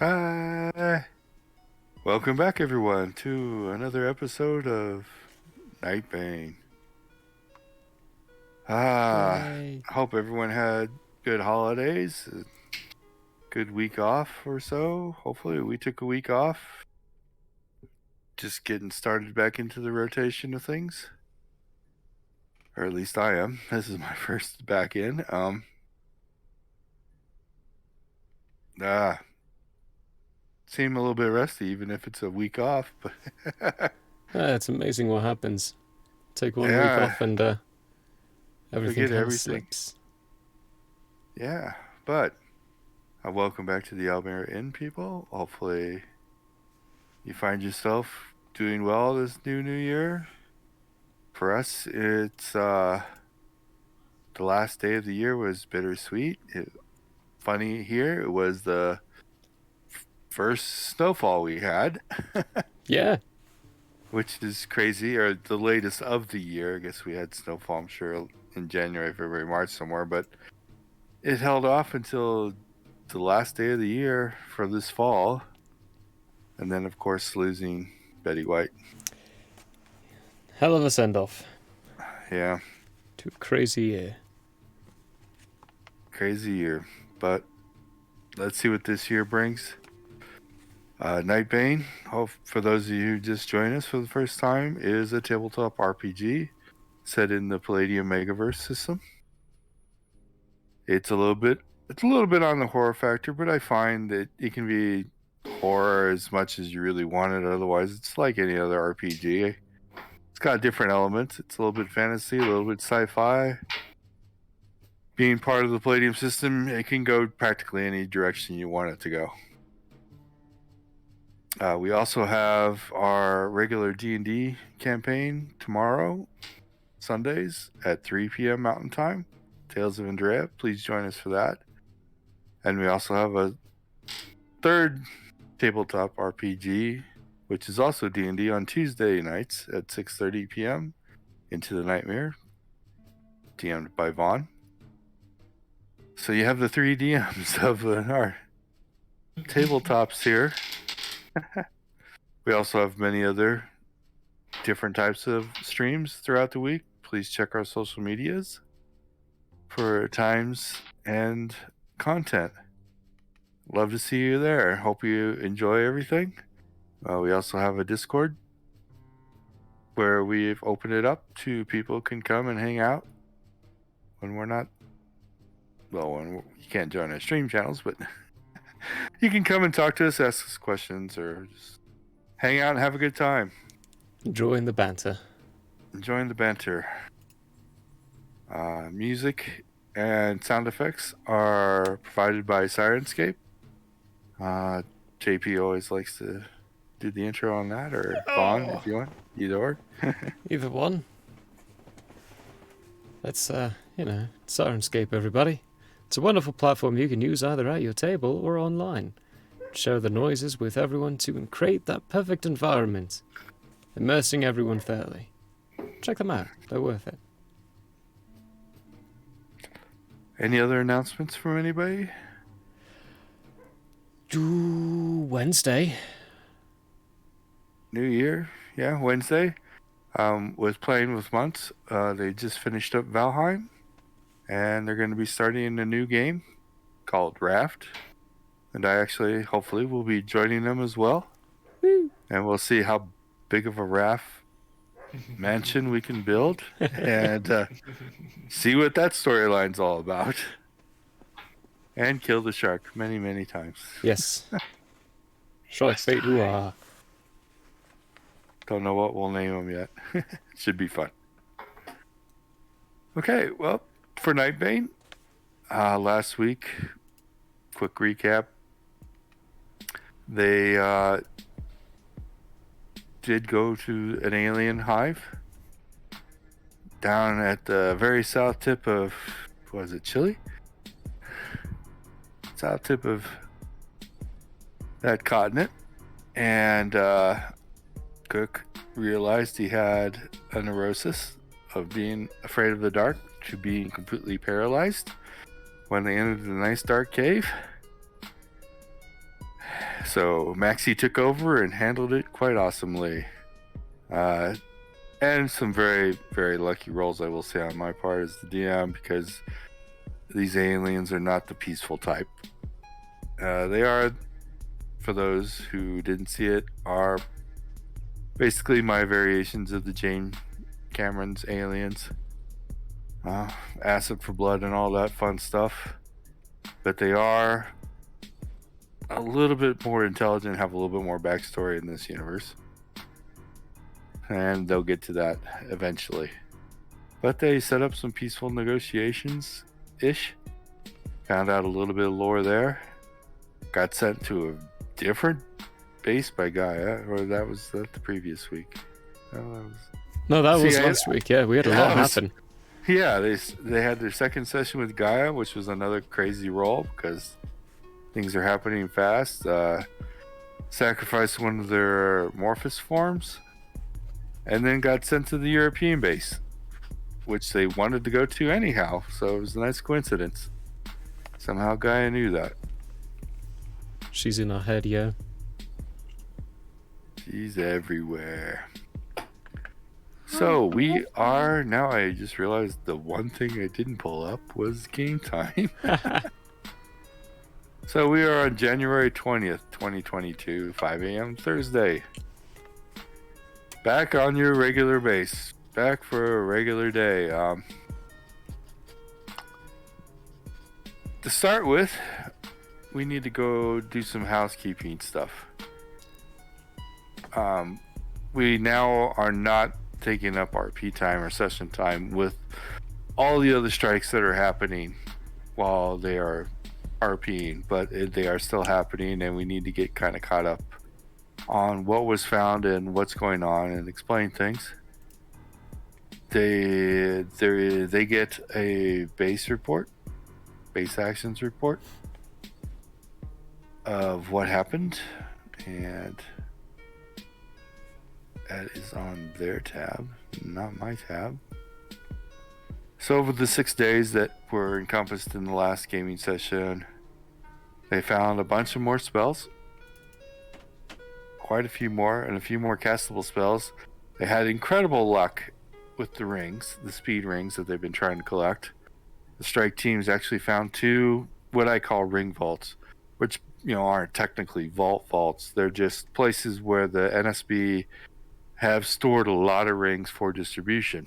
Bye. Welcome back, everyone, to another episode of Nightbane. Yay. Hope everyone had good holidays, a good week off or so. Hopefully, we took a week off. Just getting started back into the rotation of things. Or at least I am. This is my first back in. Seem a little bit rusty, even if it's a week off. But It's amazing what happens. Take one week yeah, off and everything forget kind of everything. slips. Yeah, but welcome back to the Almere Inn, people. Hopefully, you find yourself doing well this new year. For us, it's the last day of the year was bittersweet. Funny here, it was the first snowfall we had. Yeah. Which is crazy, or the latest of the year. I guess we had snowfall, I'm sure, in January, February, March somewhere, but it held off until the last day of the year for this fall. And then, of course, losing Betty White. Hell of a send-off. Yeah. To a crazy year. Crazy year. But let's see what this year brings. Nightbane, for those of you who just joined us for the first time, is a tabletop RPG set in the Palladium Megaverse system. It's a little bit on the horror factor, but I find that it can be horror as much as you really want it. Otherwise, it's like any other RPG. It's got different elements. It's a little bit fantasy, a little bit sci-fi. Being part of the Palladium system, it can go practically any direction you want it to go. We also have our regular D&D campaign tomorrow, Sundays at 3 p.m. Mountain Time. Tales of Andrea. Please join us for that. And we also have a third tabletop RPG, which is also D&D on Tuesday nights at 6:30 p.m. Into the Nightmare, DM'd by Vaughn. So you have the 3 DMs of our tabletops here. We also have many other different types of streams throughout the week. Please check our social medias for times and content. Love to see you there. Hope you enjoy everything. We also have a Discord where we've opened it up to people can come and hang out when we're not, when you can't join our stream channels, but you can come and talk to us, ask us questions, or just hang out and have a good time. Enjoying the banter. Enjoying the banter. Music and sound effects are provided by Sirenscape. JP always likes to do the intro on that, or Vaughn, if you want. Either or. Either one. That's, Sirenscape, everybody. It's a wonderful platform you can use either at your table or online. Share the noises with everyone to create that perfect environment, immersing everyone fairly. Check them out. They're worth it. Any other announcements from anybody? Wednesday. New Year, yeah, Wednesday. Was playing with Months. They just finished up Valheim, and they're going to be starting a new game called Raft. And I actually, hopefully, will be joining them as well. Woo. And we'll see how big of a raft mansion we can build, and see what that storyline's all about. And kill the shark many, many times. Yes. Shark fate, hoo-ah. Don't know what we'll name them yet. Should be fun. Okay, well, for Nightbane, last week, quick recap. They did go to an alien hive down at the very south tip of, was it Chile? South tip of that continent. And Cook realized he had a neurosis of being afraid of the dark to being completely paralyzed when they entered the nice dark cave. So Maxie took over and handled it quite awesomely. And some very, very lucky rolls, I will say, on my part as the DM, because these aliens are not the peaceful type. They are, for those who didn't see it, are basically my variations of the Jane Cameron's aliens. Acid for blood and all that fun stuff. But they are a little bit more intelligent, have a little bit more backstory in this universe. And they'll get to that eventually. But they set up some peaceful negotiations-ish. Found out a little bit of lore there. Got sent to a different base by Gaia, or that was the previous week. No, that was last week. Yeah, we had a lot happen. Yeah, they had their second session with Gaia, which was another crazy roll because things are happening fast. Sacrificed one of their Morphous forms, and then got sent to the European base, which they wanted to go to anyhow. So it was a nice coincidence. Somehow Gaia knew that. She's in our head, yeah. She's everywhere. So we are now. I just realized the one thing I didn't pull up was game time. So we are on January 20th, 2022, 5 a.m. Thursday. Back on your regular base. Back for a regular day. To start with, we need to go do some housekeeping stuff. We now are not taking up RP time or session time with all the other strikes that are happening while they are RPing, but they are still happening, and we need to get kind of caught up on what was found and what's going on and explain things. They get a base actions report of what happened, and that is on their tab, not my tab. So over the 6 days that were encompassed in the last gaming session, they found a bunch of more spells, quite a few more, and a few more castable spells. They had incredible luck with the rings, the speed rings that they've been trying to collect. The strike teams actually found 2 what I call ring vaults, which aren't technically vaults. They're just places where the NSB have stored a lot of rings for distribution.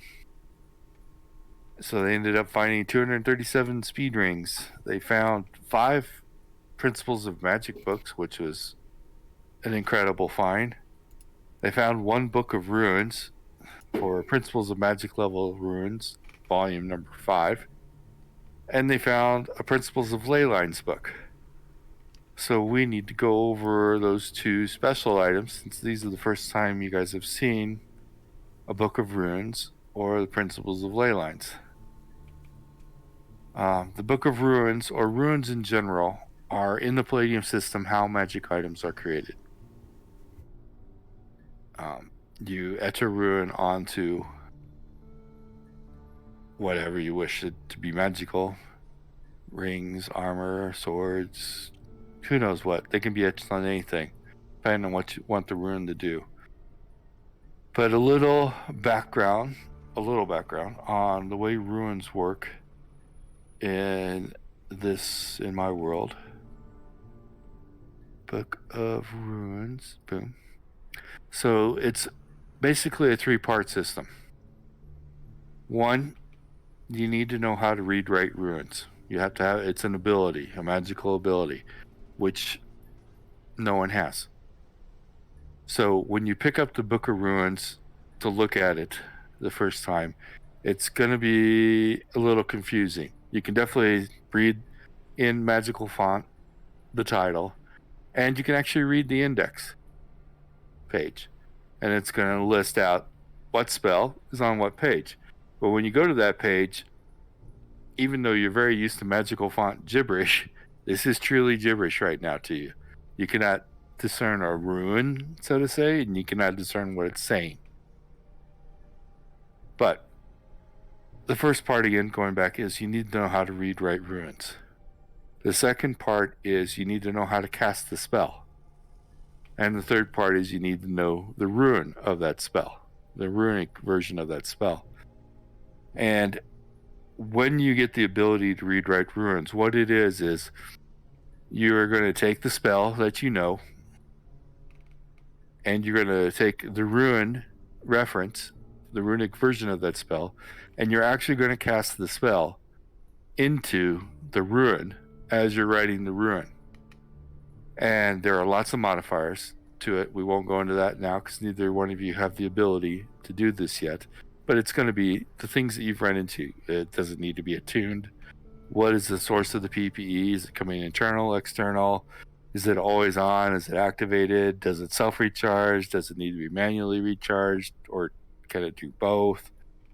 So they ended up finding 237 speed rings. They found 5 Principles of Magic books, which was an incredible find. They found 1 book of runes for Principles of Magic level runes, volume number 5. And they found a Principles of Leylines book. So we need to go over those 2 special items, since these are the first time you guys have seen a book of runes or the Principles of Leylines. The book of runes, or runes in general, are in the Palladium system how magic items are created. You etch a rune onto whatever you wish it to be magical. Rings, armor, swords, who knows what. They can be etched on anything, depending on what you want the rune to do. But a little background on the way runes work in my world. Book of Runes, boom. So it's basically a 3-part system. 1, you need to know how to write runes. You have to have, it's an ability, a magical ability, which no one has. So when you pick up the Book of Runes to look at it the first time, it's going to be a little confusing. You can definitely read in magical font the title, and you can actually read the index page, and it's going to list out what spell is on what page. But when you go to that page, even though you're very used to magical font gibberish, this is truly gibberish right now to you. You cannot discern a rune, so to say, and you cannot discern what it's saying. But the first part, again, going back, is you need to know how to write runes. The second part is you need to know how to cast the spell. And the third part is you need to know the rune of that spell, the runic version of that spell. And when you get the ability to read write runes, what it is you're going to take the spell that you know, and you're going to take the rune reference, the runic version of that spell, and you're actually going to cast the spell into the rune as you're writing the rune. And there are lots of modifiers to it. We won't go into that now because neither one of you have the ability to do this yet. But it's going to be the things that you've run into. It doesn't need to be attuned. What is the source of the PPE? Is it coming internal, external? Is it always on? Is it activated? Does it self-recharge? Does it need to be manually recharged? Or can it do both?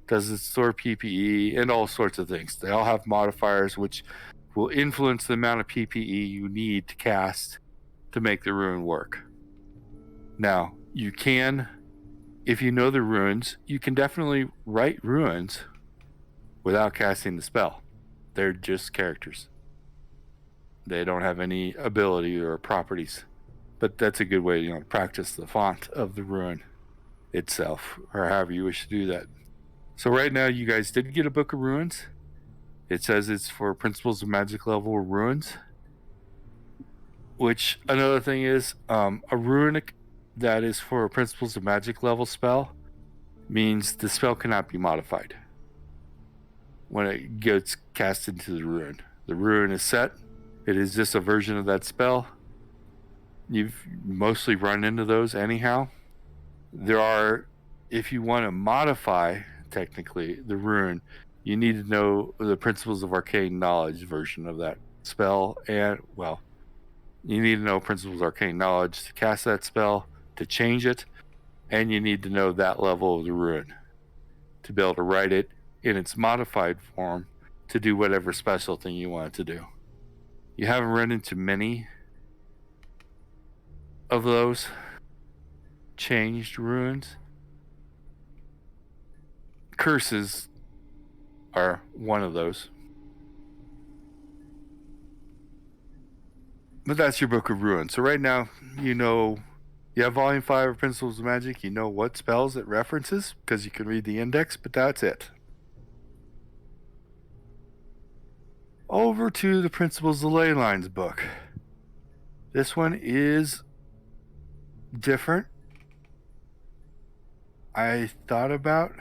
Does it store PPE? And all sorts of things. They all have modifiers which will influence the amount of PPE you need to cast to make the rune work. Now, you can, if you know the runes, you can definitely write runes without casting the spell. They're just characters. They don't have any ability or properties. But that's a good way to practice the font of the rune itself, or however you wish to do that. So right now, you guys did get a book of runes. It says it's for Principles of Magic level runes. Which, another thing is, a runic that is for a Principles of Magic level spell means the spell cannot be modified when it gets cast into the rune. The rune is set. It is just a version of that spell. You've mostly run into those anyhow. There are, if you want to modify, technically, the rune, you need to know the Principles of Arcane Knowledge version of that spell, and, well, you need to know Principles of Arcane Knowledge to cast that spell, to change it, and you need to know that level of the rune to be able to write it in its modified form to do whatever special thing you want it to do. You haven't run into many of those changed runes. Curses are one of those. But that's your book of runes. So right now, you have Volume 5 of Principles of Magic. You know what spells it references because you can read the index, but that's it. Over to the Principles of Ley Lines book. This one is different. I thought about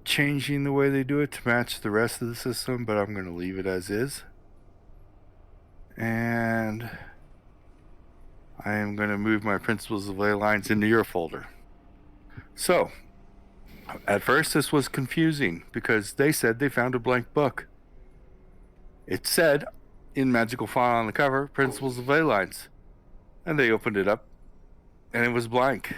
changing the way they do it to match the rest of the system, but I'm going to leave it as is. And I am going to move my Principles of Ley Lines into your folder. So, at first this was confusing because they said they found a blank book. It said in magical font on the cover, Principles of Ley Lines. And they opened it up and it was blank.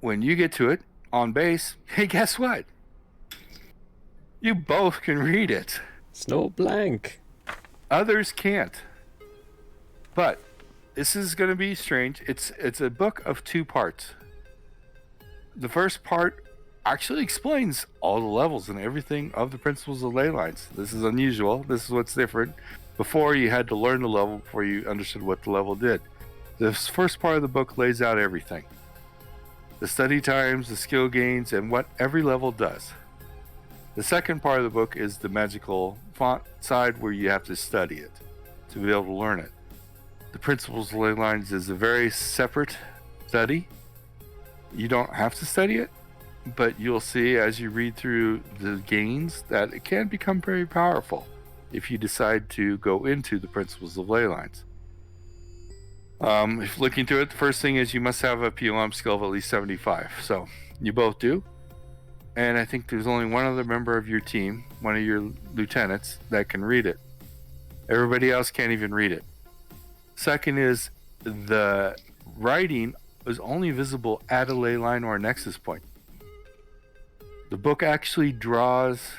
When you get to it on base, hey, guess what? You both can read it. It's not blank. Others can't. But this is going to be strange. It's a book of 2 parts. The first part actually explains all the levels and everything of the Principles of Ley Lines. This is unusual. This is what's different. Before, you had to learn the level before you understood what the level did. This first part of the book lays out everything. The study times, the skill gains, and what every level does. The second part of the book is the magical font side where you have to study it to be able to learn it. The Principles of Ley Lines is a very separate study. You don't have to study it, but you'll see as you read through the gains that it can become very powerful if you decide to go into the Principles of Ley Lines. If looking through it, the first thing is you must have a POM skill of at least 75. So you both do. And I think there's only one other member of your team, one of your lieutenants, that can read it. Everybody else can't even read it. Second is the writing is only visible at a ley line or a nexus point. The book actually draws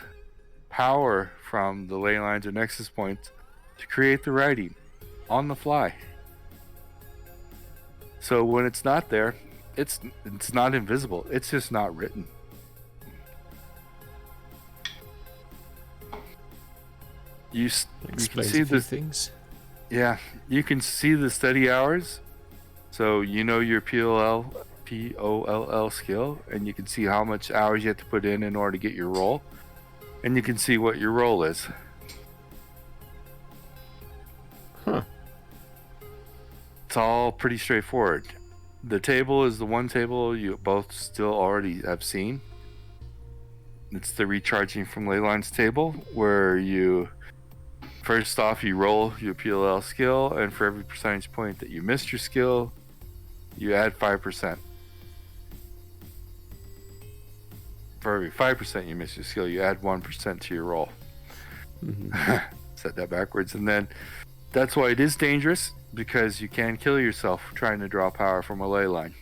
power from the ley lines or nexus points to create the writing on the fly. So when it's not there, it's not invisible. It's just not written. You can see the things. Yeah, you can see the study hours. So you know your POLL skill, and you can see how much hours you have to put in order to get your roll. And you can see what your roll is. Huh. It's all pretty straightforward. The table is the one table you both still already have seen. It's the recharging from ley lines table, where you first off you roll your PLL skill, and for every percentage point that you missed your skill, you add 5%. For every 5% you miss your skill, you add 1% to your roll. Set that backwards. And then that's why it is dangerous, because you can kill yourself trying to draw power from a ley line.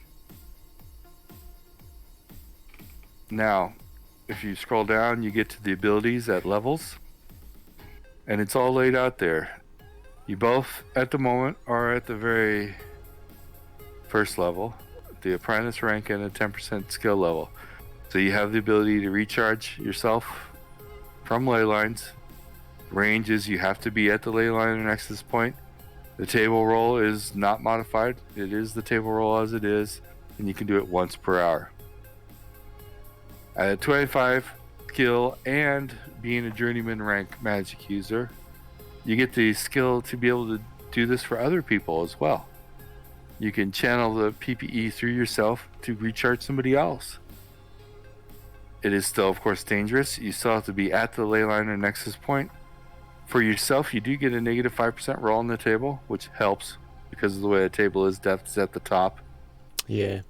Now, if you scroll down, you get to the abilities at levels, and it's all laid out there. You both, at the moment, are at the very first level, the apprentice rank, and a 10% skill level. So you have the ability to recharge yourself from ley lines. Range is you have to be at the ley line or nexus point. The table roll is not modified. It is the table roll as it is, and you can do it once per hour. At 25 skill and being a journeyman rank magic user, you get the skill to be able to do this for other people as well. You can channel the PPE through yourself to recharge somebody else. It is still, of course, dangerous. You still have to be at the ley line or nexus point. For yourself, you do get a negative 5% roll on the table, which helps because of the way the table is. Death is at the top. Yeah.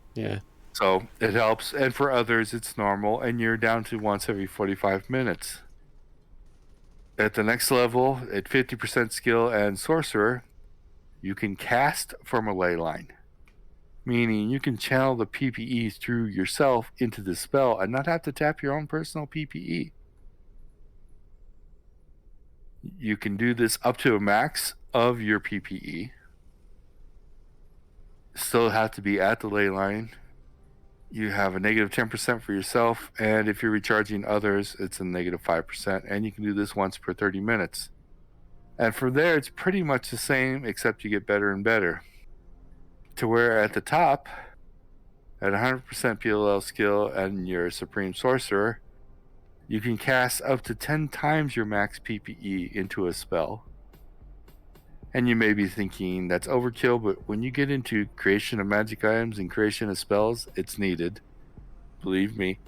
So it helps. And for others, it's normal, and you're down to once every 45 minutes. At the next level, at 50% skill and sorcerer, you can cast from a ley line, meaning you can channel the PPE through yourself into the spell and not have to tap your own personal PPE. You can do this up to a max of your PPE. Still have to be at the ley line. You have a negative 10% for yourself, and if you're recharging others, it's a negative 5%, and you can do this once per 30 minutes. And from there, it's pretty much the same, except you get better and better. To where at the top, at 100% PLL skill and your Supreme Sorcerer, you can cast up to 10 times your max PPE into a spell. And you may be thinking that's overkill, but when you get into creation of magic items and creation of spells, it's needed. Believe me.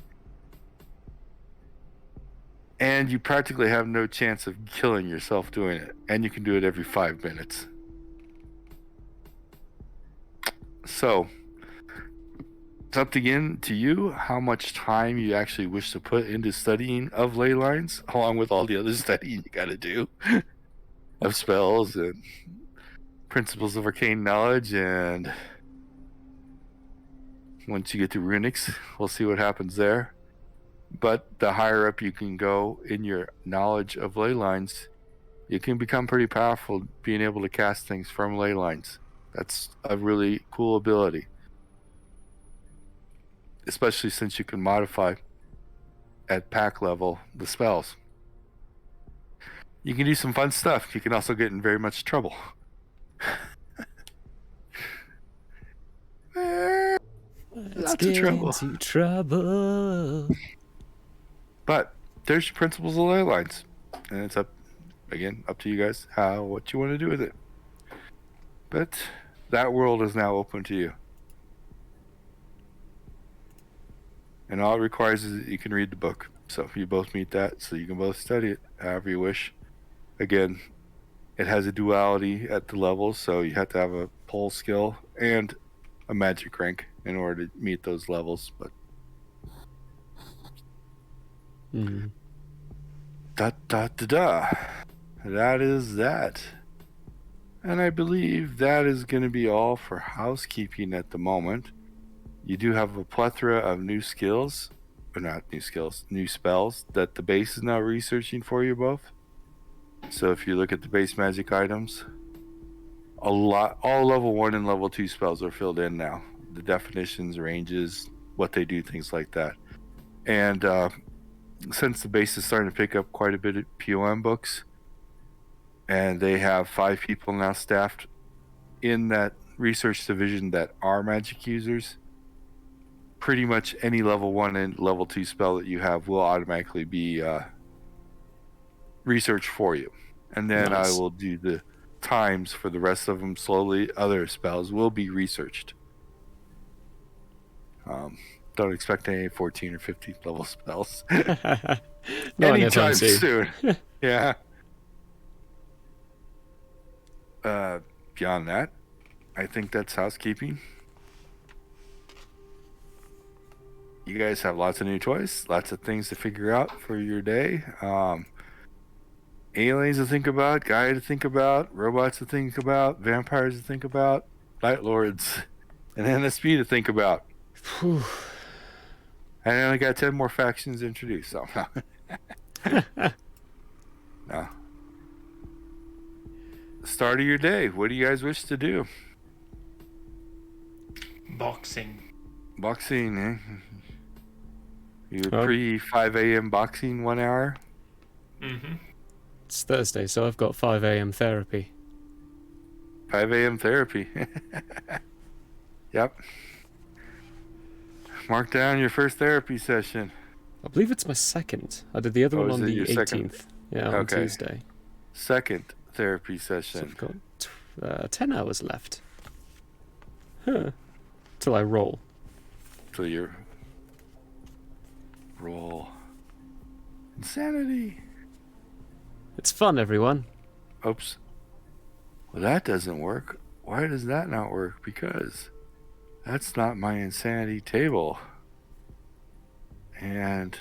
And you practically have no chance of killing yourself doing it. And you can do it every 5 minutes. So, it's up again to you how much time you actually wish to put into studying of ley lines, along with all the other studying you gotta do of spells and principles of arcane knowledge. And once you get to runics, we'll see what happens there. But the higher up you can go in your knowledge of ley lines, you can become pretty powerful being able to cast things from ley lines. That's a really cool ability, especially since you can modify at pack level the spells. You can do some fun stuff. You can also get in very much trouble. Let's get into trouble. But there's your principles of ley lines, and it's up to you guys what you want to do with it. But that world is now open to you, and all it requires is that you can read the book. So you both meet that, so you can both study it however you wish. Again, it has a duality at the levels, so you have to have a pole skill and a magic rank in order to meet those levels. But that is that. And I believe that is going to be all for housekeeping at the moment. You do have a plethora of new skills, or not new skills, new spells that the base is now researching for you both. So if you look at the base magic items, all level 1 and level 2 spells are filled in now. The definitions, ranges, what they do, things like that. And since the base is starting to pick up quite a bit of POM books, and they have 5 people now staffed in that research division that are magic users. Pretty much any level 1 and level 2 spell that you have will automatically be researched for you. And then I Nice. will do the times for the rest of them slowly. Other spells will be researched. Don't expect any 14 or 15 level spells Not anytime anytime soon. soon. Yeah. Beyond that, I think that's housekeeping. You guys have lots of new toys, lots of things to figure out for your day. Aliens to think about, Gaia to think about, robots to think about, vampires to think about, night lords, and NSP to think about. Whew. And I only got 10 more factions introduced. So no. Start of your day. What do you guys wish to do? Boxing. Boxing, eh? You're Oh. pre 5 a.m. boxing 1 hour? Mm-hmm. It's Thursday, so I've got 5 a.m. therapy. 5 a.m. therapy. Yep. Mark down your first therapy session. I believe it's my second. I did the other one is on it the your 18th. second? Yeah, on Okay. Tuesday. Second therapy So session. I've got 10 hours left. Huh. Till I roll. So your roll. Insanity. It's fun, everyone. Oops. Well, that doesn't work. Why does that not work? Because that's not my insanity table. And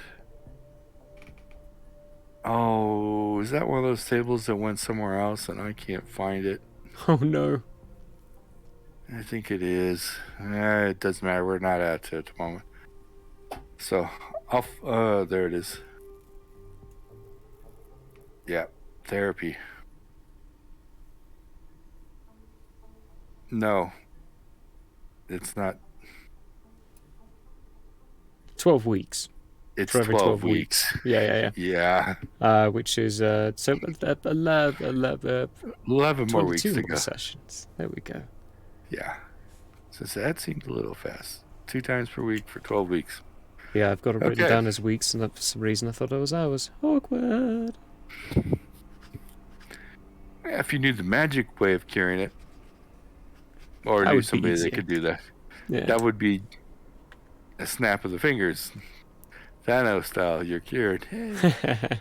oh, is that one of those tables that went somewhere else and I can't find it? Oh no. I think it is. It doesn't matter. We're not at it at the moment. So, there it is. Yeah, therapy. No, it's not. 12 weeks. It's For every 12 weeks. Yeah. Yeah, Which is, so 11 more weeks 22 to more go. sessions. There we go. Yeah. So that seemed a little fast. 2 times per week for 12 weeks. Yeah, I've got it written Okay. down as weeks, and for some reason I thought it was hours. Awkward. Yeah, if you knew the magic way of curing it, or That knew would be somebody that easier. could do that, Yeah. that would be a snap of the fingers. Thanos style, you're cured. Hey.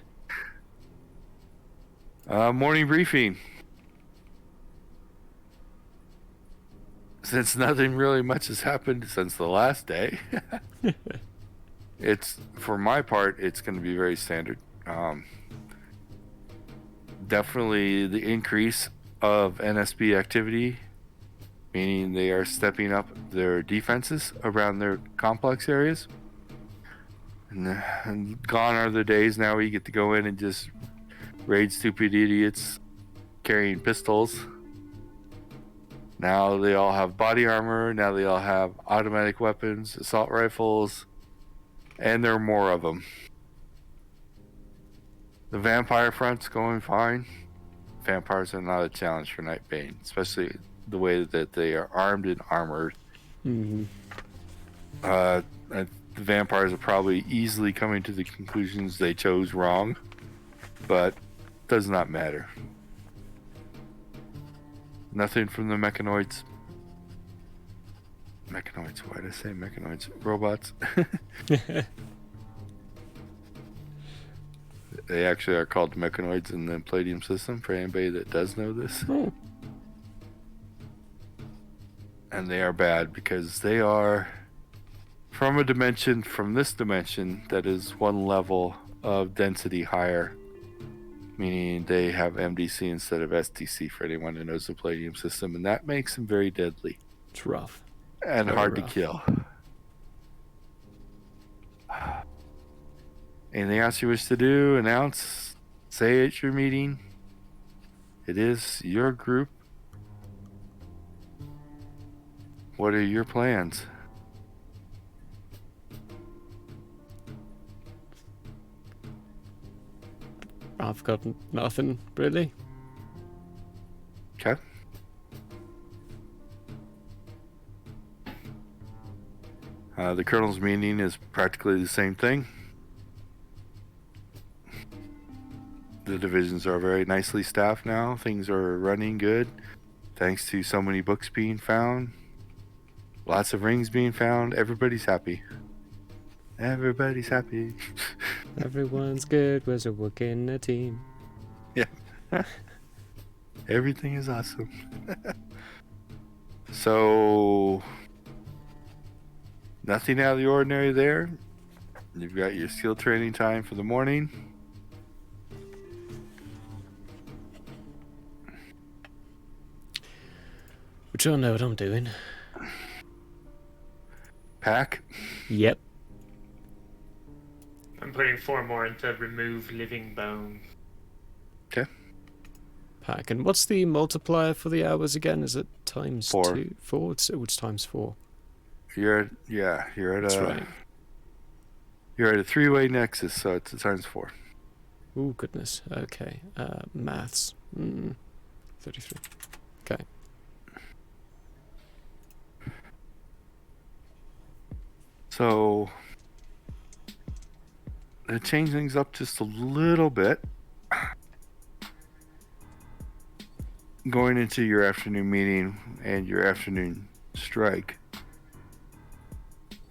Morning briefing. Since nothing really much has happened since the last day, it's, for my part, it's going to be very standard. Definitely the increase of NSB activity, meaning they are stepping up their defenses around their complex areas. And gone are the days now where you get to go in and just raid stupid idiots carrying pistols. Now they all have body armor. Now they all have automatic weapons, assault rifles, and there are more of them. The vampire front's going fine. Vampires are not a challenge for Nightbane, especially the way that they are armed and armored. Mhm. The vampires are probably easily coming to the conclusions they chose wrong, but does not matter. Nothing from the mechanoids. Mechanoids, why did I say mechanoids? Robots. They actually are called mechanoids in the Palladium system, for anybody that does know this. Oh. And they are bad because they are from a dimension, from this dimension, that is 1 level of density higher, meaning they have MDC instead of STC for anyone who knows the Palladium system, and that makes them very deadly It's rough. and Very hard to rough. kill. Anything else you wish to do? Announce? Say at your meeting? It is your group. What are your plans? I've got nothing, really. The colonel's meeting is practically the same thing. The divisions are very nicely staffed now. Things are running good, thanks to so many books being found, lots of rings being found. Everybody's happy. Everybody's happy. Everyone's good. We're working a team. Yeah. Everything is awesome. So, nothing out of the ordinary there. You've got your skill training time for the morning. Which I know what I'm doing. Pack. Yep. I'm putting 4 more into remove living bone. Okay. Pack. And what's the multiplier for the hours again? Is it times 4. 2? 4? It's times 4. You're at That's a right. You're at a 3-way nexus, so it's times 4. Oh, goodness. Okay. Maths. 33. Okay. So, to change things up just a little bit, going into your afternoon meeting and your afternoon strike,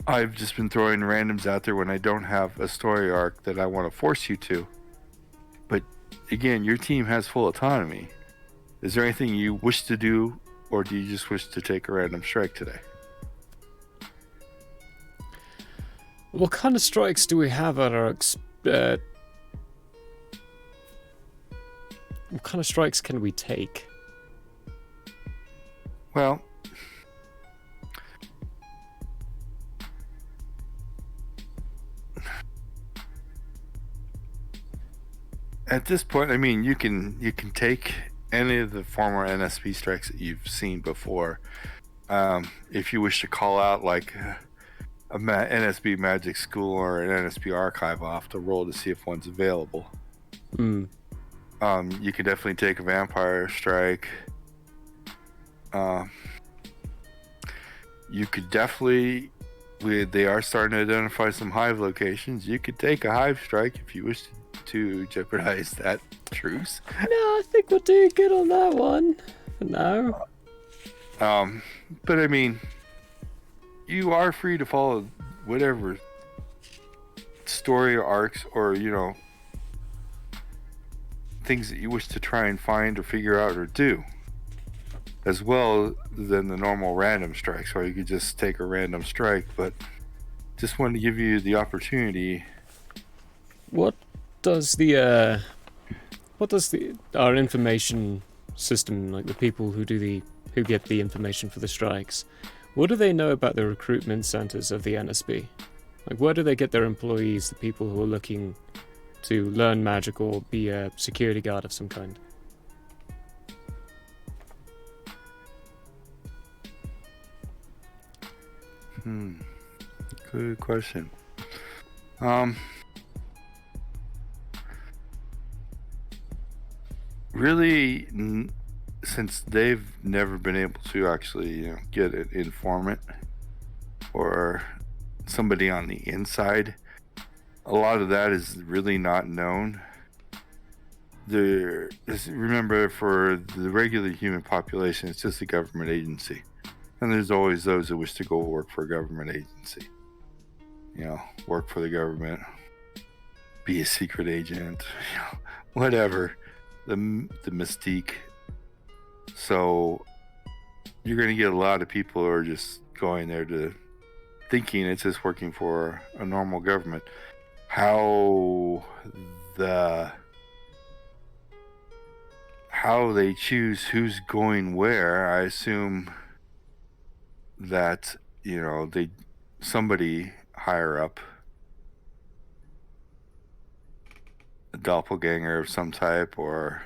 I've just been throwing randoms out there when I don't have a story arc that I want to force you to. But again, your team has full autonomy. Is there anything you wish to do, or do you just wish to take a random strike today? What kind of strikes do we have at our... what kind of strikes can we take? Well, at this point, I mean, you can take any of the former NSP strikes that you've seen before. If you wish to call out like a NSB Magic School or an NSB Archive off to roll to see if one's available. You can definitely take a Vampire Strike. You could definitely, they are starting to identify some hive locations. You could take a Hive Strike if you wish to jeopardize that truce. No, I think we're doing good on that one. For now. But I mean, you are free to follow whatever story arcs or, things that you wish to try and find or figure out or do, as well than the normal random strikes, or you could just take a random strike. But just wanted to give you the opportunity. What does our information system, like the people who get the information for the strikes, what do they know about the recruitment centers of the NSB? Like, where do they get their employees, the people who are looking to learn magic or be a security guard of some kind? Good question. Really, since they've never been able to actually get an informant or somebody on the inside, a lot of that is really not known. Remember, for the regular human population, it's just a government agency, and there's always those that wish to go work for a government agency, work for the government, be a secret agent, whatever, the mystique. So you're going to get a lot of people who are just going there to thinking it's just working for a normal government. How they choose who's going where, I assume that somebody higher up, a doppelganger of some type, or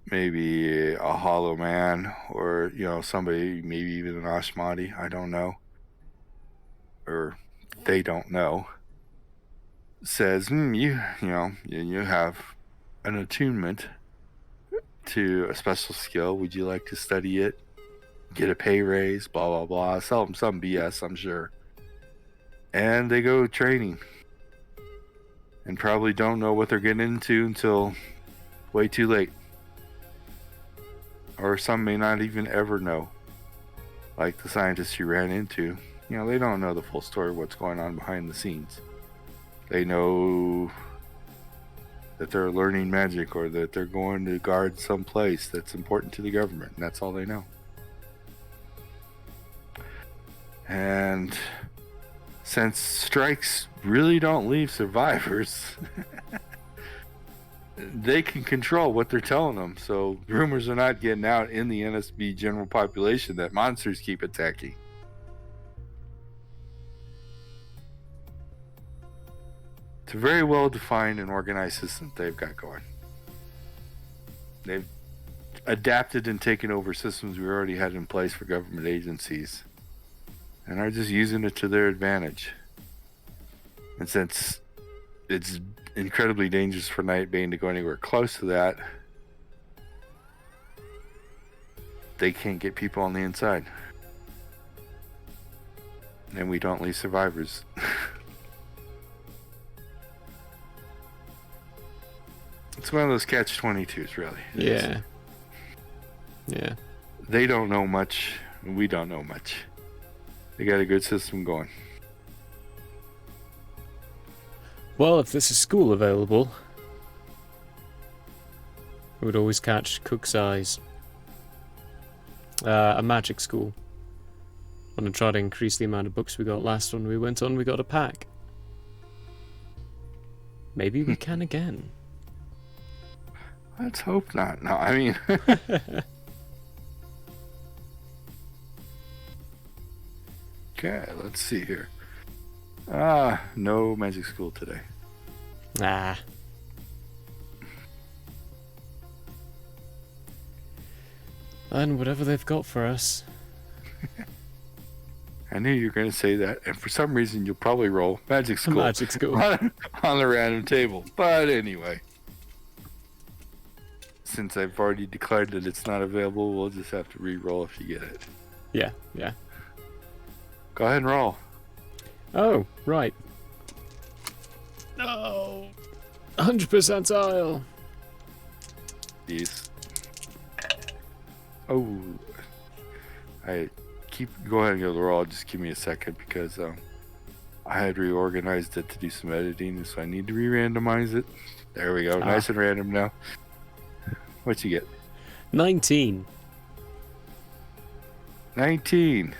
maybe a hollow man, or somebody, maybe even an Ashmati, I don't know, or they don't know, says you have an attunement to a special skill. Would you like to study it, get a pay raise, blah blah blah? Sell them some BS, I'm sure. and they go training and probably don't know what they're getting into until way too late. Or some may not even ever know. Like the scientists you ran into, they don't know the full story of what's going on behind the scenes. They know that they're learning magic or that they're going to guard some place that's important to the government, and that's all they know. And since strikes really don't leave survivors, they can control what they're telling them. So rumors are not getting out in the NSB general population that monsters keep attacking. It's a very well defined and organized system they've got going. They've adapted and taken over systems we already had in place for government agencies and are just using it to their advantage. And since it's incredibly dangerous for Nightbane to go anywhere close to that, they can't get people on the inside. And we don't leave survivors. It's one of those catch-22s, really. Yeah. Yeah. They don't know much, and we don't know much. They got a good system going. Well, if there's a school available, we would always catch Cook's Eyes. A magic school. Want to try to increase the amount of books we got last one we went on, we got a pack. Maybe we can again. Let's hope not. No, I mean... Okay, let's see here. No magic school today. Ah. And whatever they've got for us. I knew you were going to say that, and for some reason you'll probably roll magic school, Magic school. on the random table. But anyway, since I've already declared that it's not available, we'll just have to re-roll if you get it. Yeah, yeah. Go ahead and roll. Oh, right. No. 100 percentile. These. Oh. Go ahead and go to the roll. Just give me a second because I had reorganized it to do some editing, so I need to re-randomize it. There we go. Nice and random now. What you get? 19. 19.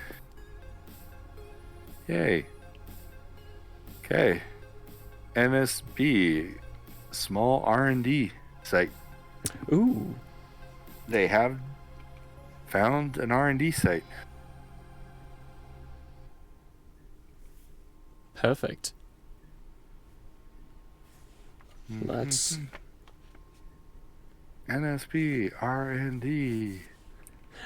Yay. Okay. NSB, small R&D site. Ooh. They have found an R&D site. Perfect. Let's... NSB, R&D.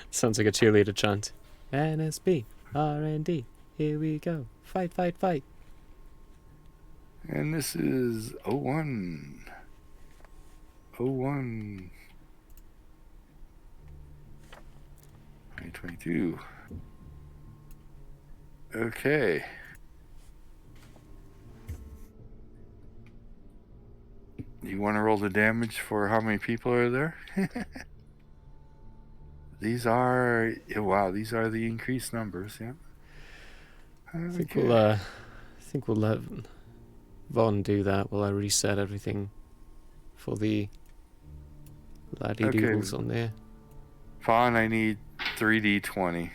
Sounds like a cheerleader chant. NSB, R&D, here we go. Fight, fight, fight. And this is 01. 01. 2022. Okay. You want to roll the damage for how many people are there? These are the increased numbers, yeah. I think we'll let Vaughn do that while I reset everything for the laddie doodles on there. Fawn, I need 3d20.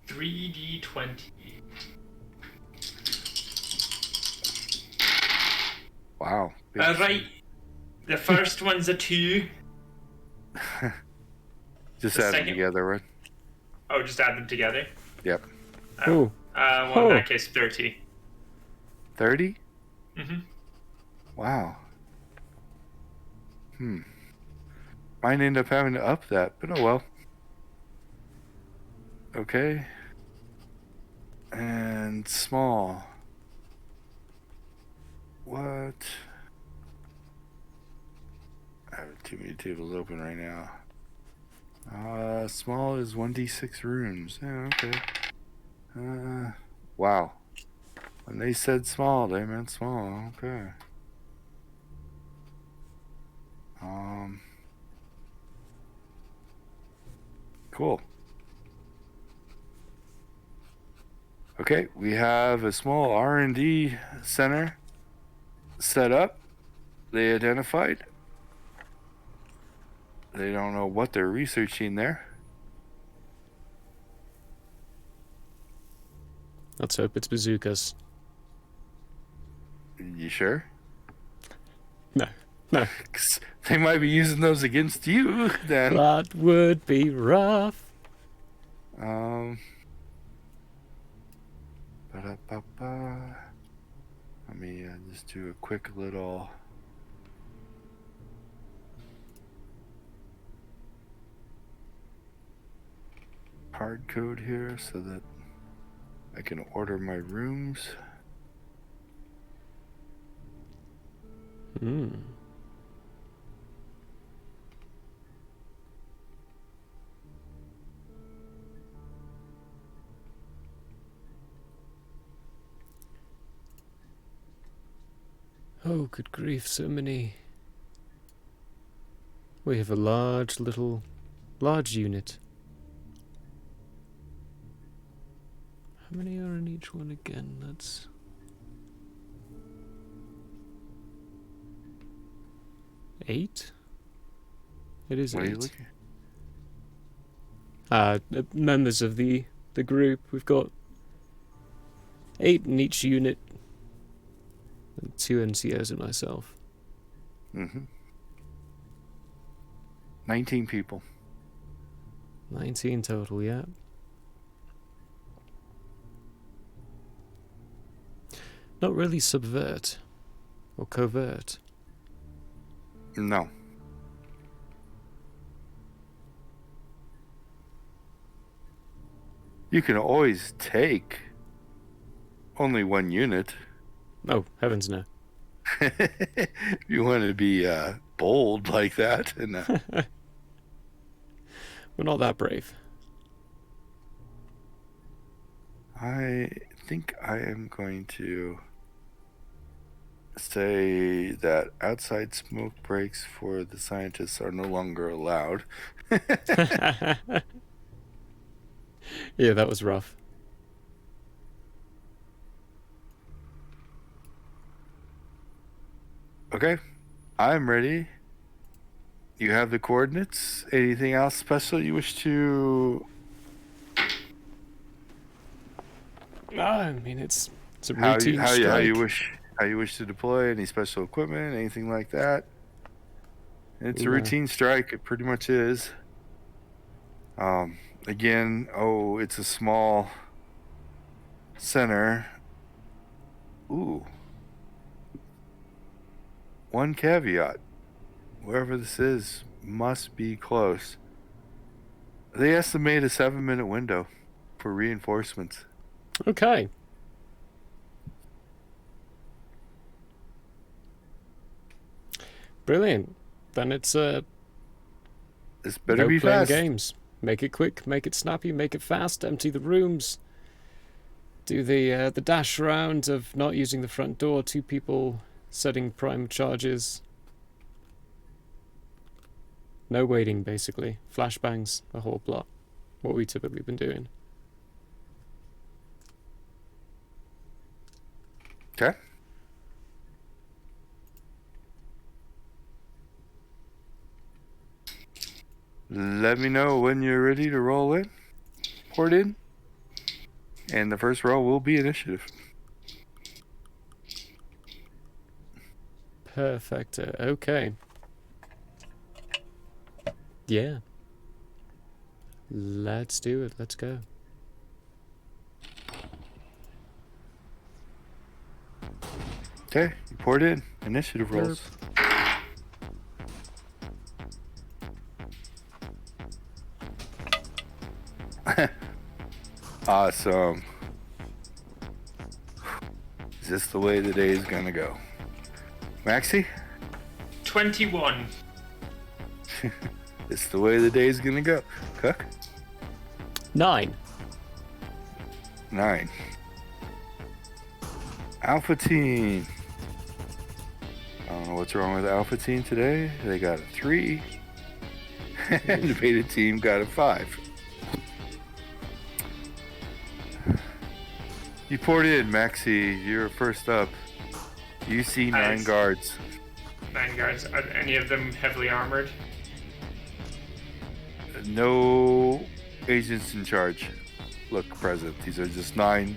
3d20. Wow. Right. The first one's a 2. Just The add them second- together, right? Oh, just add them together? Yep. Ooh. Well, in that case, 30. 30? Mm-hmm. Wow. Might end up having to up that, but oh well. Okay. And small. What? I have too many tables open right now. Small is 1d6 runes. Yeah, okay. Wow. When they said small, they meant small. Okay. Cool. Okay, we have a small R&D center set up. They identified. They don't know what they're researching there. Let's hope it's bazookas. You sure? No, no. 'Cause they might be using those against you then. That would be rough. Ba-da-ba-ba. Let me just do a quick little hard code here so that I can order my rooms. Oh, good grief, so many. We have a large unit. How many are in each one again? That's 8? It is What are you 8. looking? Members of the group. We've got 8 in each unit. And 2 NCOs and myself. 19 people. 19 total, yeah. Not really subvert or covert. No. You can always take only one unit. Oh, heavens no. If you want to be bold like that. And We're not that brave. I think I am going to say that outside smoke breaks for the scientists are no longer allowed. Yeah, that was rough. Okay, I'm ready. You have the coordinates. Anything else special you wish to? I mean, it's a How routine you strike. wish to deploy? Any special equipment? Anything like that? It's a No. routine strike. It pretty much is. Again, it's a small center. Ooh. One caveat. Wherever this is must be close. They estimate a 7-minute window for reinforcements. Okay. Brilliant. Then it's This better go be playing fast. games. Make it quick, make it snappy, make it fast, empty the rooms. Do the dash round of not using the front door, 2 people setting prime charges. No waiting, basically. Flashbangs, the whole plot. What we typically been doing. Okay. Let me know when you're ready to roll in. Port in. And the first roll will be initiative. Perfecto. Okay. Yeah. Let's do it. Let's go. Okay, you poured in. Initiative rolls. Awesome. Is this the way the day is gonna go? Maxie? 21. It's the way the day is gonna go. Cook? 9. 9. Alpha Team. I don't know what's wrong with the Alpha Team today. They got a 3. And the Beta Team got a 5. You poured in, Maxi. You're first up. You see 9 guards. 9 guards. Are any of them heavily armored? No agents in charge look present. These are just 9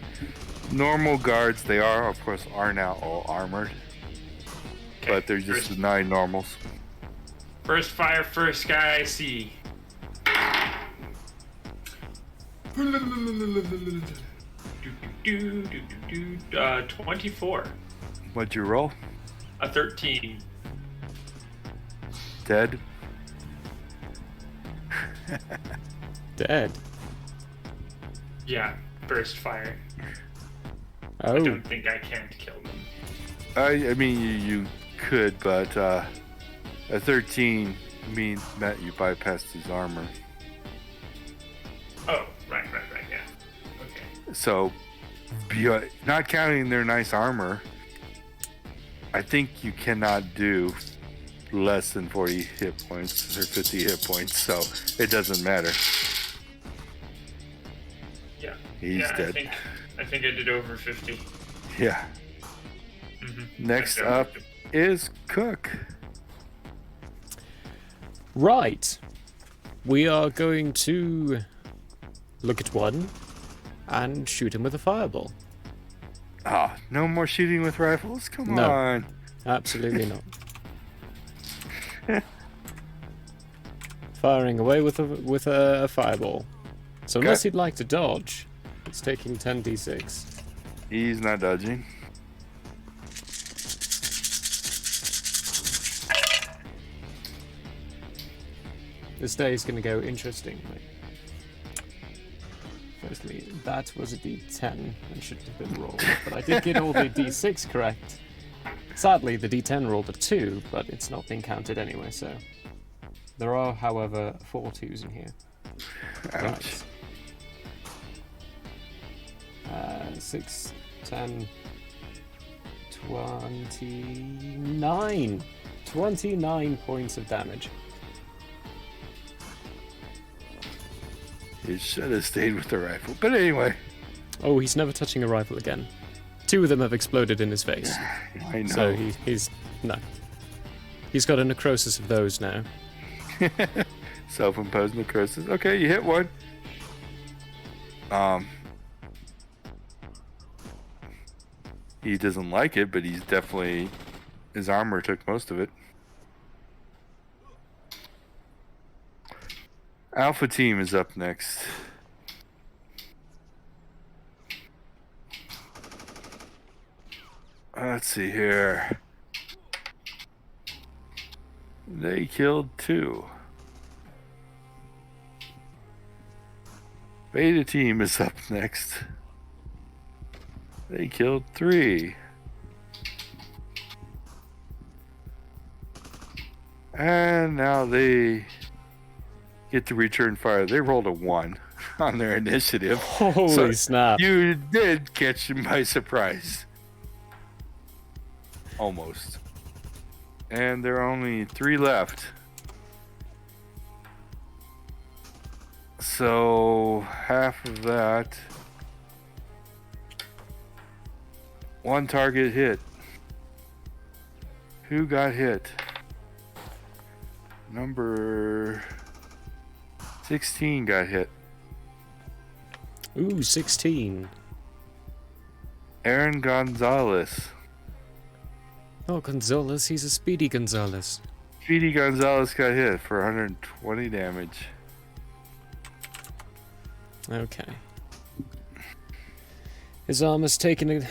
normal guards. They are, of course, now all armored. Okay, but they're just the 9 normals. First fire, first guy I see. 24. What'd you roll? A 13. Dead. Dead. Yeah, first fire. Oh. I don't think I can kill them. I mean, you could, but a 13 meant you bypassed his armor. Oh, right, yeah. Okay. So, not counting their nice armor, I think you cannot do less than 40 hit points or 50 hit points, so it doesn't matter. Yeah. He's dead. I think I did over 50. Yeah. Mm-hmm. Next up is Cook. Right. We are going to look at one and shoot him with a fireball. Ah, no more shooting with rifles? Come No, on. Absolutely not. Firing away with a fireball. So unless he'd like to dodge, it's taking 10d6. He's not dodging. This day is going to go interestingly. Firstly, that was a d10 and shouldn't have been rolled, but I did get all the d6 correct. Sadly, the d10 rolled a 2, but it's not being counted anyway, so... There are, however, 4 2s in here. Ouch. Right. 6, 10, 29. 29 points of damage. You should have stayed with the rifle. But anyway. Oh, he's never touching a rifle again. 2 of them have exploded in his face. I know. So he's... No. He's got a necrosis of those now. Self-imposed necrosis. Okay, you hit one. He doesn't like it, but he's definitely... His armor took most of it. Alpha Team is up next. Let's see here. They killed 2. Beta Team is up next. They killed 3. And now they get to return fire. They rolled a 1 on their initiative. Holy snap. You did catch them by surprise. Almost. And there are only 3 left. So half of that. 1 target hit. Who got hit? Number 16 got hit. Ooh, 16. Aaron Gonzalez. Oh, Gonzalez, he's a speedy Gonzalez. Speedy Gonzalez got hit for 120 damage. Okay. His armor's taken a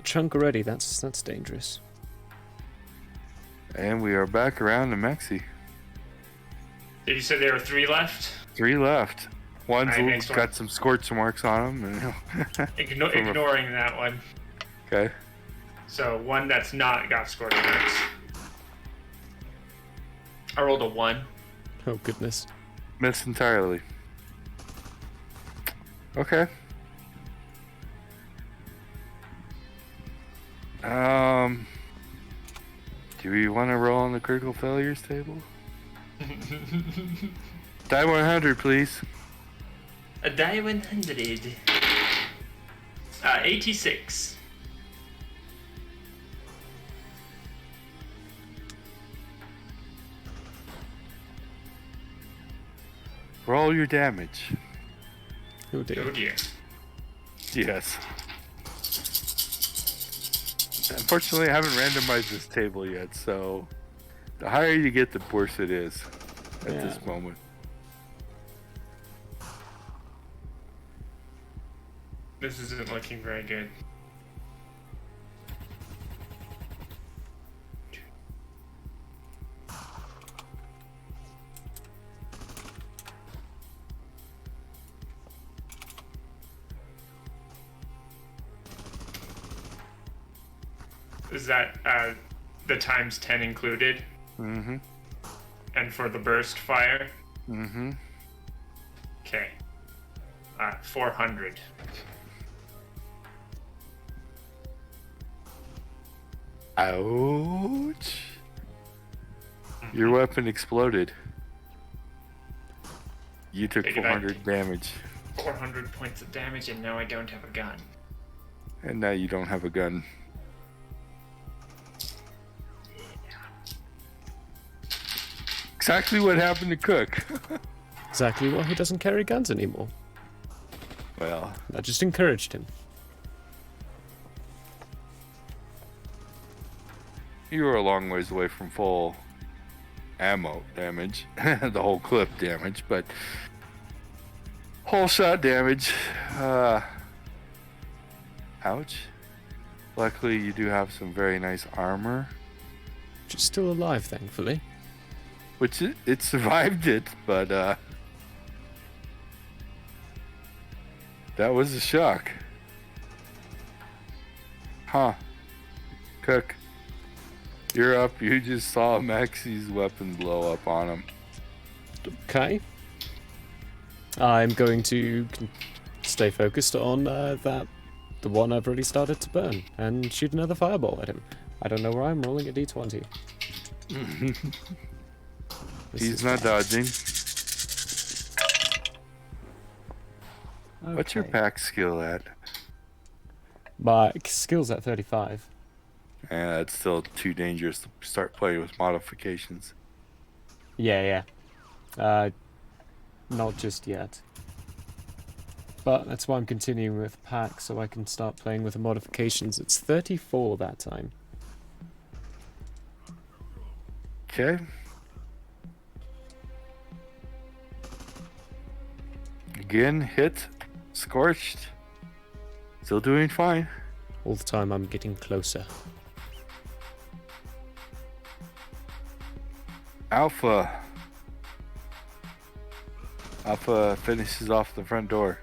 chunk already. That's dangerous. And we are back around to Mexi. Did you say there were 3 left? 3 left. One's Right, got some scorch marks on him. Ignoring that one. Okay. So one that's not got scorch marks. I rolled a 1. Oh, goodness. Missed entirely. Okay. Do we want to roll on the critical failures table? Die 100, please. A die 100. 86. Roll your damage. Oh dear. Oh dear. Yes. Unfortunately, I haven't randomized this table yet, so the higher you get, the worse it is at this moment. This isn't looking very good. Is that the times 10 included? Mm-hmm. And for the burst fire? Mm-hmm. Okay. 400. Ouch. Your weapon exploded. You took Figured 400 damage. 400 points of damage, and now I don't have a gun. And now you don't have a gun. Exactly what happened to Cook. Exactly why he doesn't carry guns anymore. Well, I just encouraged him. you were a long ways away from full ammo damage. The whole clip damage, but whole shot damage. Ouch. Luckily, you do have some very nice armor. Which is still alive, thankfully. Which it survived it, but that was a shock. Huh. Cook, you're up. You just saw Maxi's weapon blow up on him. Okay. I'm going to stay focused on the one I've already started to burn, and shoot another fireball at him. I don't know where I'm rolling a d20. He's not dodging. Okay. What's your pack skill at? My skill's at 35. Yeah, it's still too dangerous to start playing with modifications. Yeah. Not just yet. But that's why I'm continuing with pack, so I can start playing with the modifications. It's 34 that time. Okay. Again, hit, scorched. Still doing fine. All the time I'm getting closer. Alpha. Alpha finishes off the front door.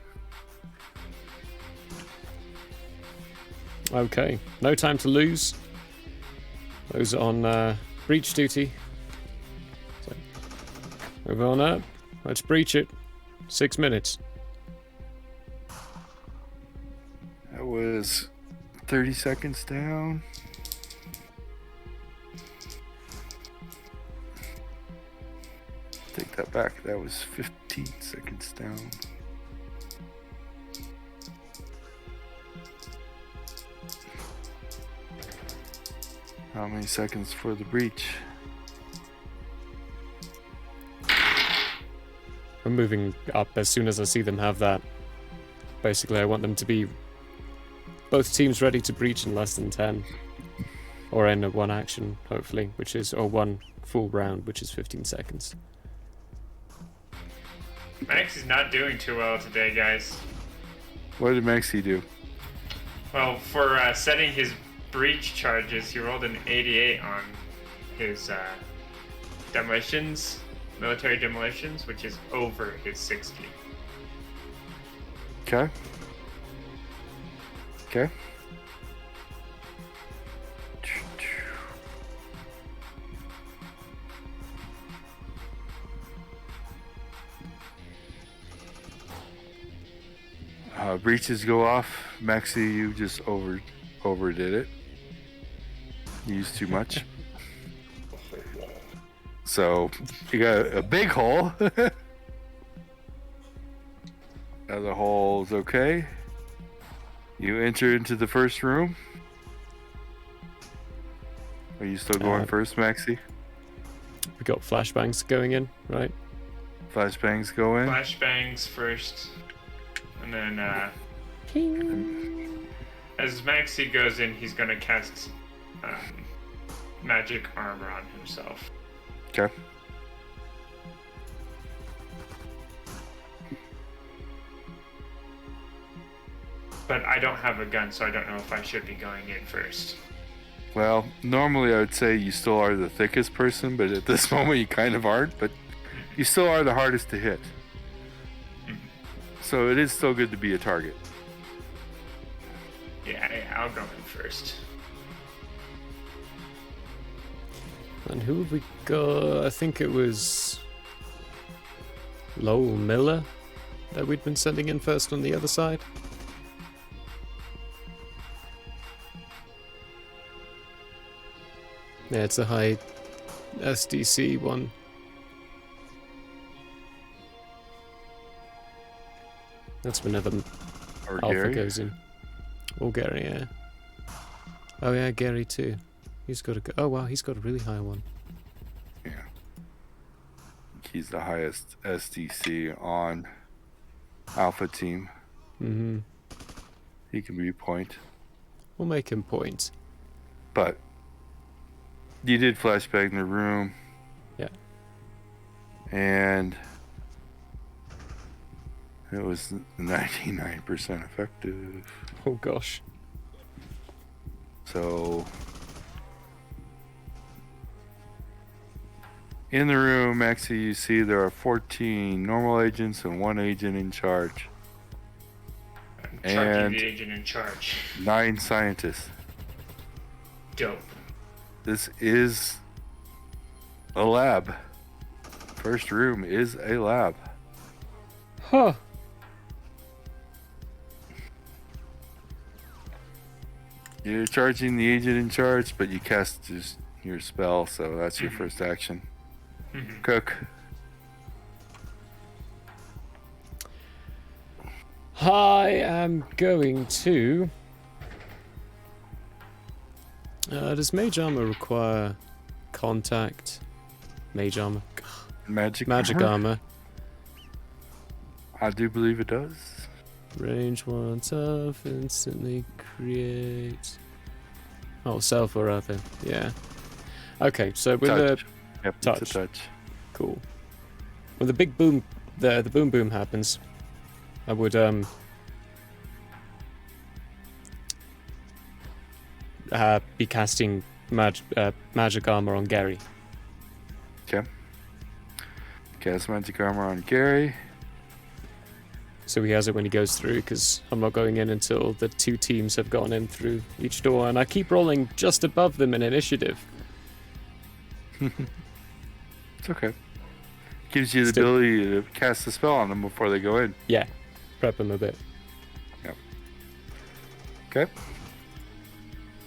Okay, no time to lose. Those on breach duty. So, move on up. Let's breach it. 6 minutes. That was 30 seconds down. Take that back. That was 15 seconds down. How many seconds for the breach? I'm moving up as soon as I see them have that. Basically, I want them to be both teams ready to breach in less than 10. Or in one action, hopefully, or one full round, which is 15 seconds. Max is not doing too well today, guys. What did Maxie do? Well, for setting his breach charges, he rolled an 88 on his demolitions, military demolitions, which is over his 60. Okay. Okay. Breaches go off. Maxie, you just overdid it. You used too much. So you got a big hole. Now the hole's okay. You enter into the first room. Are you still going first, Maxie? We got flashbangs going in, right? Flashbangs go in. Flashbangs first, and then as Maxie goes in, he's gonna cast magic armor on himself. Okay. But I don't have a gun, so I don't know if I should be going in first. Well, normally I would say you still are the thickest person, but at this moment you kind of aren't, but you still are the hardest to hit. So it is still good to be a target. Yeah, I'll go in first. And who have we got? I think it was Lowell Miller that we'd been sending in first on the other side. Yeah, it's a high SDC one. That's whenever Or Alpha Gary. goes in. Or Gary, yeah. Oh yeah, Gary too. He's got a. Oh wow, he's got a really high one. Yeah. He's the highest SDC on Alpha team. Mm-hmm. He can be point. We'll make him point. But you did flashbang the room. Yeah. And it was 99% effective. Oh gosh. So in the room, Maxie, you see there are 14 normal agents and 1 agent in charge. Charging And the agent in charge. 9 scientists. Dope. This is a lab. First room is a lab. Huh. You're charging the agent in charge, but you cast your spell, so that's your first action. Cook. I am going to. Does mage armor require contact? Mage armor. Magic armor. I do believe it does. Range 1 tough, instantly create. Oh, self or other. Yeah. Okay, so with Touch. Yep, it's touch. a touch. Cool. When the big boom, the boom happens, I would be casting magic armor on Gary. Okay. Cast magic armor on Gary. So he has it when he goes through, because I'm not going in until the 2 teams have gone in through each door, and I keep rolling just above them in initiative. It's okay. Gives you the Still- ability to cast a spell on them before they go in. Yeah, prep them a bit. Okay.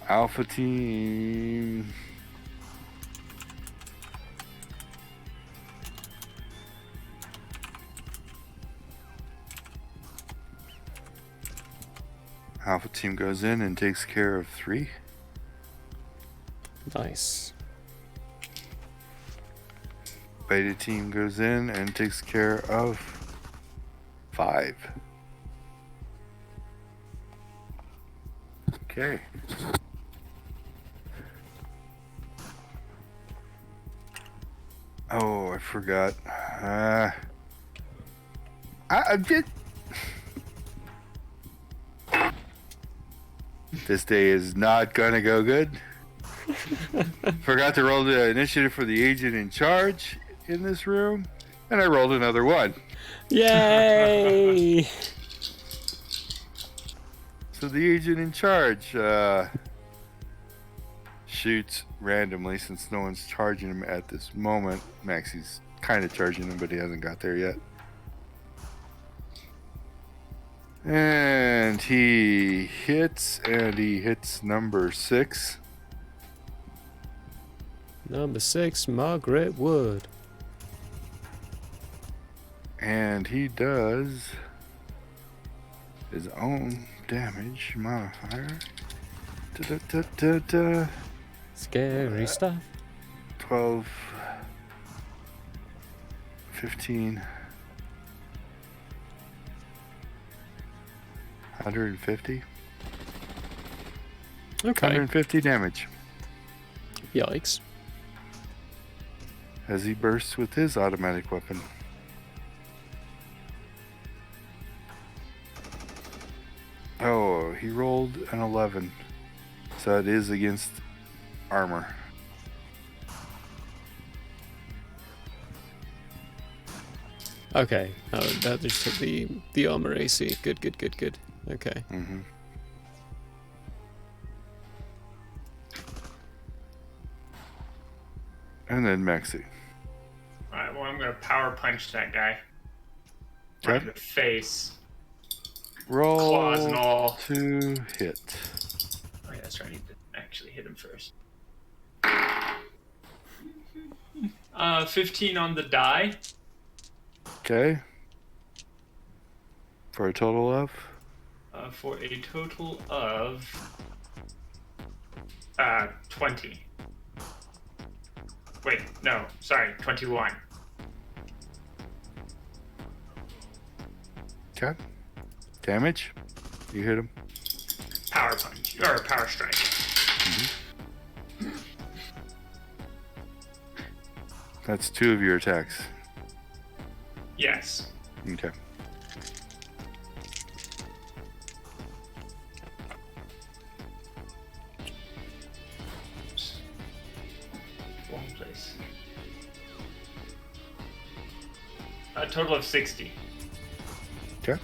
Alpha team. Alpha team goes in and takes care of 3. Nice. Beta team goes in and takes care of 5. Okay. Oh, I forgot. I did. This day is not gonna go good. Forgot to roll the initiative for the agent in charge in this room, and I rolled another 1. Yay! So the agent in charge shoots randomly, since no one's charging him at this moment. Maxie's kind of charging him, but he hasn't got there yet. And he hits number 6. Number 6, Margaret Wood. And he does his own damage modifier. Scary stuff. 12, 15, 150. Okay. 150 damage Yikes. as he bursts with his automatic weapon. Oh, he rolled an 11. So it is against armor. Okay. Oh, that just hit the armor AC. Good. Okay. Mm-hmm. And then Maxi. Alright, well, I'm gonna power punch that guy. Right in the face. Roll Claws and all. to hit. Oh, yeah, that's right. I need to actually hit him first. 15 on the die. Okay. For a total of? For a total of 20. Wait, no, sorry, 21. Okay. Damage? You hit him? Power punch, or power strike. That's 2 of your attacks. Yes. Okay. Wrong place. A total of 60. Okay.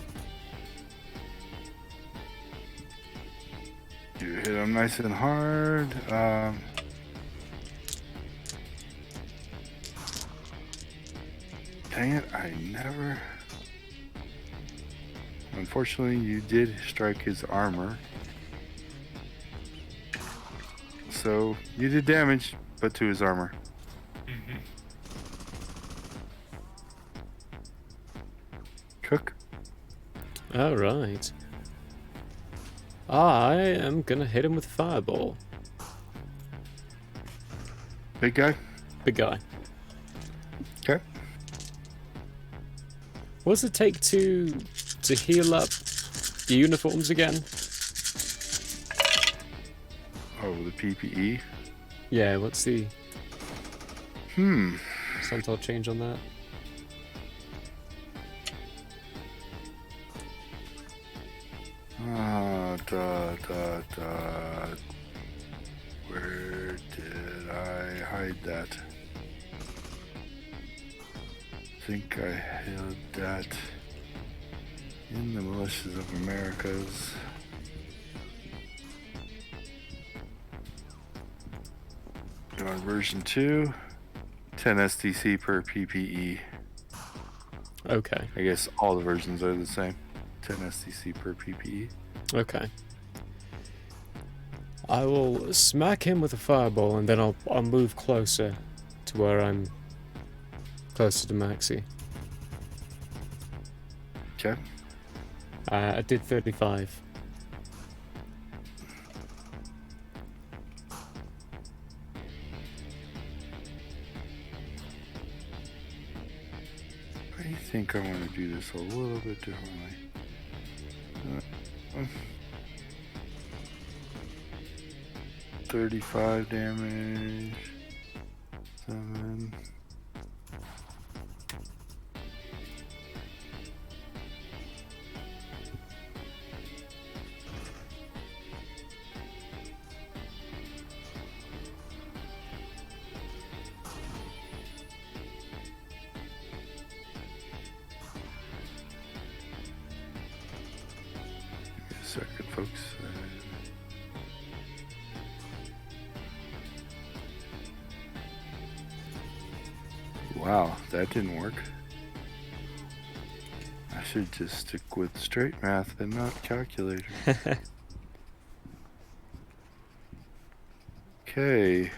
You hit him nice and hard. Dang it, I never... Unfortunately, you did strike his armor. So, you did damage, but to his armor. Mm-hmm. Cook? Alright. I am gonna hit him with a fireball. Big guy? Big guy. Okay. What does it take to heal up the uniforms again? Oh, the PPE? Yeah, what's the percentile change on that? Where did I hide that? I think I hid that in the Militias of Americas. On version 2, 10 STC per PPE. Okay. I guess all the versions are the same. 10 STC per PPE. Okay. I will smack him with a fireball and then I'll move closer to where I'm closer to Maxi. Okay. I did 35. I think I want to do this a little bit differently. 35 damage. 7. Give me a second, folks. Wow, that didn't work. I should just stick with straight math and not calculator. Okay.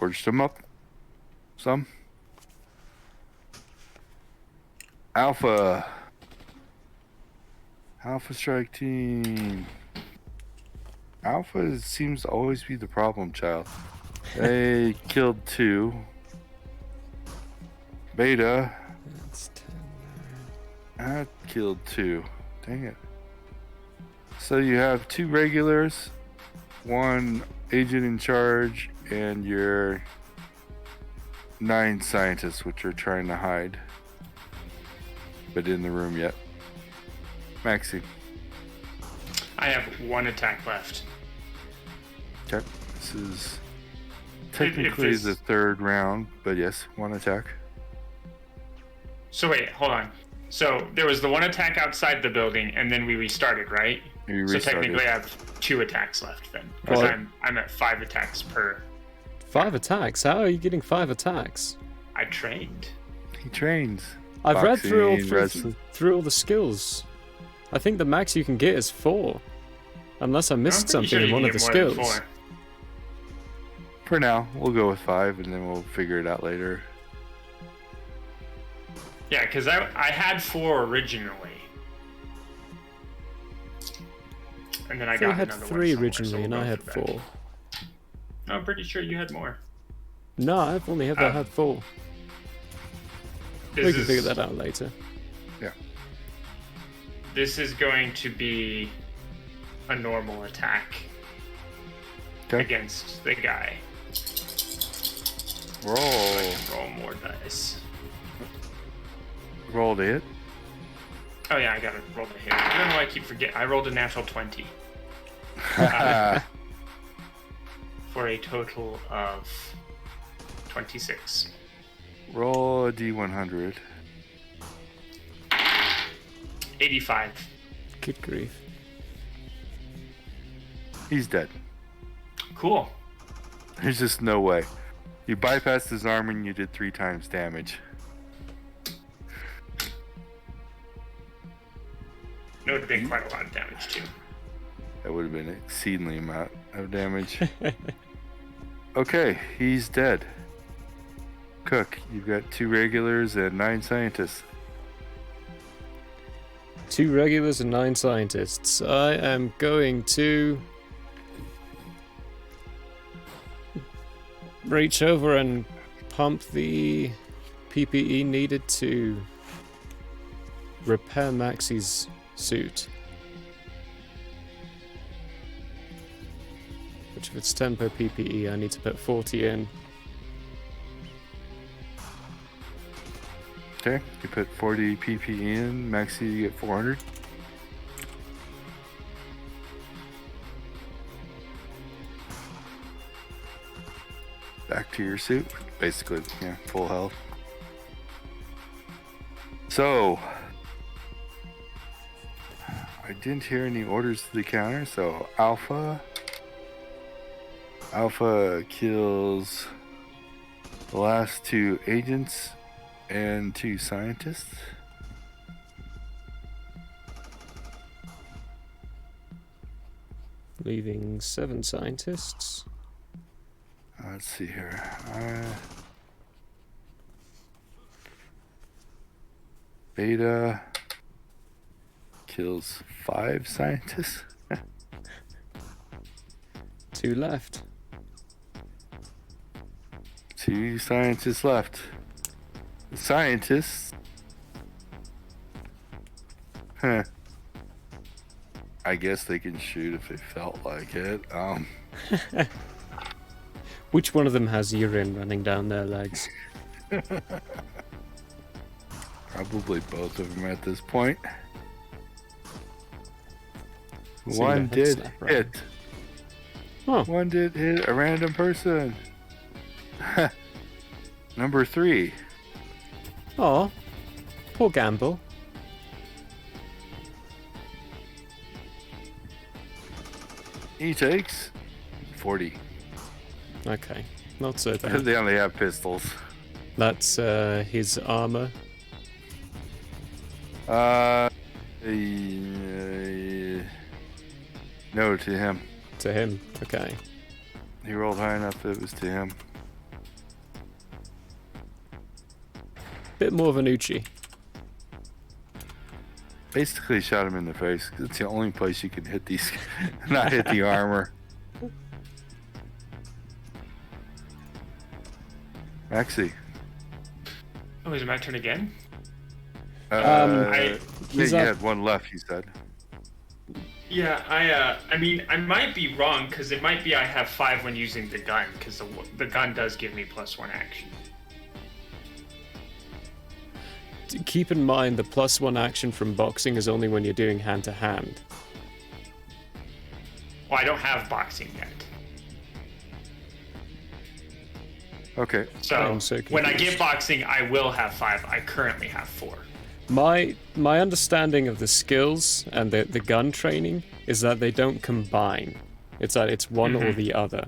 Scorched him up. Some. Alpha. Alpha strike team. Alpha seems to always be the problem child. They killed 2. Beta. That's 10 That killed 2. Dang it. So you have 2 regulars, 1 agent in charge, and your 9 scientists, which are trying to hide. But in the room yet. Maxi. I have 1 attack left. Okay. This is technically the 3rd round, but yes, 1 attack. So wait, hold on. So there was the 1 attack outside the building, and then we restarted, right? You So restarted. technically, I have 2 attacks left then, because Well- I'm at 5 attacks per. 5 attacks? How are you getting 5 attacks? I trained. He trains. I've read through Boxing, wrestling. through all the skills. I think the max you can get is 4. Unless I missed I'm pretty something sure in you one can of the get more than skills. 4. For now, we'll go with 5, and then we'll figure it out later. Yeah, because I had 4 originally, and then I I got had another 3 one somewhere, so originally, and we'll I go had for that. 4. No, I'm pretty sure you had more. No, I've only ever Oh. had 4. We This can is, figure that out later. This is going to be a normal attack Okay. against the guy. Roll. Roll more dice. Roll to hit. Oh yeah, I gotta roll the hit. I don't know why I keep forgetting. I rolled a natural 20 for a total of 26. Roll a D100. 85. Good grief. He's dead. Cool. There's just no way. You bypassed his arm and you did 3 times damage. It would have been quite a lot of damage too. That would have been an exceedingly amount of damage. Okay, he's dead. Cook, you've got 2 regulars and 9 scientists. 2 regulars and 9 scientists. I am going to reach over and pump the PPE needed to repair Maxi's suit. Which if it's 10 per PPE, I need to put 40 in. Okay, you put 40 PP in. Maxi, you get 400. Back to your suit. Basically, yeah, full health. So, I didn't hear any orders to the counter, so Alpha kills the last 2 agents and 2 scientists. Leaving 7 scientists. Let's see here. Beta kills 5 scientists. 2 left. 2 scientists left. The scientists. Huh. I guess they can shoot if they felt like it. Which one of them has urine running down their legs? Probably both of them at this point. See One the head did snap, right? hit. Oh, One did hit a random person. Number 3. oh, poor gamble. He takes 40. Okay, not so bad. They only have pistols. That's his armor. No, to him. To him. Okay. He rolled high enough that it was to him. bit more of an Uchi. Basically shot him in the face. It's the only place you can hit these, not hit the armor. Maxie. Oh, is it my turn again? Yeah, he's you up. had one left, you said. Yeah, I mean, I might be wrong because it might be I have 5 when using the gun because the gun does give me +1 action. Keep in mind the +1 action from boxing is only when you're doing hand to hand. Well, I don't have boxing yet. Okay. So I'm so when I confused. get boxing, I will have 5. I currently have 4. My understanding of the skills and the gun training is that they don't combine. It's that it's one or the other.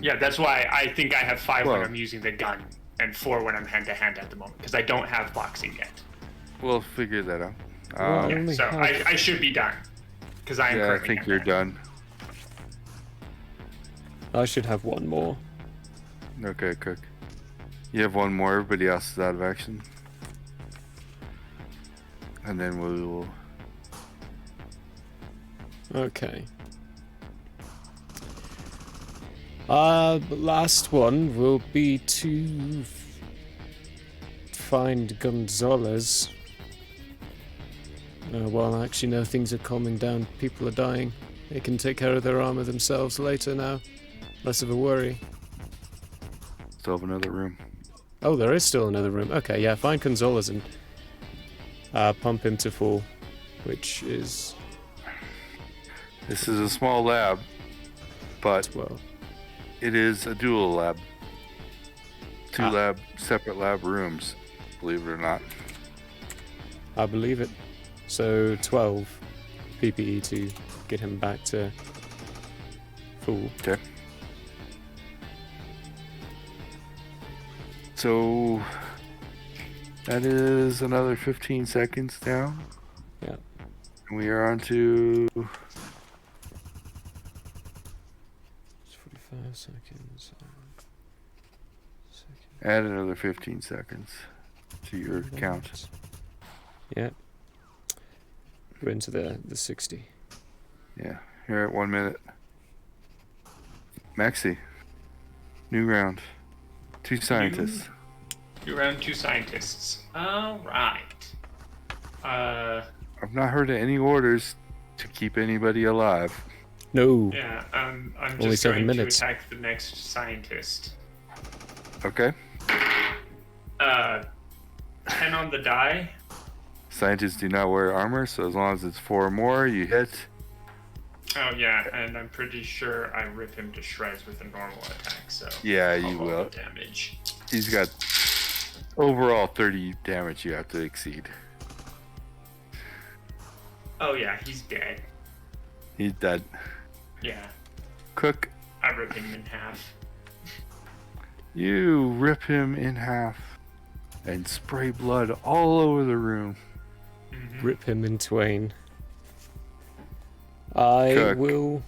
Yeah, that's why I think I have 5 when Well- I'm using the gun and 4 when I'm hand to hand at the moment because I don't have boxing yet. We'll figure that out. Well, Yeah, only so have- I should be done because I am Yeah, I currently think you're hand-to-hand. done. I should have one more. Okay, Cook. You have one more. Everybody else is out of action. And then we will... Okay. Last one will be to find Gonzalez. Well, actually, no, things are calming down. People are dying. They can take care of their armor themselves later now. Less of a worry. Still have another room. Oh, there is still another room. Okay, yeah, find Gonzalez and pump him to full, which is This is a small lab, but 12. it is a dual lab. Two separate lab rooms, believe it or not. I believe it. So 12 PPE to get him back to full. Okay. So that is another 15 seconds down. Yeah. And we are on to 45 seconds. add another 15 seconds to your count. Yeah. We're into the 60. Yeah, you're at 1 minute. Maxi, new round. 2 scientists. You're around 2 scientists. All right. I've not heard of any orders to keep anybody alive. No. Yeah, I'm Only just 7 going minutes. to attack the next scientist. Okay. 10 on the die. Scientists do not wear armor, so as long as it's 4 or more, you hit. Oh yeah, and I'm pretty sure I rip him to shreds with a normal attack. So Yeah, I'll you roll will. the damage. He's got overall 30 damage you have to exceed. Oh yeah, he's dead. He's dead. Yeah, Cook, I rip him in half. you rip him in half and spray blood all over the room. Rip him in twain. I Cook. will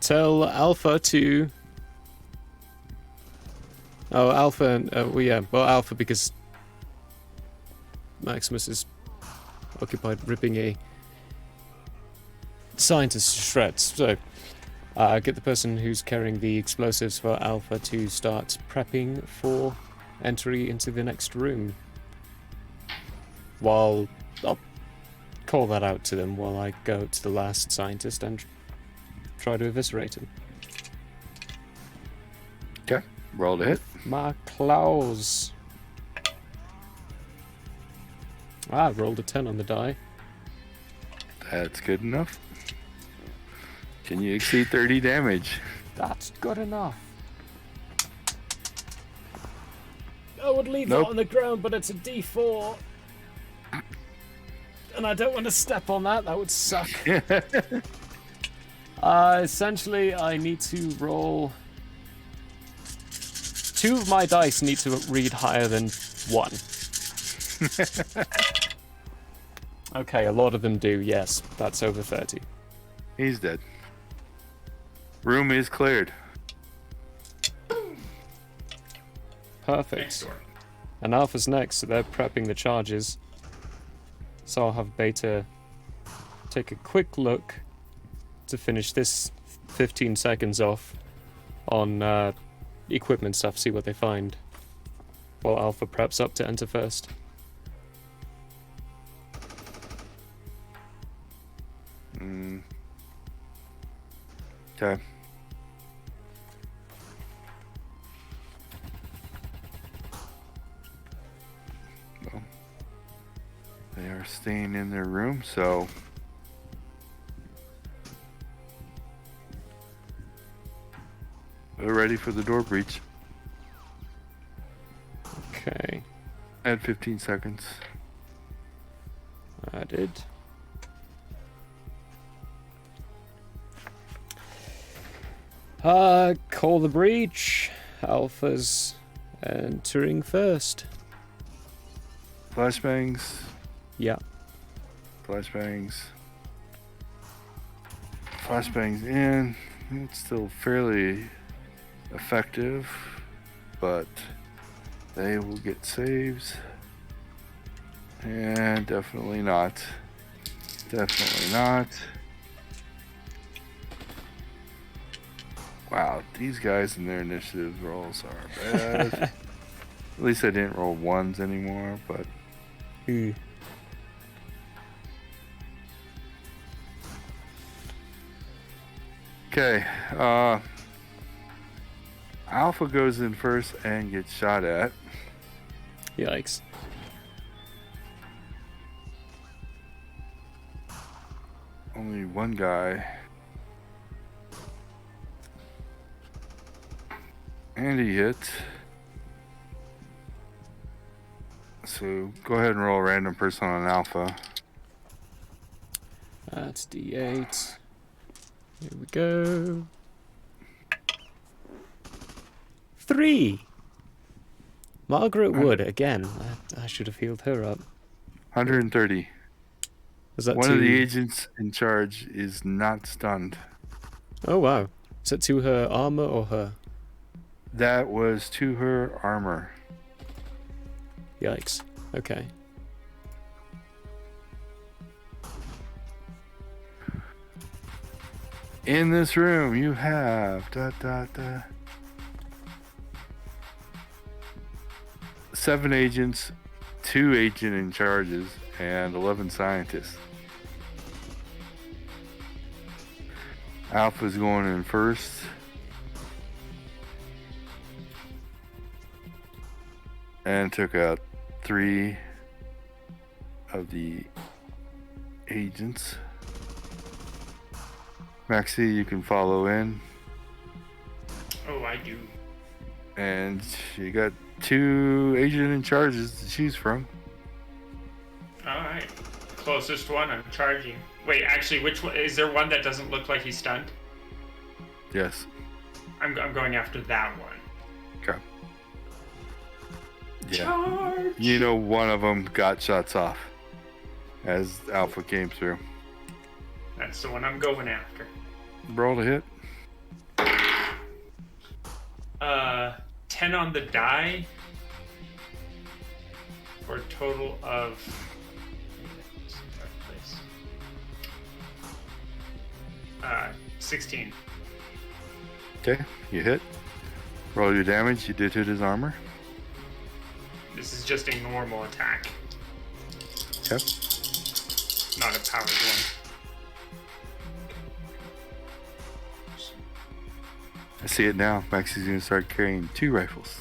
tell Alpha to. Oh, Alpha and Alpha because Maximus is occupied ripping a scientist to shreds. So, get the person who's carrying the explosives for Alpha to start prepping for entry into the next room. While I'll call that out to them while I go to the last scientist and try to eviscerate him. Okay, roll to hit. My claws. I rolled a 10 on the die. That's good enough. Can you exceed 30 damage? That's good enough. I would leave Nope. that on the ground, but it's a D4. And I don't want to step on that, that would suck. Essentially, I need to roll... 2 of my dice need to read higher than 1. Okay, a lot of them do, yes. That's over 30. He's dead. Room is cleared. Perfect. Next door. And Alpha's next, so they're prepping the charges. So I'll have Beta take a quick look to finish this 15 seconds off on equipment stuff, see what they find. While Alpha preps up to enter first. Okay. Well, they are staying in their room, so they're ready for the door breach. Okay. Add 15 seconds. Added. Call the breach. Alpha's entering first. Flashbangs. Yeah. Flashbangs. Flashbangs in. It's still fairly effective, but they will get saves. And definitely not. Definitely not. Wow, these guys and their initiative rolls are bad. At least I didn't roll ones anymore, but okay. Alpha goes in first and gets shot at. Yikes. Only one guy. And he hit. So go ahead and roll a random person on Alpha. That's D8. Here we go. 3. Margaret Wood again. I should have healed her up. 130. Was that One to... of the agents in charge is not stunned. Oh wow. Is that to her armor or her? That was to her armor. Yikes. Okay. In this room, you have 7 agents, 2 agent in charges, and 11 scientists. Alpha's going in first. And took out 3 of the agents. Maxie, you can follow in. Oh, I do. And you got 2 agent in charges to choose from. Alright. Closest one, I'm charging. Wait, actually, which one? Is there one that doesn't look like he's stunned? Yes. I'm going after that one. Okay. Yeah. Charge! You know, one of them got shots off as Alpha came through. That's the one I'm going after. Roll to hit. 10 on the die for a total of 16. Okay, you hit. Roll your damage. You did hit his armor. This is just a normal attack, Okay. not a powered one. I see it now. Maxie's gonna start carrying 2 rifles.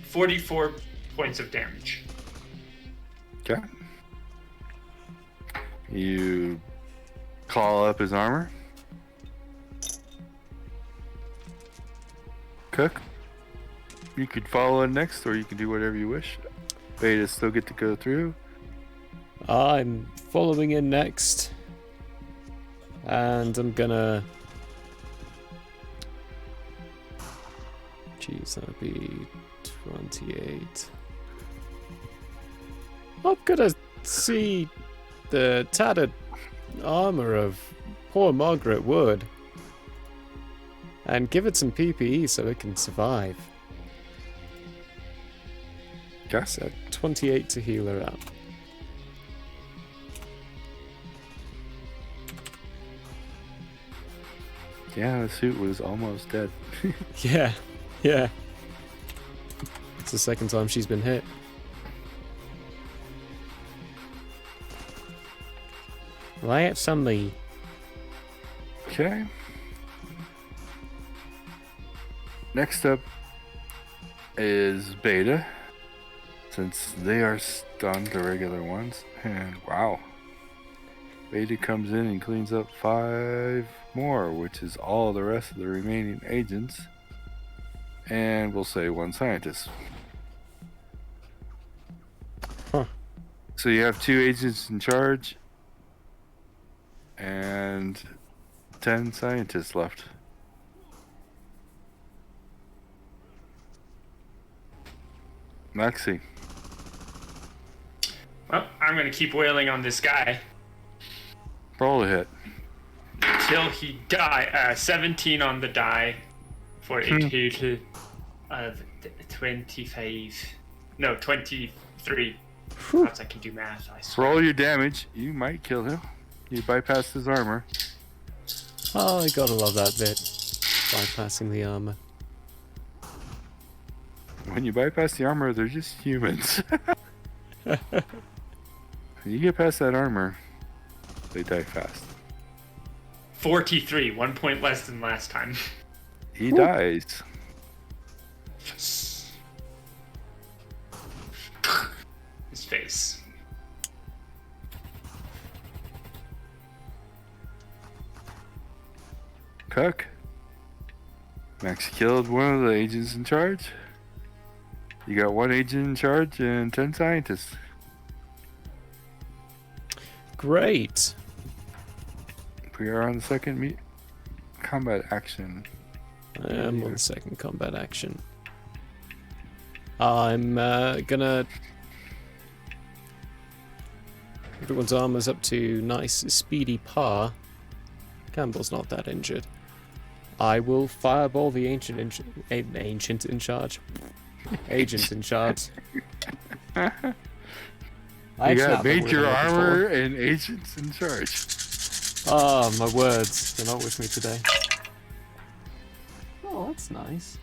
44 points of damage. Okay. You call up his armor. Cook. You could follow in next, or you can do whatever you wish. Beta still get to go through. I'm following in next. And I'm gonna... Jeez, that would be 28. I'm gonna see the tattered armor of poor Margaret Wood. And give it some PPE so it can survive. Okay. So 28 to heal her up. Yeah, the suit was almost dead. Yeah, yeah. It's the second time she's been hit. That's on me. Okay. Next up is Beta, since they are stunned, the regular ones. And wow. Beta comes in and cleans up 5 more, which is all the rest of the remaining agents. And we'll say 1 scientist. Huh. So you have 2 agents in charge and 10 scientists left. Maxi. Well, I'm gonna keep wailing on this guy Roll a hit. till he die. 17 on the die for a total of 25. No, 23. Perhaps I can do math. I For swear. all your damage, you might kill him. You bypass his armor. Oh, I gotta love that bit. Bypassing the armor. When you bypass the armor, they're just humans. You get past that armor, they die fast. 43, 1 point less than last time. He dies. His face. Cook. Max killed one of the agents in charge. You got 1 agent in charge and 10 scientists. Great. We are on the second combat action. I am on the second combat action. I'm gonna... Everyone's armor's up to nice speedy par. Campbell's not that injured. I will fireball the ancient in charge. Agent in charge. You got major armor and agents in charge. Oh, my words. They're not with me today. Oh, that's nice.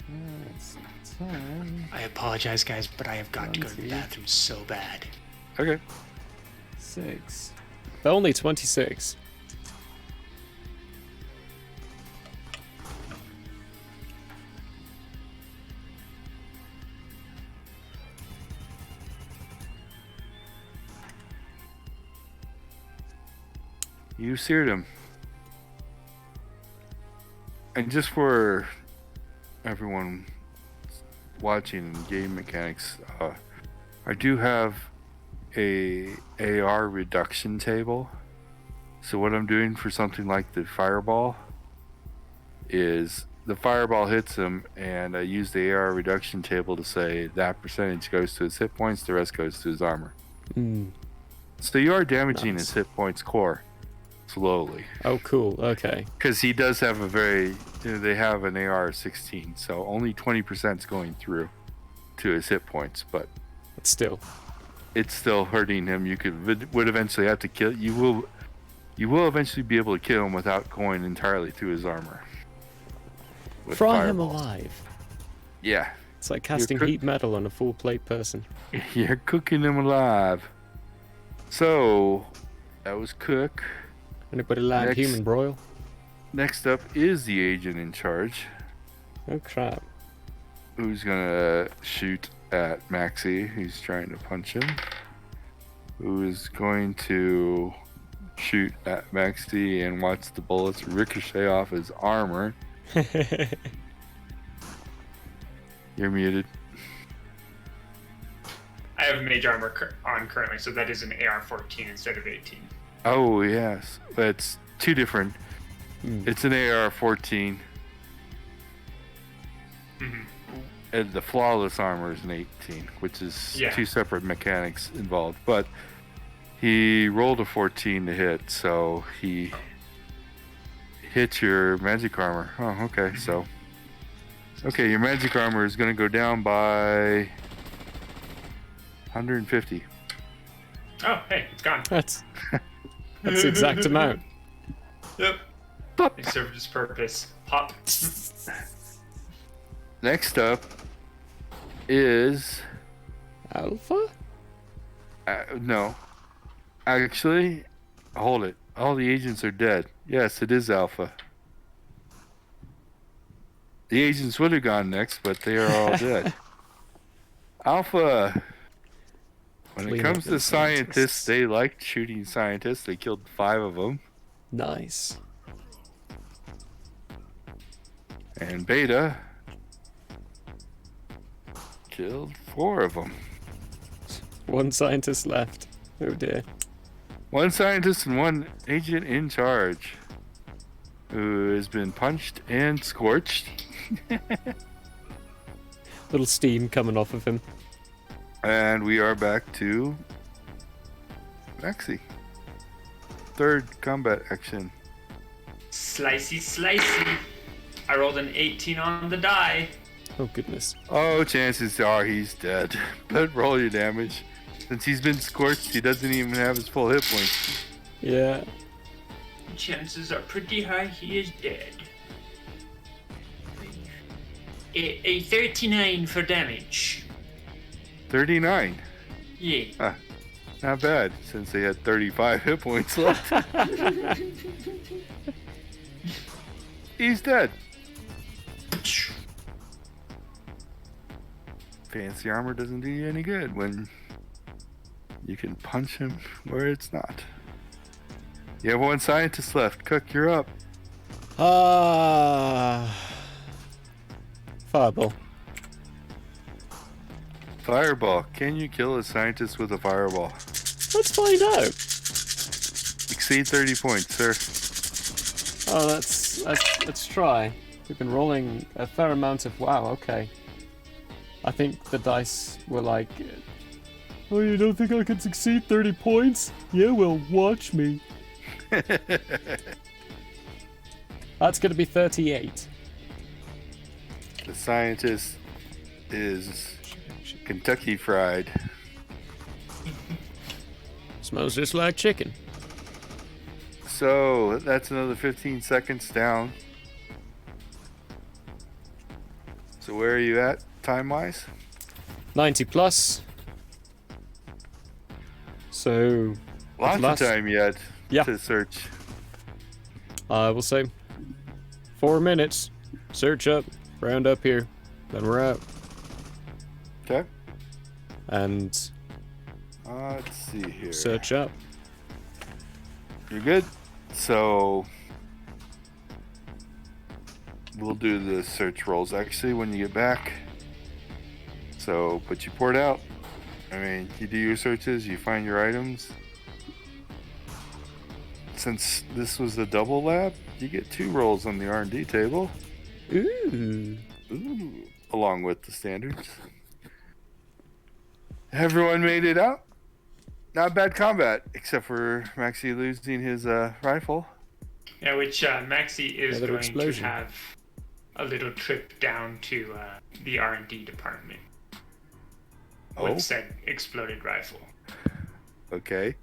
That's 10. I apologize, guys, but I have got to go to the bathroom so bad. Okay. 6. Only 26. You seared him. And just for everyone watching game mechanics, I do have a AR reduction table. So what I'm doing for something like the fireball is the fireball hits him, and I use the AR reduction table to say that percentage goes to his hit points, the rest goes to his armor. So you are damaging his hit points core slowly. Oh, cool. Okay. Because he does have a very, they have an AR-16, so only 20% is going through to his hit points, but Still. it's still hurting him. You would eventually have to kill. You will eventually be able to kill him without going entirely through his armor. With Fry him fireballs. alive. Yeah, It's like casting cook- heat metal on a full plate person. you're cooking him alive. So that was Cook. Anybody like Next. human broil? Next up is the agent in charge, Oh crap. who's gonna shoot at Maxi, who's trying to punch him. Who is going to shoot at Maxi and watch the bullets ricochet off his armor. You're muted. I have mage armor on currently, so that is an AR-14 instead of 18. Oh yes, that's 2 different. It's an AR-14. And the flawless armor is an 18, which is Yeah. 2 separate mechanics involved. But he rolled a 14 to hit, so he hit your magic armor. Oh, okay. So, okay, your magic armor is going to go down by 150. Oh, hey, it's gone. That's the exact amount. Yep. Pop. It served its purpose. Pop. Next up is Alpha? no. Actually, hold it. All the agents are dead. Yes, it is Alpha. The agents would have gone next, but they are all dead. Alpha. When Clean it up comes them to scientists, scientists. they like shooting scientists. They killed 5 of them. Nice. And Beta killed 4 of them. One scientist left. Oh dear. 1 scientist and 1 agent in charge, who has been punched and scorched. Little steam coming off of him. And we are back to Maxi. 3rd combat action. Slicey, slicey. I rolled an 18 on the die. Oh goodness. Oh, chances are he's dead. But roll your damage. Since he's been scorched, he doesn't even have his full hit points. Yeah. Chances are pretty high he is dead. A 39 for damage. 39. Yeah. Not bad, since they had 35 hit points left. He's dead. Fancy armor doesn't do you any good when you can punch him where it's not. You have 1 scientist left. Cook, you're up. Fireball. Fireball. Can you kill a scientist with a fireball? Let's find out. Exceed 30 points, sir. Oh, let's try. We've been rolling a fair amount of wow. Okay. I think the dice were like, oh, you don't think I can succeed 30 points? Yeah, well, watch me. That's gonna be 38. The scientist is Kentucky Fried. Smells just like chicken. So that's another 15 seconds down. So where are you at time-wise? 90 plus. So, Lots last- of time yet Yeah. to search. I will say 4 minutes. Search up, round up here, then we're out. Okay. And Let's see here. search up. You're good. So we'll do the search rolls actually when you get back. So put your port out. I mean, you do your searches, you find your items. Since this was a double lab, you get 2 rolls on the R&D table. Ooh. Ooh, along with the standards. Everyone made it out. Not bad combat, except for Maxi losing his rifle. Yeah, which Maxi is Another going explosion. to have a little trip down to the R&D department Oh, with said exploded rifle. okay.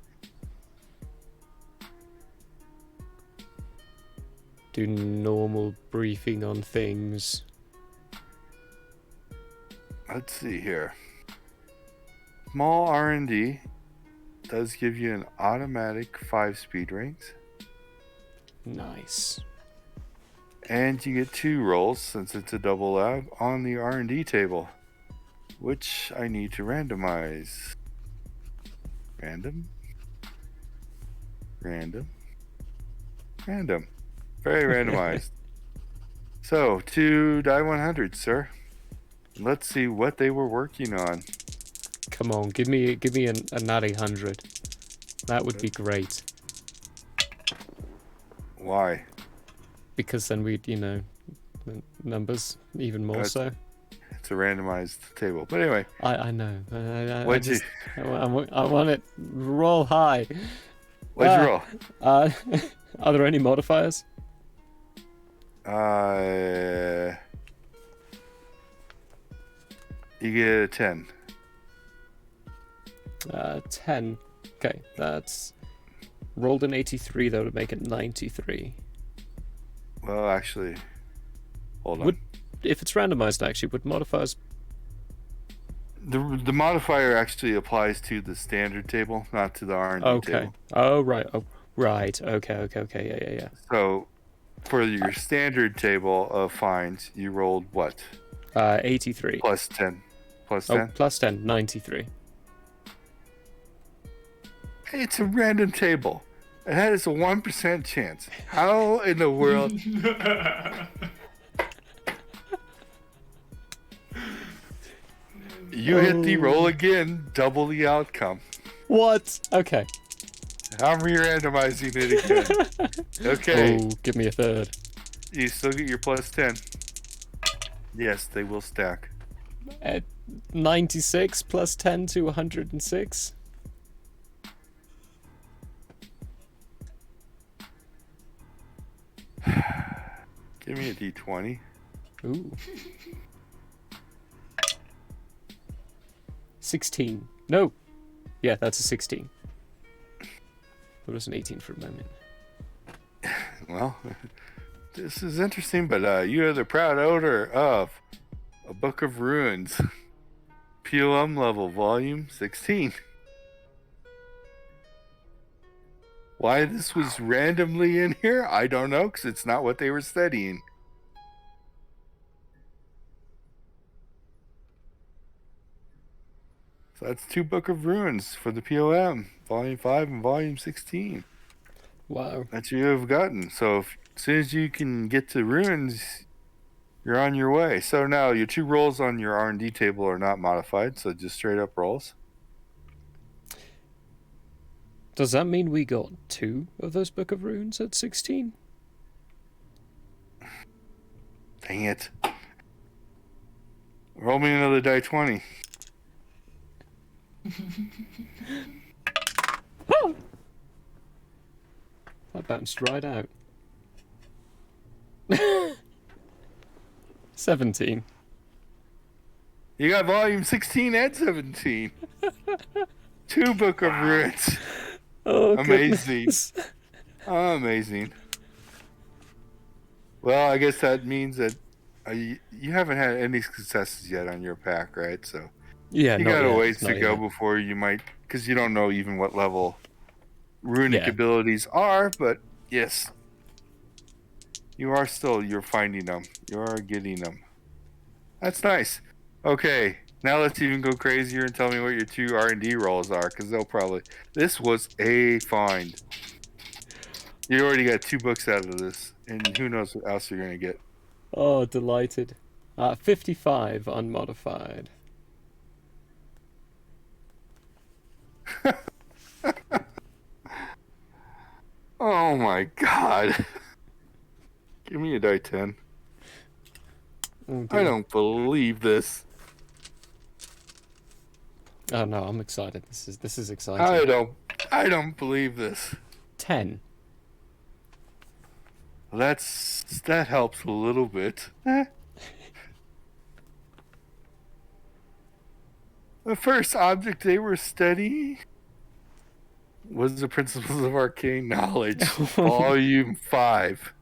Do normal briefing on things. Let's see here. Small R&D does give you an automatic 5 speed rings. Nice. And you get 2 rolls, since it's a double lab, on the R&D table. Which I need to randomize. Random. Random. Random. Very randomized. So, 2 die 100, sir. Let's see what they were working on. Come on, give me a natty 100. That would be great. Why? Because then we'd, numbers even more That's- so. It's a randomized table. But anyway, I know. I what'd just I want it roll high. you roll? Are there any modifiers? You get a 10. 10. Okay, that's rolled an 83 though to make it 93. Well, actually, hold on. If it's randomized, actually, would modifiers? The modifier actually applies to the standard table, not to the R&D Okay. table. Oh right. Oh right. Okay. Yeah. So, for your standard table of finds, you rolled what? 83. Plus 10. Plus 10? Oh, plus 10, 93. It's a random table. It has a 1% chance. How in the world? You hit the roll again, double the outcome. What? Okay. I'm re-randomizing it again. Okay. Oh, give me a third. You still get your plus 10. Yes, they will stack. 96 plus 10 to 106. Give me a d20. Ooh. 16. No. Yeah, that's a 16. It was an 18 for a moment. Well, this is interesting, but you are the proud owner of a Book of Ruins. POM level, volume 16. Why this was randomly in here, I don't know, because it's not what they were studying. So that's 2 Book of Ruins for the POM, volume 5 and volume 16. Wow. That you have gotten. So as soon as you can get to ruins, you're on your way. So now your 2 rolls on your R&D table are not modified, so just straight up rolls. Does that mean we got 2 of those Book of Runes at 16? Dang it. Roll me another die 20. That bounced right out. 17. You got volume 16 and 17. 2 Book of Ruins. Oh, Amazing. goodness. Amazing. Well, I guess that means that you haven't had any successes yet on your pack, right? So Yeah, you not got a yet, ways not to go yet. before you might, because you don't know even what level runic Yeah. abilities are, but yes, you're finding them. You are getting them. That's nice. Okay, now let's even go crazier and tell me what your 2 R&D rolls are, because they'll probably... This was a find. You already got 2 books out of this, and who knows what else you're going to get. Oh, delighted. 55 unmodified. Oh my god. Give me a die 10. Oh, I don't believe this. Oh no, I'm excited. This is exciting. I don't believe this. 10. That helps a little bit. The first object they were studying was the Principles of Arcane Knowledge, Volume 5.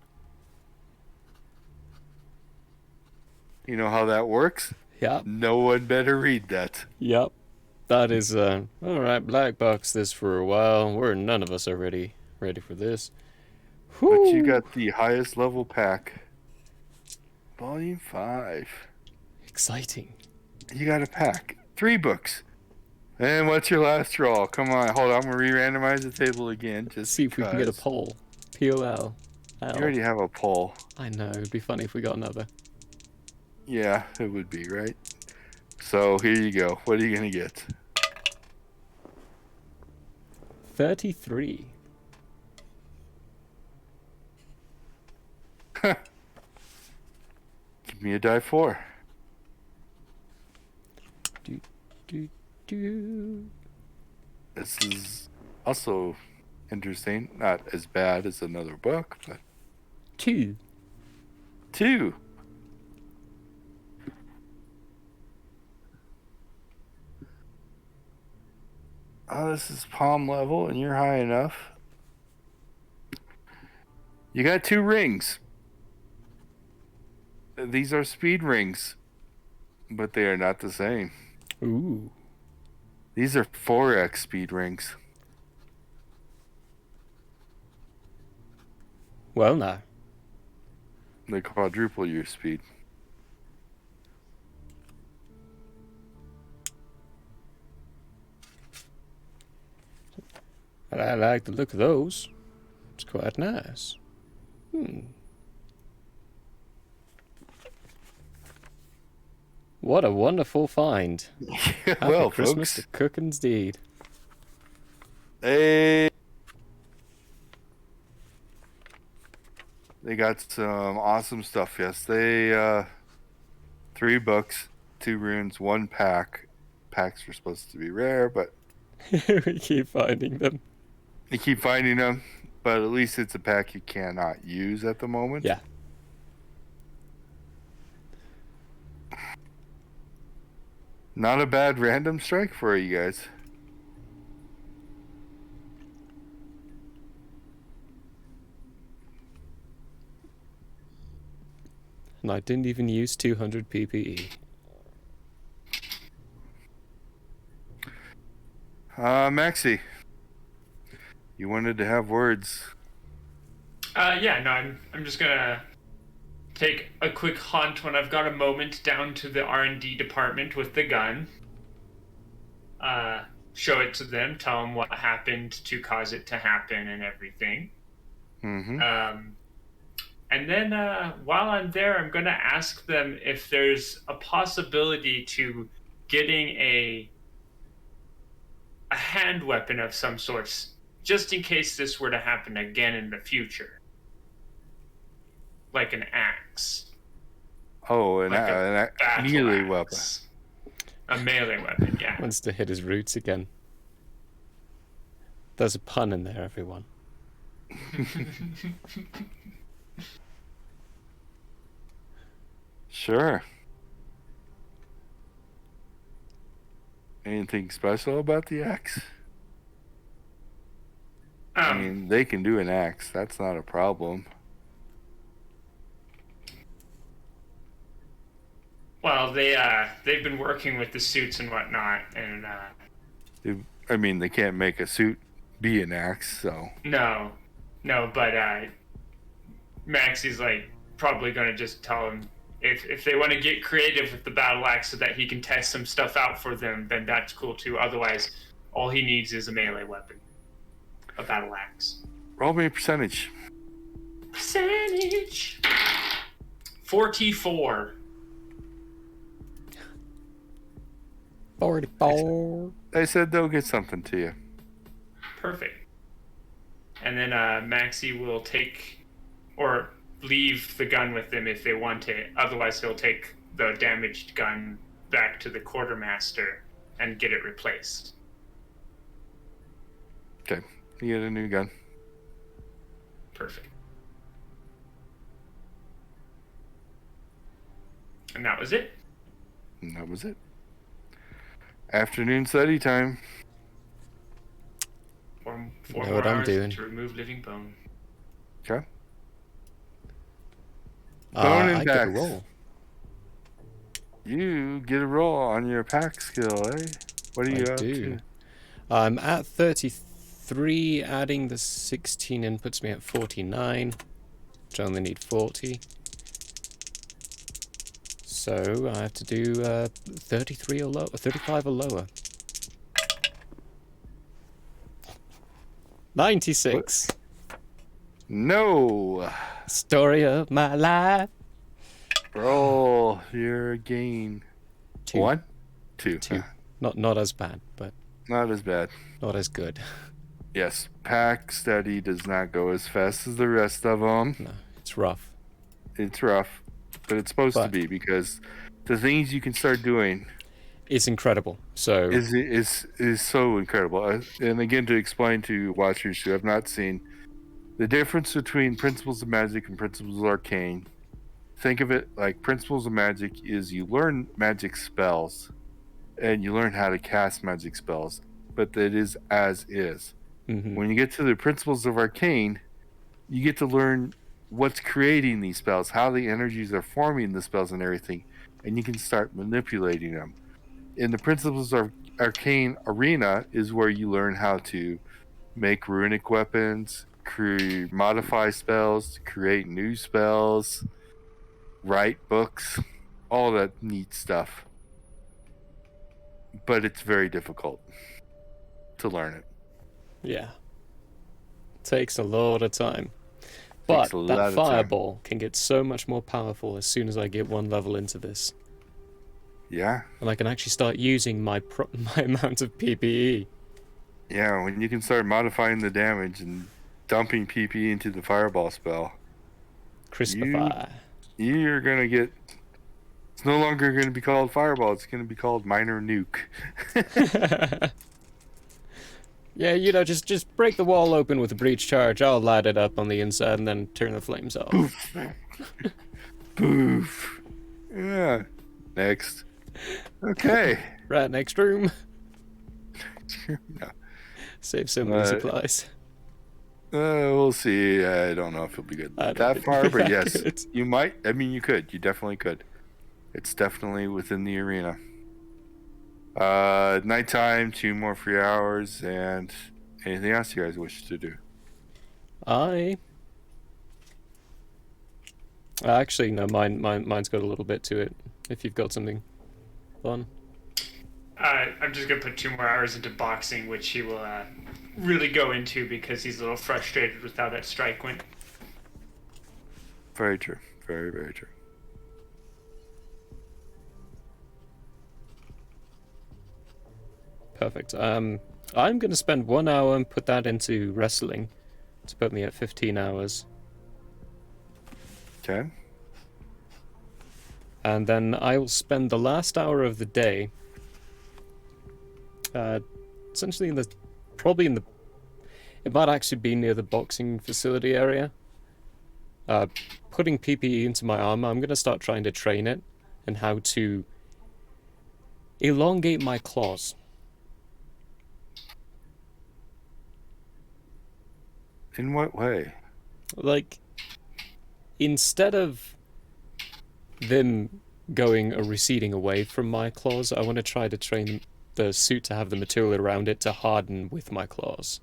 You know how that works? Yep. No one better read that. Yep. That is, alright, black box this for a while. None of us are ready for this. But you got the highest level pack. Volume 5. Exciting. You got a pack. 3 books. And what's your last roll? Come on, hold on. I'm going to re-randomize the table again. Just see if we can get a because. poll. POL. You already have a poll. I know, it'd be funny if we got another. Yeah, it would be, right? So here you go. What are you going to get? 33. Give me a die 4. Do, do. This is also interesting. Not as bad as another book, but 2. 2. Oh, this is palm level, and you're high enough. You got 2 rings. These are speed rings, but they are not the same. Ooh. These are 4x speed rings. Well, now. They quadruple your speed. I like the look of those. It's quite nice. What a wonderful find. Happy Well, Christmas folks, to Cooking's Deed. they got some awesome stuff. Yes, they 3 books, 2 runes, 1 pack. Packs are supposed to be rare, but We keep finding them. you keep finding them. But at least it's a pack you cannot use at the moment. Yeah. Not a bad random strike for you guys. And I didn't even use 200 PPE. Maxie, you wanted to have words. Yeah, no, I'm just gonna take a quick hunt when I've got a moment down to the R&D department with the gun. Show it to them, tell them what happened to cause it to happen and everything. Mm-hmm. And then while I'm there, I'm gonna ask them if there's a possibility to getting a hand weapon of some sort, just in case this were to happen again in the future. Like an axe. Oh, an Like a melee battle weapon. axe. A melee weapon, yeah. Wants to hit his roots again. There's a pun in there, everyone. Sure. Anything special about the axe? I mean, they can do an axe. That's not a problem. Well, they've been working with the suits and whatnot, and I mean, they can't make a suit be an axe, so. no, but Maxie's like probably gonna just tell them if they want to get creative with the battle axe so that he can test some stuff out for them, then that's cool too. Otherwise, all he needs is a melee weapon, a battle axe. Roll me a percentage. Percentage 44. 44. I said they'll get something to you. Perfect. And then Maxie will take or leave the gun with them if they want it. Otherwise, he'll take the damaged gun back to the quartermaster and get it replaced. Okay. You get a new gun. Perfect. And that was it. And that was it. Afternoon study time. Four Know more what I'm hours doing. to remove living bone. Okay. Bone and I get a packs. roll. You get a roll on your pack skill, eh? What are you I up do. to? I'm at 33, adding the 16 in puts me at 49, which I only need 40. So I have to do 33 or lower, 35 or lower. 96. No. Story of my life. Roll your gain. 2. 1? 2. 2. Not as bad, but Not as bad. not as good. Yes, pack study does not go as fast as the rest of them. No, it's rough. It's rough, but it's supposed to be because the things you can start doing It's incredible. So is so incredible. And again, to explain to watchers who have not seen the difference between Principles of Magic and Principles of Arcane, think of it like Principles of Magic is you learn magic spells and you learn how to cast magic spells, but it is as is. When you get to the Principles of Arcane, you get to learn what's creating these spells, how the energies are forming the spells and everything, and you can start manipulating them. In the Principles of Arcane arena is where you learn how to make runic weapons, modify spells, create new spells, write books, all that neat stuff. But it's very difficult to learn it. yeah, takes a lot of time. But that fireball can get so much more powerful as soon as I get one level into this. Yeah. And I can actually start using my amount of PPE. Yeah, when you can start modifying the damage and dumping PPE into the fireball spell. Crispify. You're going to get... It's no longer going to be called fireball. It's going to be called minor nuke. Yeah, you know, just break the wall open with a breach charge. I'll light it up on the inside and then turn the flames off. Poof. Poof. Yeah. Next. Okay. Right, next room. No. Save so many supplies. We'll see. I don't know if it'll be good that far, but yes, good. You might. I mean, you could. You definitely could. It's definitely within the arena. Nighttime, 2 more free hours, and anything else you guys wish to do? Actually, no, mine's got a little bit to it. If you've got something fun. I'm just gonna put 2 more hours into boxing, which he will really go into because he's a little frustrated with how that strike went. Very true. Very, very true. Perfect. I'm going to spend 1 hour and put that into wrestling to put me at 15 hours. Okay. And then I will spend the last hour of the day essentially it might actually be near the boxing facility area. Putting PPE into my armor, I'm going to start trying to train it and how to elongate my claws. In what way? Like, instead of them going or receding away from my claws, I want to try to train the suit to have the material around it to harden with my claws.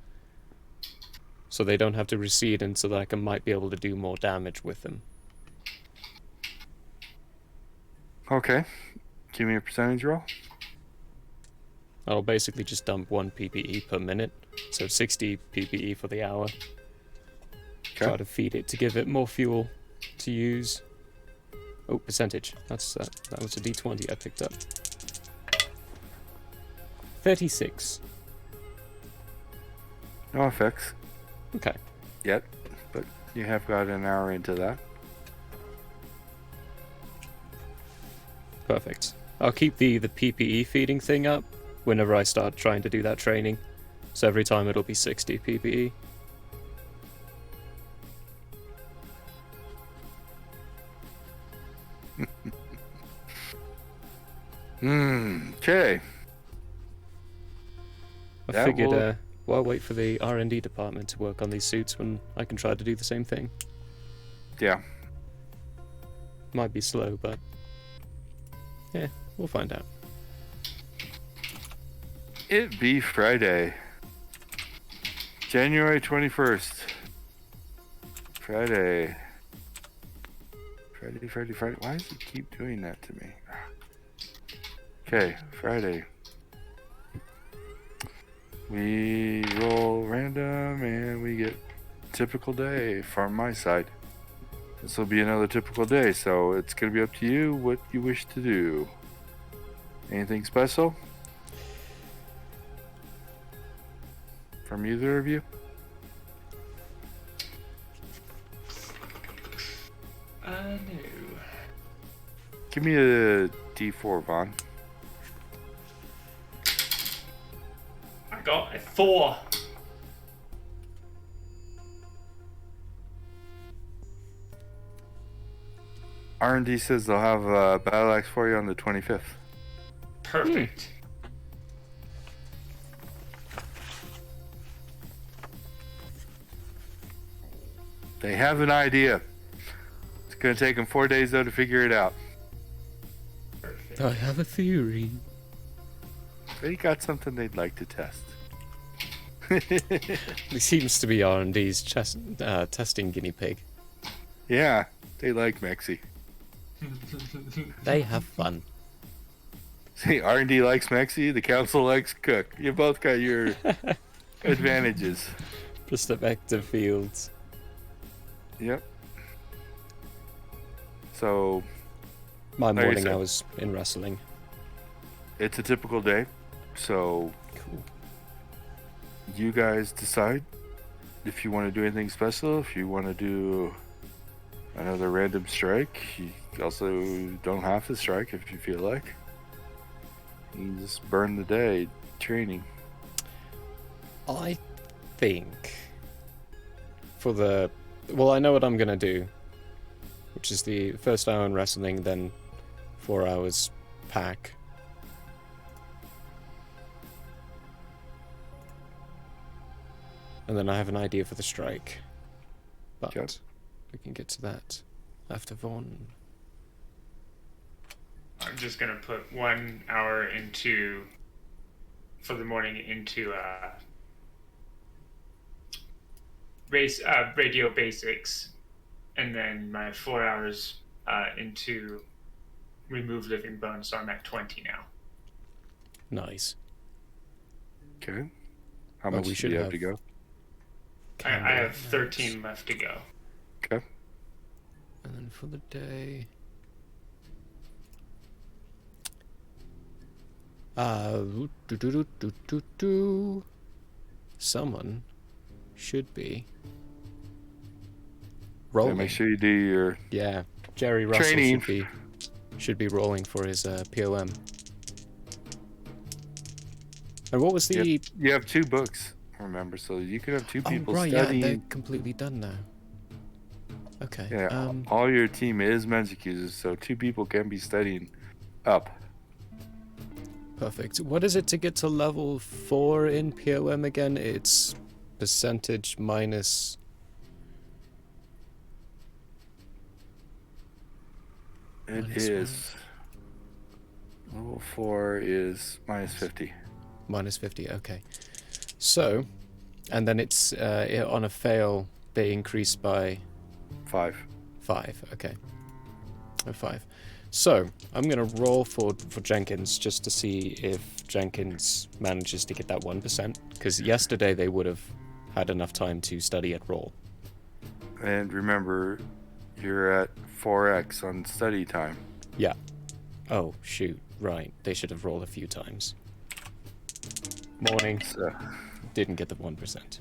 So they don't have to recede and so that I might be able to do more damage with them. Okay. Give me a percentage roll. I'll basically just dump 1 PPE per minute, so 60 PPE for the hour. Okay. Try to feed it to give it more fuel to use. Oh, percentage. That was a D20 I picked up. 36. No effects. Okay. Yet, but you have got an hour into that. Perfect. I'll keep the PPE feeding thing up whenever I start trying to do that training. So every time it'll be 60 PPE. Okay. I figured, why wait for the R&D department to work on these suits when I can try to do the same thing? Yeah. Might be slow, but yeah, we'll find out. It be Friday. January 21st. Friday. Friday. Why does it keep doing that to me? Okay, Friday. We roll random and we get typical day from my side. This will be another typical day, so it's going to be up to you what you wish to do. Anything special from either of you? No. Give me a D4, Vaughn. 4. R&D says they'll have a battle axe for you on the 25th. Perfect. They have an idea. It's going to take them 4 days, though, to figure it out. Perfect. I have a theory. They got something they'd like to test. He seems to be R&D's testing guinea pig. Yeah, they like Mexi. They have fun. See, R&D likes Mexi, the council likes Cook. You both got your advantages. Prospective fields. Yep. So, My Like I morning said. I was in wrestling. it's a typical day. So, Cool. you guys decide if you want to do anything special, if you want to do another random strike. You also don't have to strike if you feel like. You can just burn the day training. I think for the... Well, I know what I'm going to do, which is the first hour in wrestling, then 4 hours pack. And then I have an idea for the strike. But Okay. we can get to that after Vaughn. I'm just gonna put 1 hour into for the morning into radio basics, and then my 4 hours into remove living bones. So I'm at 20 now. Nice. Okay. How Well, much we do should you have have- to go? I Kinda have nice. 13 left to go. Okay. And then for the day... Someone should be Yeah, rolling. make sure you do your Yeah, Jerry Russell Training. should be rolling for his POM. And what was the... You have 2 books, remember, so you could have 2 Oh people right, yeah, studying. they're completely done now. Okay. Yeah, all your team is magic users, so 2 people can be studying up. Perfect. What is it to get to level 4 in POM again? It's percentage minus... It Minus is. Level 4 is minus 50. Minus 50, okay. So, and then it's on a fail, they increase by 5. 5, okay. 5. So, I'm going to roll for Jenkins just to see if Jenkins manages to get that 1%, because yesterday they would have had enough time to study at roll. And remember, you're at 4x on study time. Yeah. Oh, shoot. Right. They should have rolled a few times. Morning. So, Didn't get the 1%.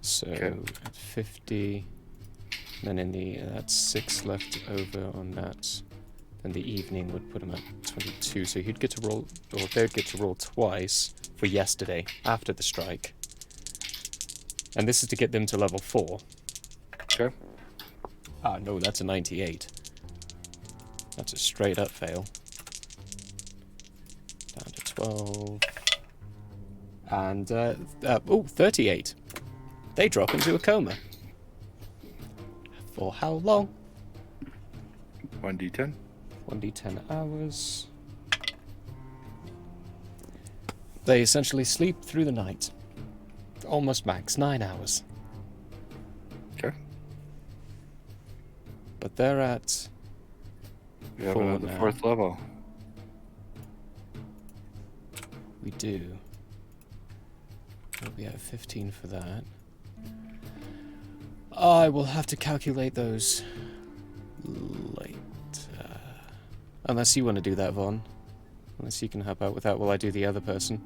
So, Okay. at 50... Then in the that's 6 left over on that. Then the evening would put him at 22. So he'd get to roll, or they'd get to roll twice for yesterday after the strike. And this is to get them to level 4. okay. Ah, no, that's a 98. That's a straight up fail. Down to 12. And, 38. They drop into a coma. For how long? 1d10. 1d10 hours. They essentially sleep through the night. Almost max, 9 hours. Okay. But they're at... You have 4 another now. 4th level. We do. We'll be at 15 for that. I will have to calculate those later. Unless you want to do that, Vaughn. Unless you can help out with that while I do the other person.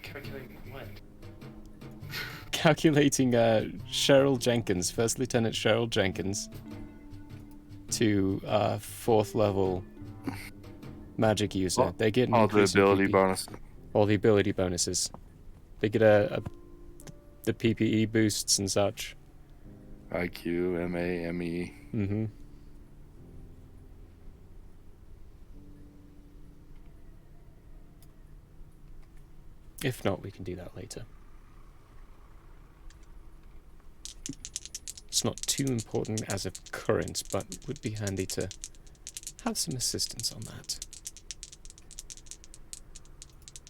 Calculate what? Calculating Cheryl Jenkins, First Lieutenant Cheryl Jenkins, to 4th level magic user. They get an all the increase in ability PP. bonus. All the ability bonuses. They get the PPE boosts and such. IQ, MA, ME. Mm-hmm. If not, we can do that later. It's not too important as of current, but would be handy to have some assistance on that.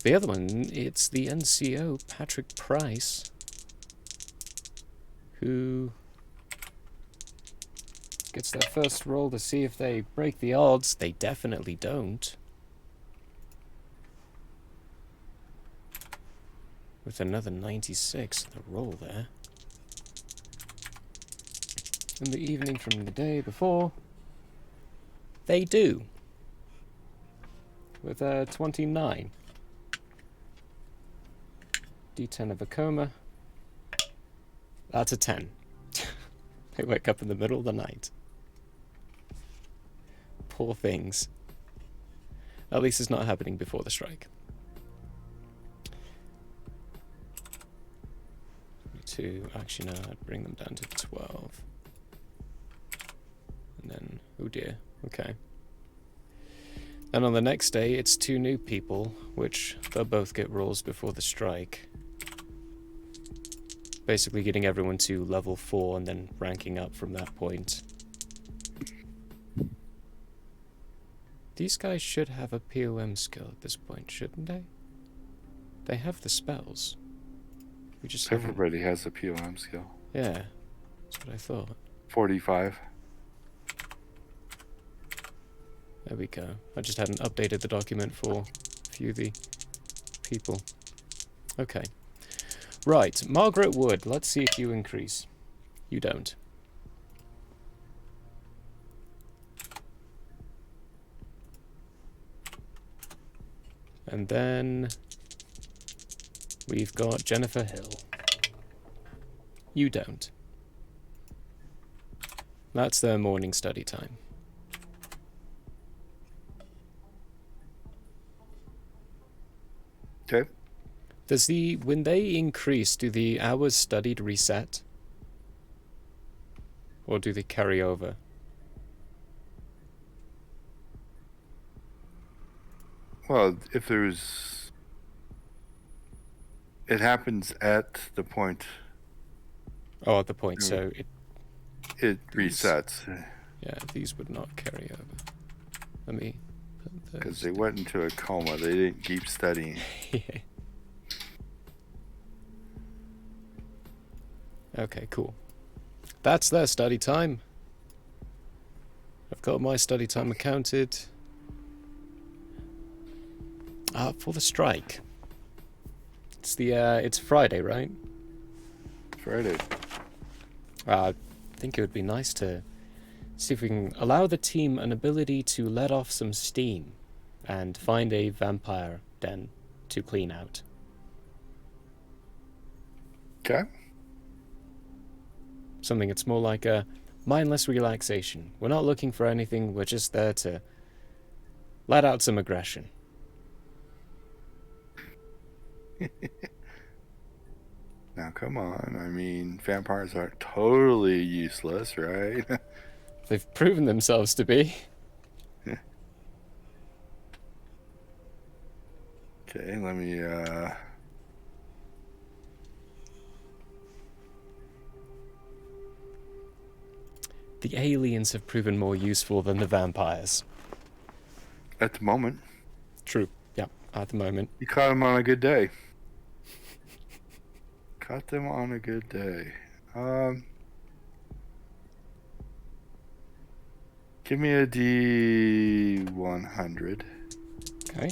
The other one, it's the NCO, Patrick Price, who gets their first roll to see if they break the odds. They definitely don't. With another 96 in the roll there. In the evening from the day before, they do. With a 29. D10 of a coma. That's a 10. They wake up in the middle of the night. Poor things. At least it's not happening before the strike. 2, actually no, I'd bring them down to 12. And then, oh dear, okay. Then on the next day, it's 2 new people, which they'll both get rolls before the strike. Basically getting everyone to level 4 and then ranking up from that point. These guys should have a POM skill at this point, shouldn't they? They have the spells. We just haven't... Everybody has a POM skill. Yeah, that's what I thought. 45. There we go. I just hadn't updated the document for a few of the people. Okay. Right, Margaret Wood. Let's see if you increase. You don't. And then we've got Jennifer Hill. You don't. That's their morning study time. Okay. Does when they increase, do the hours studied reset? Or do they carry over? Well, if there's... It happens at the point... Oh, at the point, so it resets. Yeah, these would not carry over. Let me... Because they went into a coma. They didn't keep studying. Yeah. Okay, cool. That's their study time. I've got my study time accounted. For the strike. It's Friday, right? Friday. I think it would be nice to see if we can allow the team an ability to let off some steam and find a vampire den to clean out. Okay. Something that's more like a mindless relaxation. We're not looking for anything, we're just there to let out some aggression. Now, come on. I mean, vampires aren't totally useless, right? They've proven themselves to be. Okay, let me, The aliens have proven more useful than the vampires. At the moment. True. Yeah, at the moment. You caught them on a good day. Caught them on a good day. Give me a D100. Okay.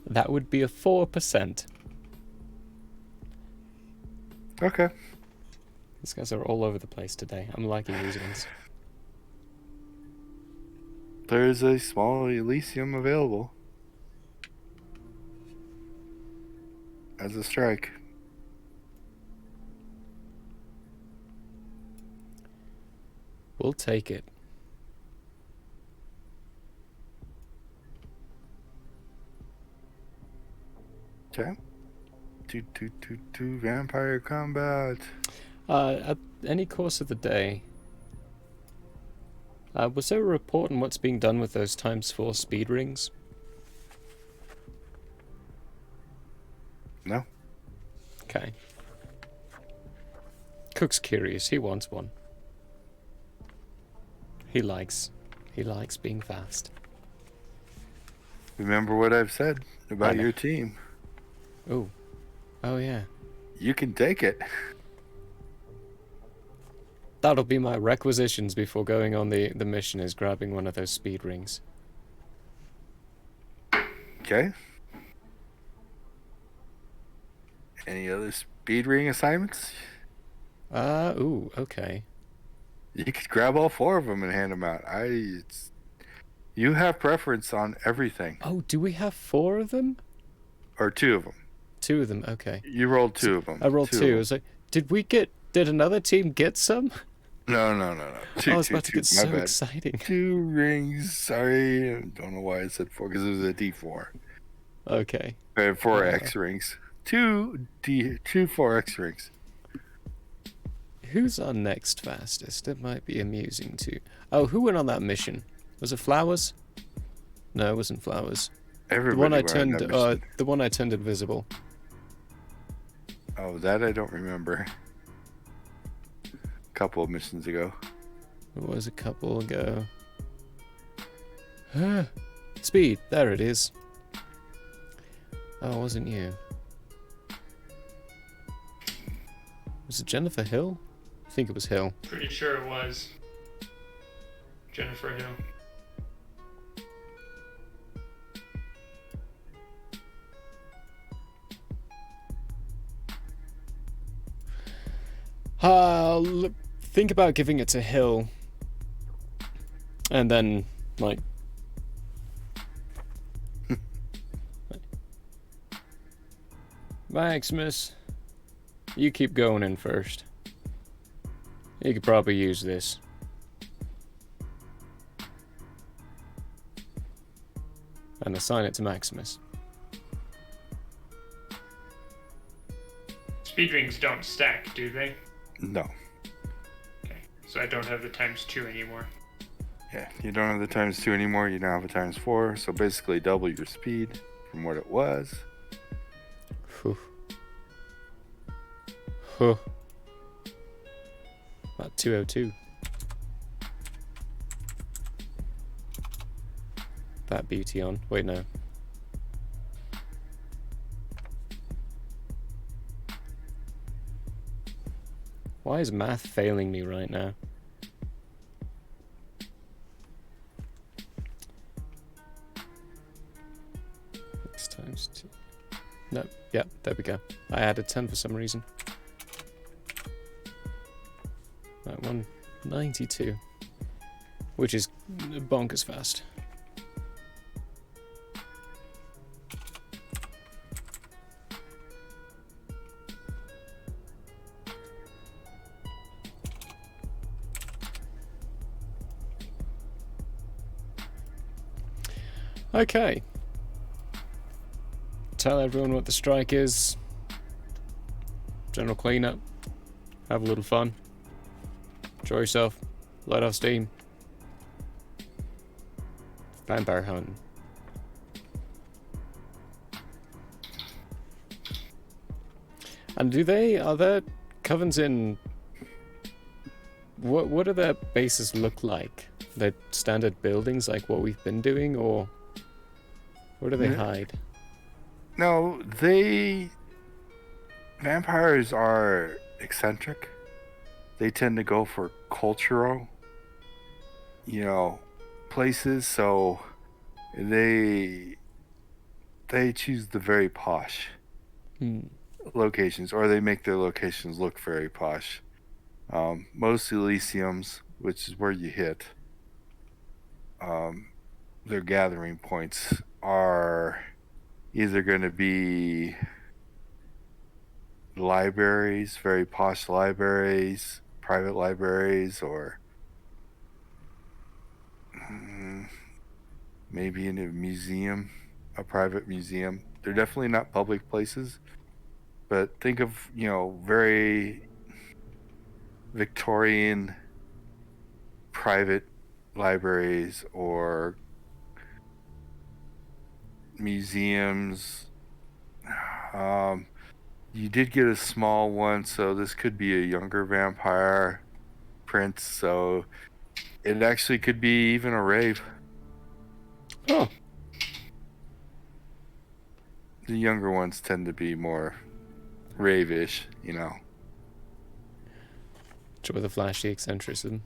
That would be a 4%. Okay. These guys are all over the place today. I'm liking these ones. There's a small Elysium available. As a strike. We'll take it. Okay. Vampire combat. At any course of the day, was there a report on what's being done with those ×4 speed rings? No. Okay. Cook's curious. He wants one. He likes being fast. Remember what I've said about your team. Oh. Oh, yeah. You can take it. That'll be my requisitions before going on the mission, is grabbing one of those speed rings. Okay. Any other speed ring assignments? Ooh, okay. You could grab all 4 of them and hand them out. You have preference on everything. Oh, do we have 4 of them? Or 2 of them. 2 of them, okay. You rolled 2 of them. I rolled 2. I was like, did another team get some? No. I was about to get so exciting. 2 rings. Sorry. I don't know why I said 4, because it was a D4. Okay. 4 X rings. 2 4X rings. Who's our next fastest? It might be amusing too. Oh, who went on that mission? Was it Flowers? No, it wasn't Flowers. Everybody the one I turned invisible. Oh, that I don't remember. A couple of missions ago. It was a couple ago. Speed, there it is. Oh, it wasn't you. Was it Jennifer Hill? I think it was Hill. Pretty sure it was Jennifer Hill. Think about giving it to Hill. And then, like... Maximus, you keep going in first. You could probably use this. And assign it to Maximus. Speed rings don't stack, do they? No. Okay, so I don't have the ×2 anymore. Yeah, you don't have the ×2 anymore. You now have a ×4. So basically double your speed from what it was. Whew. Huh. About 202. That beauty on. Wait, no. Why is math failing me right now? X ×2. No, yeah, there we go. I added 10 for some reason. That one, 92. Which is bonkers fast. Okay. Tell everyone what the strike is. General cleanup. Have a little fun. Enjoy yourself. Let off steam. Vampire hunting. And are there covens in... What do their bases look like? They're standard buildings like what we've been doing, or... Where do they hide? No, vampires are eccentric. They tend to go for cultural, places. So they choose the very posh locations, or they make their locations look very posh. Most Elysiums, which is where you hit, their gathering points are either going to be libraries, very posh libraries, private libraries, or maybe in a museum, a private museum. They're definitely not public places, but think of, very Victorian private libraries or museums. You did get a small one, so this could be a younger vampire prince, so it actually could be even a rave. Oh, The younger ones tend to be more rave-ish, with a flashy eccentricism.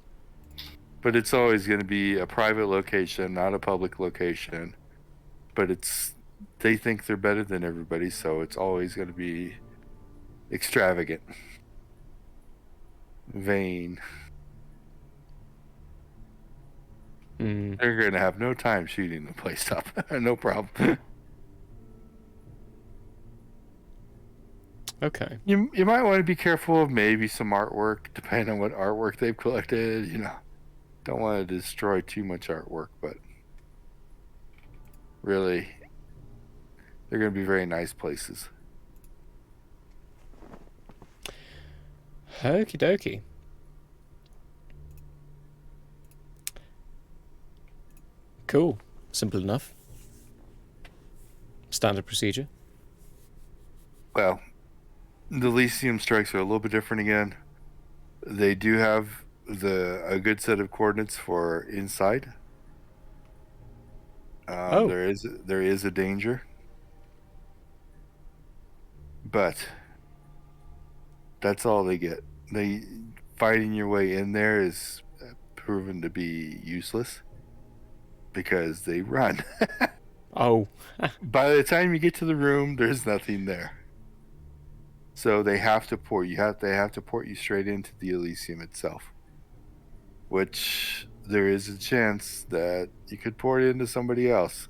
But it's always going to be a private location, not a public location. But they think they're better than everybody, so it's always going to be extravagant, vain. They're going to have no time shooting the place up. No problem. Okay. You might want to be careful of maybe some artwork, depending on what artwork they've collected. Don't want to destroy too much artwork, but really, they're going to be very nice places. Okie dokie. Cool. Simple enough. Standard procedure. Well, the Elysium strikes are a little bit different again. They do have a good set of coordinates for inside. There is a danger, but that's all they get. Fighting your way in there is proven to be useless because they run. Oh. By the time you get to the room, there's nothing there. So they have to port you. They have to port you straight into the Elysium itself, which there is a chance that you could port into somebody else.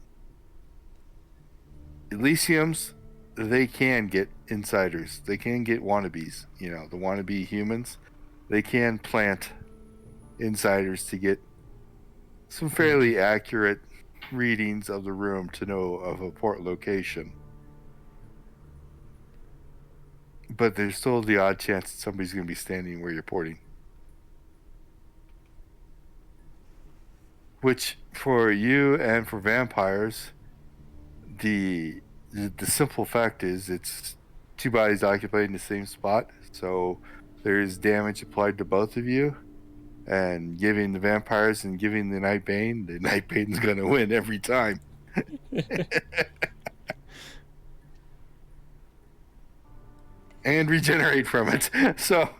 Elysiums, they can get insiders. They can get wannabes. The wannabe humans. They can plant insiders to get some fairly accurate readings of the room to know of a port location. But there's still the odd chance that somebody's going to be standing where you're porting. Which, for you and for vampires, the simple fact is it's two bodies occupying the same spot. So there is damage applied to both of you. And giving the vampires and giving the Nightbane's going to win every time. And regenerate from it. So,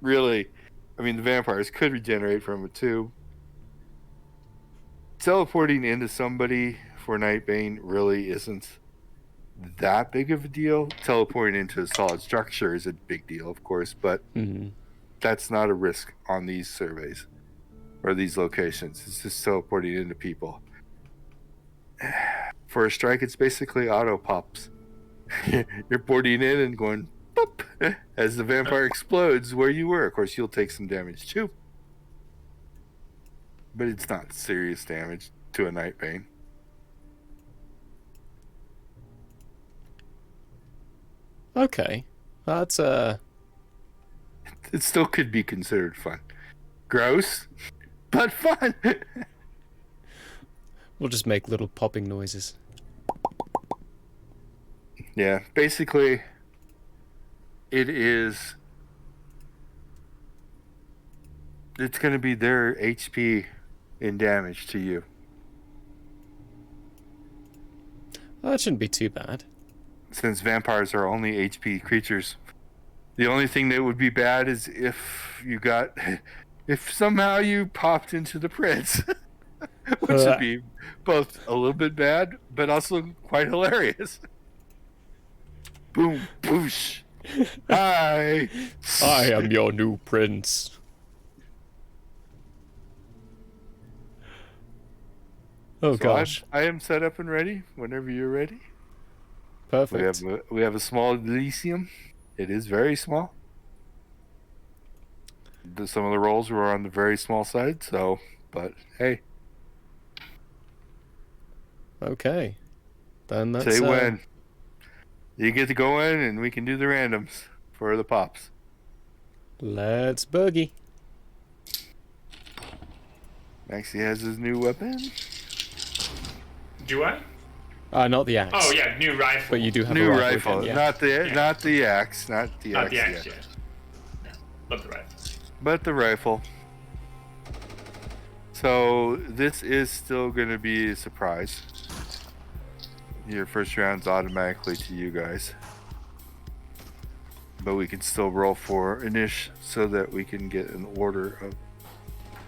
really, the vampires could regenerate from it too. Teleporting into somebody for Nightbane really isn't that big of a deal. Teleporting into a solid structure is a big deal, of course, but that's not a risk on these surveys or these locations. It's just teleporting into people. For a strike, it's basically auto pops. You're porting in and going boop as the vampire explodes where you were. Of course, you'll take some damage too, but it's not serious damage to a Nightbane. Okay, that's It still could be considered fun. Gross, but fun. We'll just make little popping noises. Yeah, basically, it's going to be their HP in damage to you. Well, that shouldn't be too bad. Since vampires are only HP creatures. The only thing that would be bad is if somehow you popped into the prince. Which would be both a little bit bad, but also quite hilarious. Boom, boosh. Hi. I am your new prince. Oh, So gosh. I am set up and ready whenever you're ready. Perfect. We have a small Elysium. It is very small. Some of the rolls were on the very small side, but hey. Okay. Then that's... Say when. You get to go in and we can do the randoms for the pops. Let's boogie. Maxie has his new weapon. Do I? Not the axe. Oh yeah, new rifle. But you do have New a rifle, again, yeah. not the axe, not the Not axe the axe yet. yet. No, but the rifle. But the rifle. So this is still going to be a surprise. Your first round's automatically to you guys. But we can still roll for Inish so that we can get an order of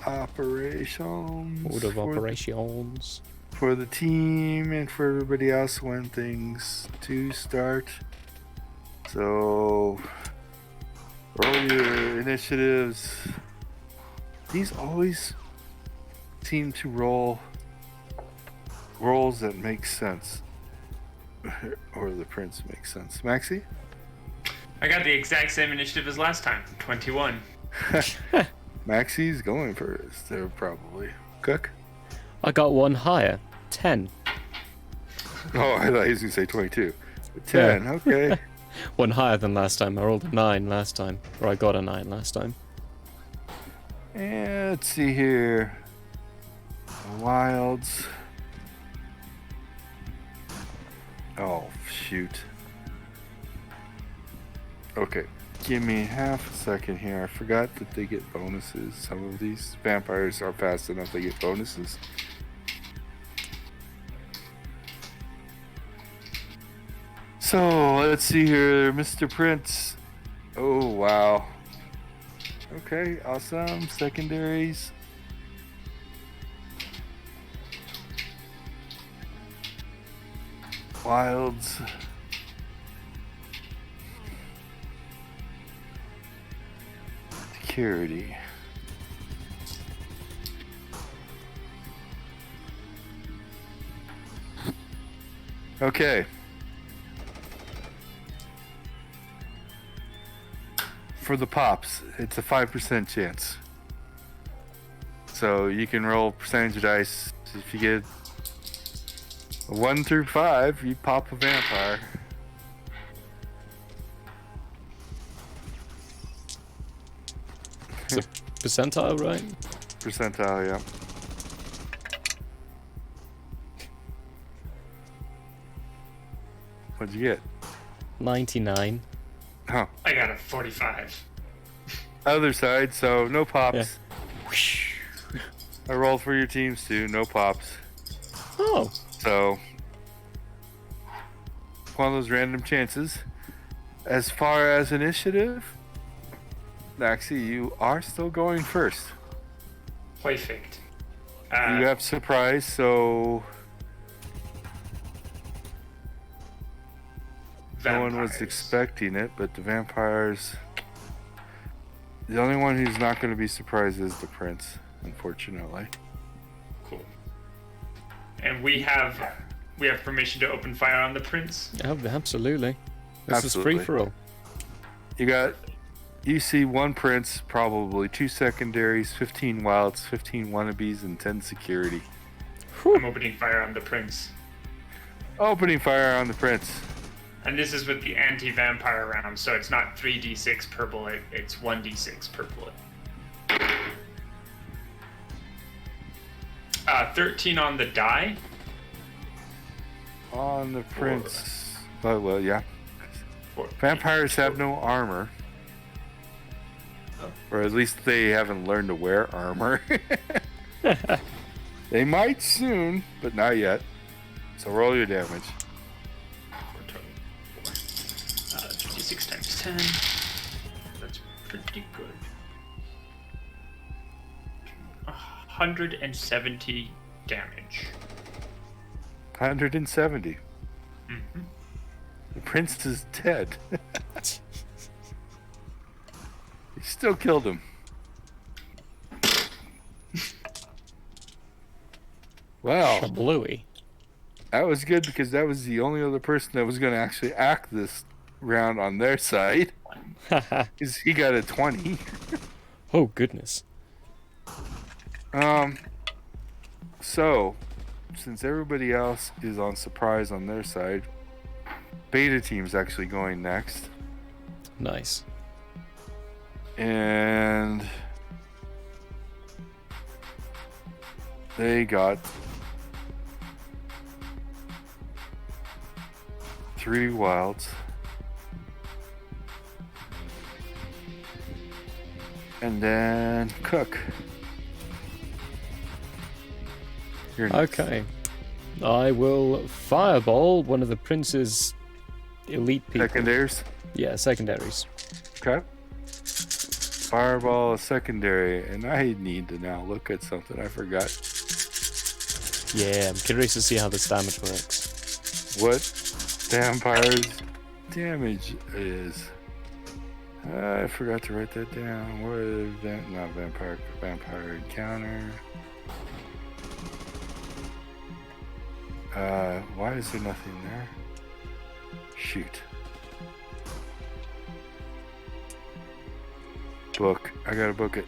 operations. Order of operations. For the team and for everybody else when things do start. So roll your initiatives. These always seem to roll rolls that make sense. Or the prince makes sense. Maxie? I got the exact same initiative as last time. 21. Maxie's going first there probably. Cook? I got one higher. 10. Oh, I thought he was going to say 22. 10, Yeah. okay. One higher than last time. I rolled a 9 last time. Or I got a 9 last time. And let's see here. Wilds. Oh, shoot. Okay, give me half a second here. I forgot that they get bonuses. Some of these vampires are fast enough they get bonuses. So, let's see here. Mr. Prince. Oh, wow. Okay, awesome. Secondaries. Wilds. Security. Okay. For the pops, it's a 5% chance. So you can roll percentage of dice. If you get a 1 through 5, you pop a vampire. It's a percentile, right? Percentile, yeah. What'd you get? 99. Huh. I got a 45. Other side, so no pops. Yeah. I rolled for your teams too, no pops. Oh. So, one of those random chances. As far as initiative, Maxie, you are still going first. Perfect. You have surprise, so no one was vampires. expecting it, but the vampires. The only one who's not going to be surprised is the prince, unfortunately. Cool. And we have permission to open fire on the prince. Oh, absolutely. This Absolutely. is free for all. You see one prince, probably 2 secondaries, 15 wilds, 15 wannabes, and 10 security. I'm opening fire on the prince. Opening fire on the prince. And this is with the anti-vampire round, so it's not 3d6 per bullet, it's 1d6 per bullet. 13 on the die. On the prince. Well, yeah. 14. Vampires have no armor. Oh. Or at least they haven't learned to wear armor. They might soon, but not yet. So roll your damage. 56 times 10. That's pretty good. 170 damage. 170. Mm-hmm. The prince is dead. You still killed him. Wow. Bluey. That was good because that was the only other person that was going to actually act this round on their side. Because he got a 20. Oh, goodness. So, since everybody else is on surprise on their side, beta team's actually going next. Nice. And they got 3 wilds. And then Cook. You're next. Okay. I will fireball one of the prince's elite people. Secondaries. Yeah, secondaries. Okay. Fireball is secondary, and I need to now look at something I forgot. Yeah, I'm curious to see how this damage works. What vampire's damage is? I forgot to write that down. What is that? Not vampire encounter. Why is there nothing there? Shoot. Book. I gotta book it.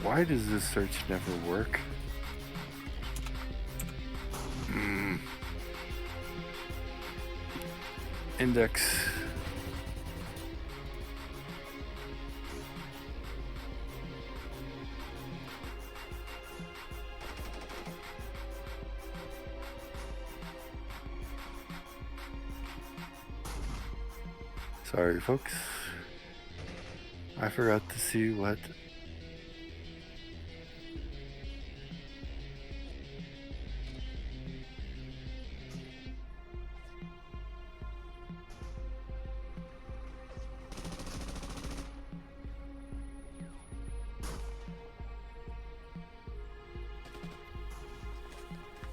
Why does this search never work? Index. Sorry, folks. I forgot to see what.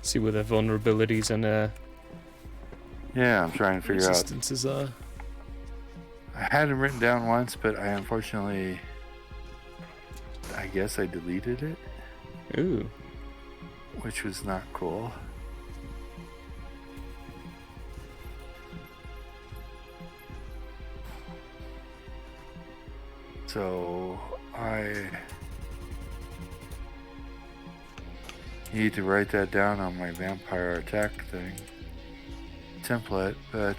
See where their vulnerabilities and Yeah, I'm trying to figure out. resistances are. I had them written down once, but I unfortunately, I guess I deleted it, Ooh. which was not cool. So I need to write that down on my vampire attack thing template, but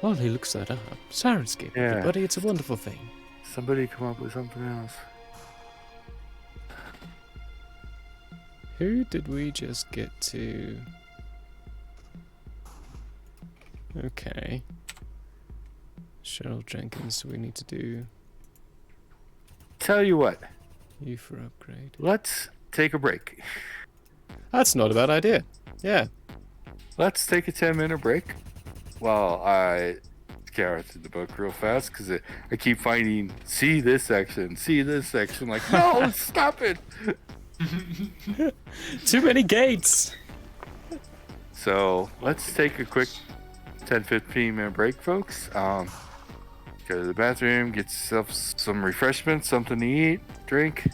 While he looks that up, Sirenscape, Yeah. everybody, it's a wonderful thing. somebody come up with something else. Who did we just get to? Okay. Cheryl Jenkins, we need to do Tell you what, you for upgrade. let's take a break. That's not a bad idea. Yeah. Let's take a 10-minute break while I scour through the book real fast, because I keep finding, see this section. Like, no, stop it. Too many gates. So let's take a quick 10-15 minute break, folks. Go to the bathroom, get yourself some refreshments, something to eat, drink,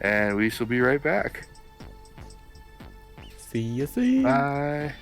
and we shall be right back. See you soon. Bye.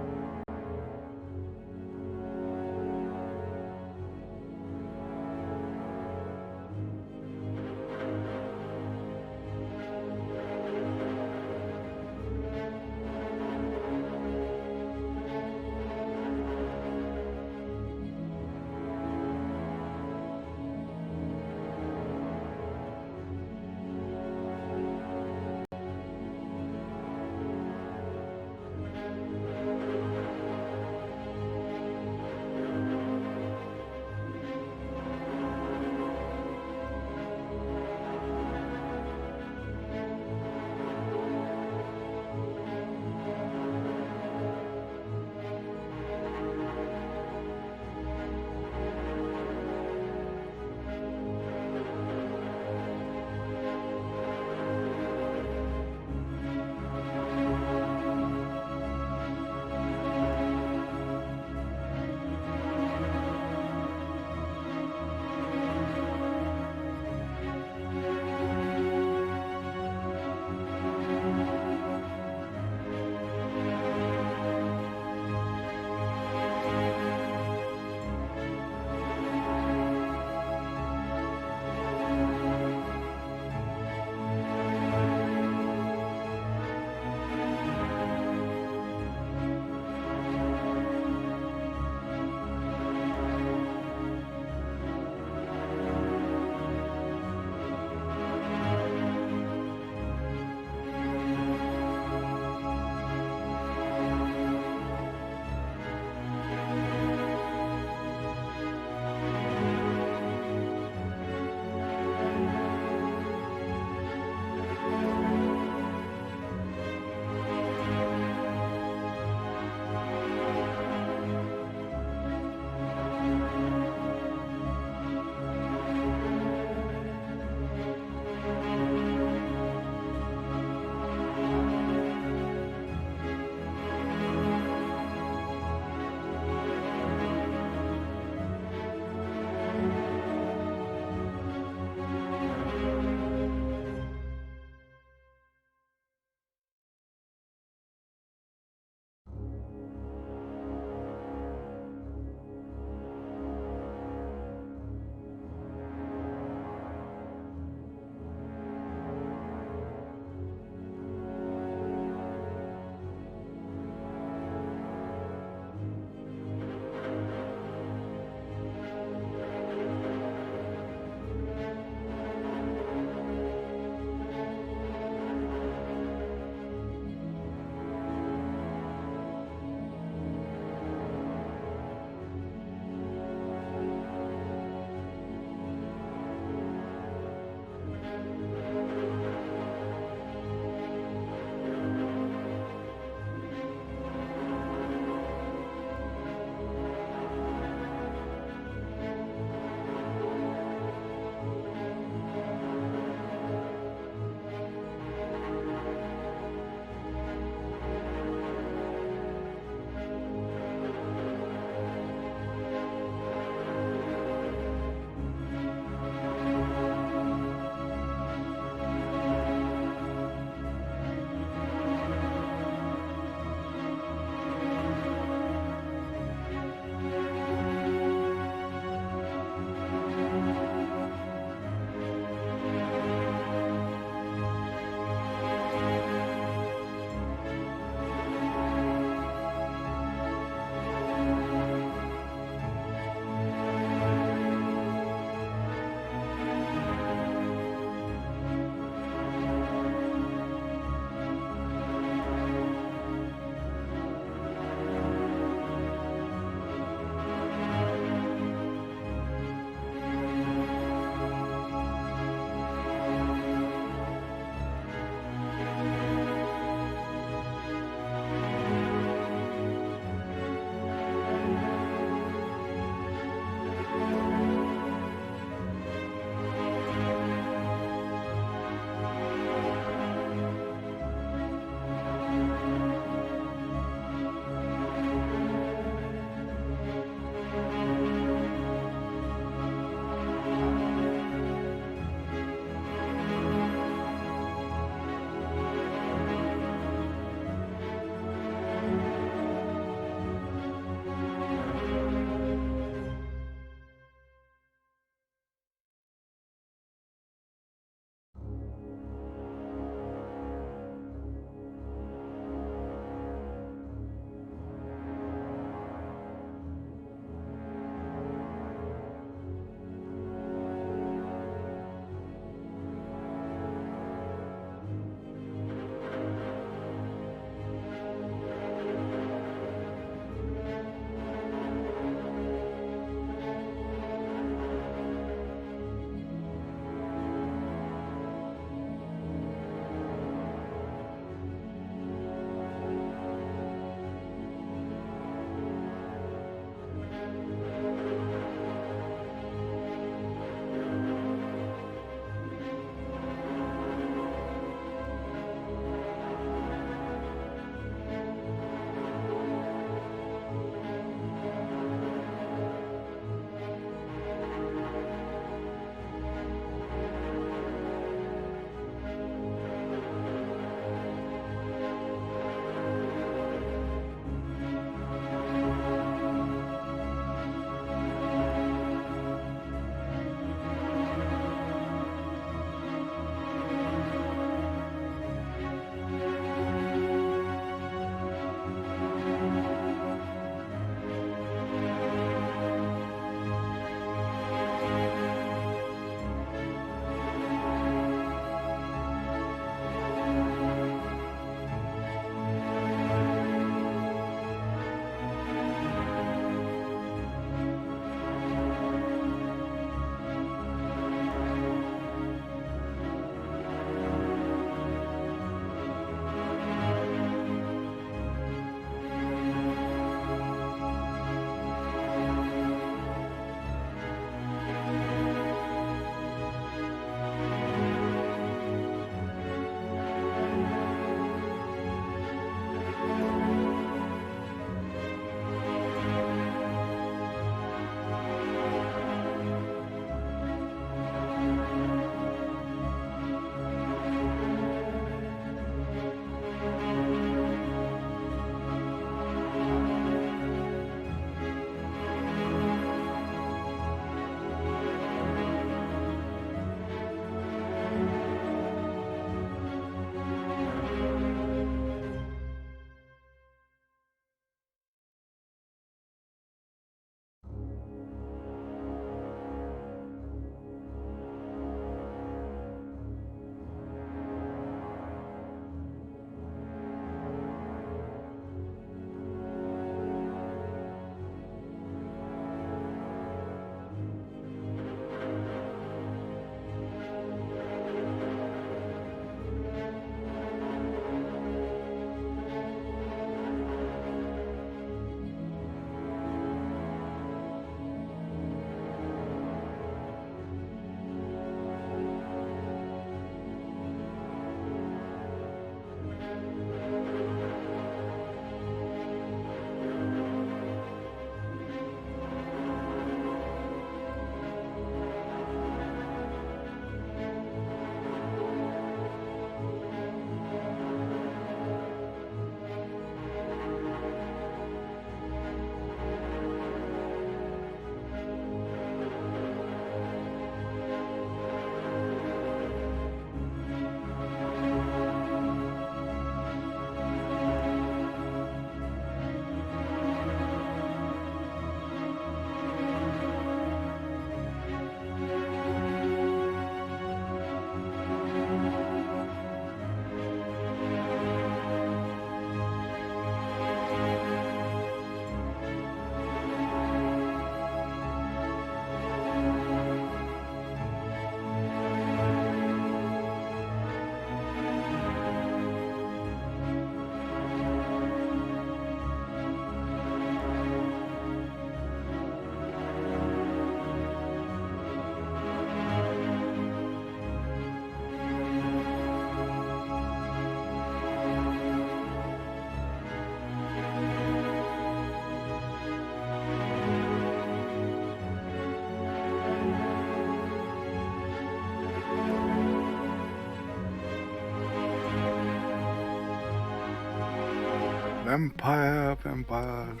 Vampires.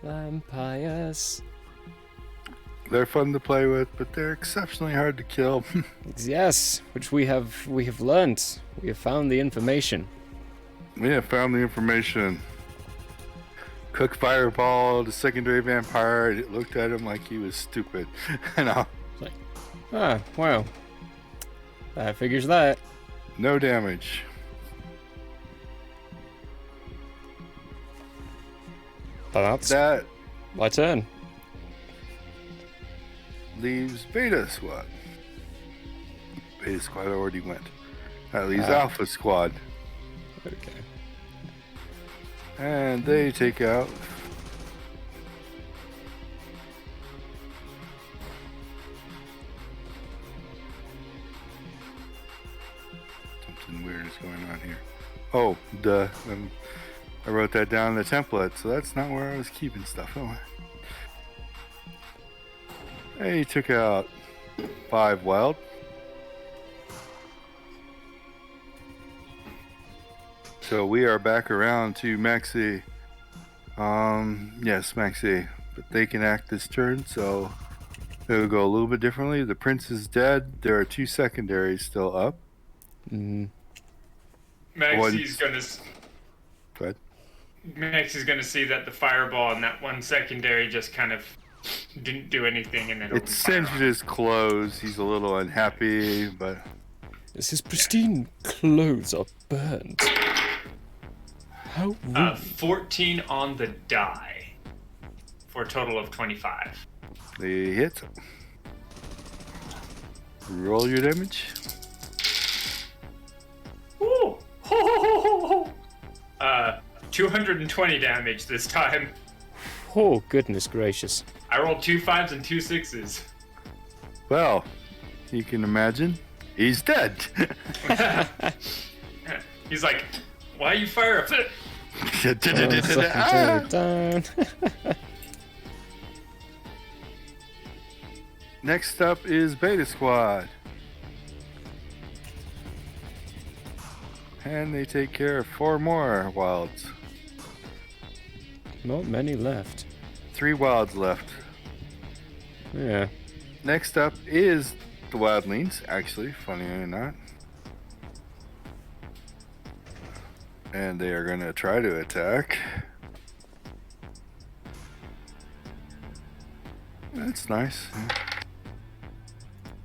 Vampires. They're fun to play with, but they're exceptionally hard to kill. Yes, which we have learnt. We have found the information. We have found the information. Cook Fireball, the secondary vampire, it looked at him like he was stupid. Ah, wow. That figures that. No damage. That's That my turn. leaves Beta Squad. Beta Squad already went. That leaves Ah. Alpha Squad. Okay. And they take out something weird is going on here. Oh, duh. I wrote that down in the template, so that's not where I was keeping stuff. Oh. He took out 5 wild. So we are back around to Maxi. Yes, Maxi. But they can act this turn, so it'll go a little bit differently. The prince is dead. There are 2 secondaries still up. Maxi's gonna. Go ahead. Maxi's gonna see that the fireball and that one secondary just kind of didn't do anything, and then It singed his clothes. He's a little unhappy, but As his pristine clothes are burned. How rude. 14 on the die for a total of 25. they hit. Roll your damage. Ooh. 220 damage this time. Oh, goodness gracious. I rolled 2 5s and 2 6s. Well, you can imagine he's dead. He's like, why you fire a fit? Done. Next up is Beta Squad. And they take care of 4 more wilds. Not many left. 3 wilds left. Yeah. Next up is the Wildlings, actually, funny or not. And they are going to try to attack. That's nice.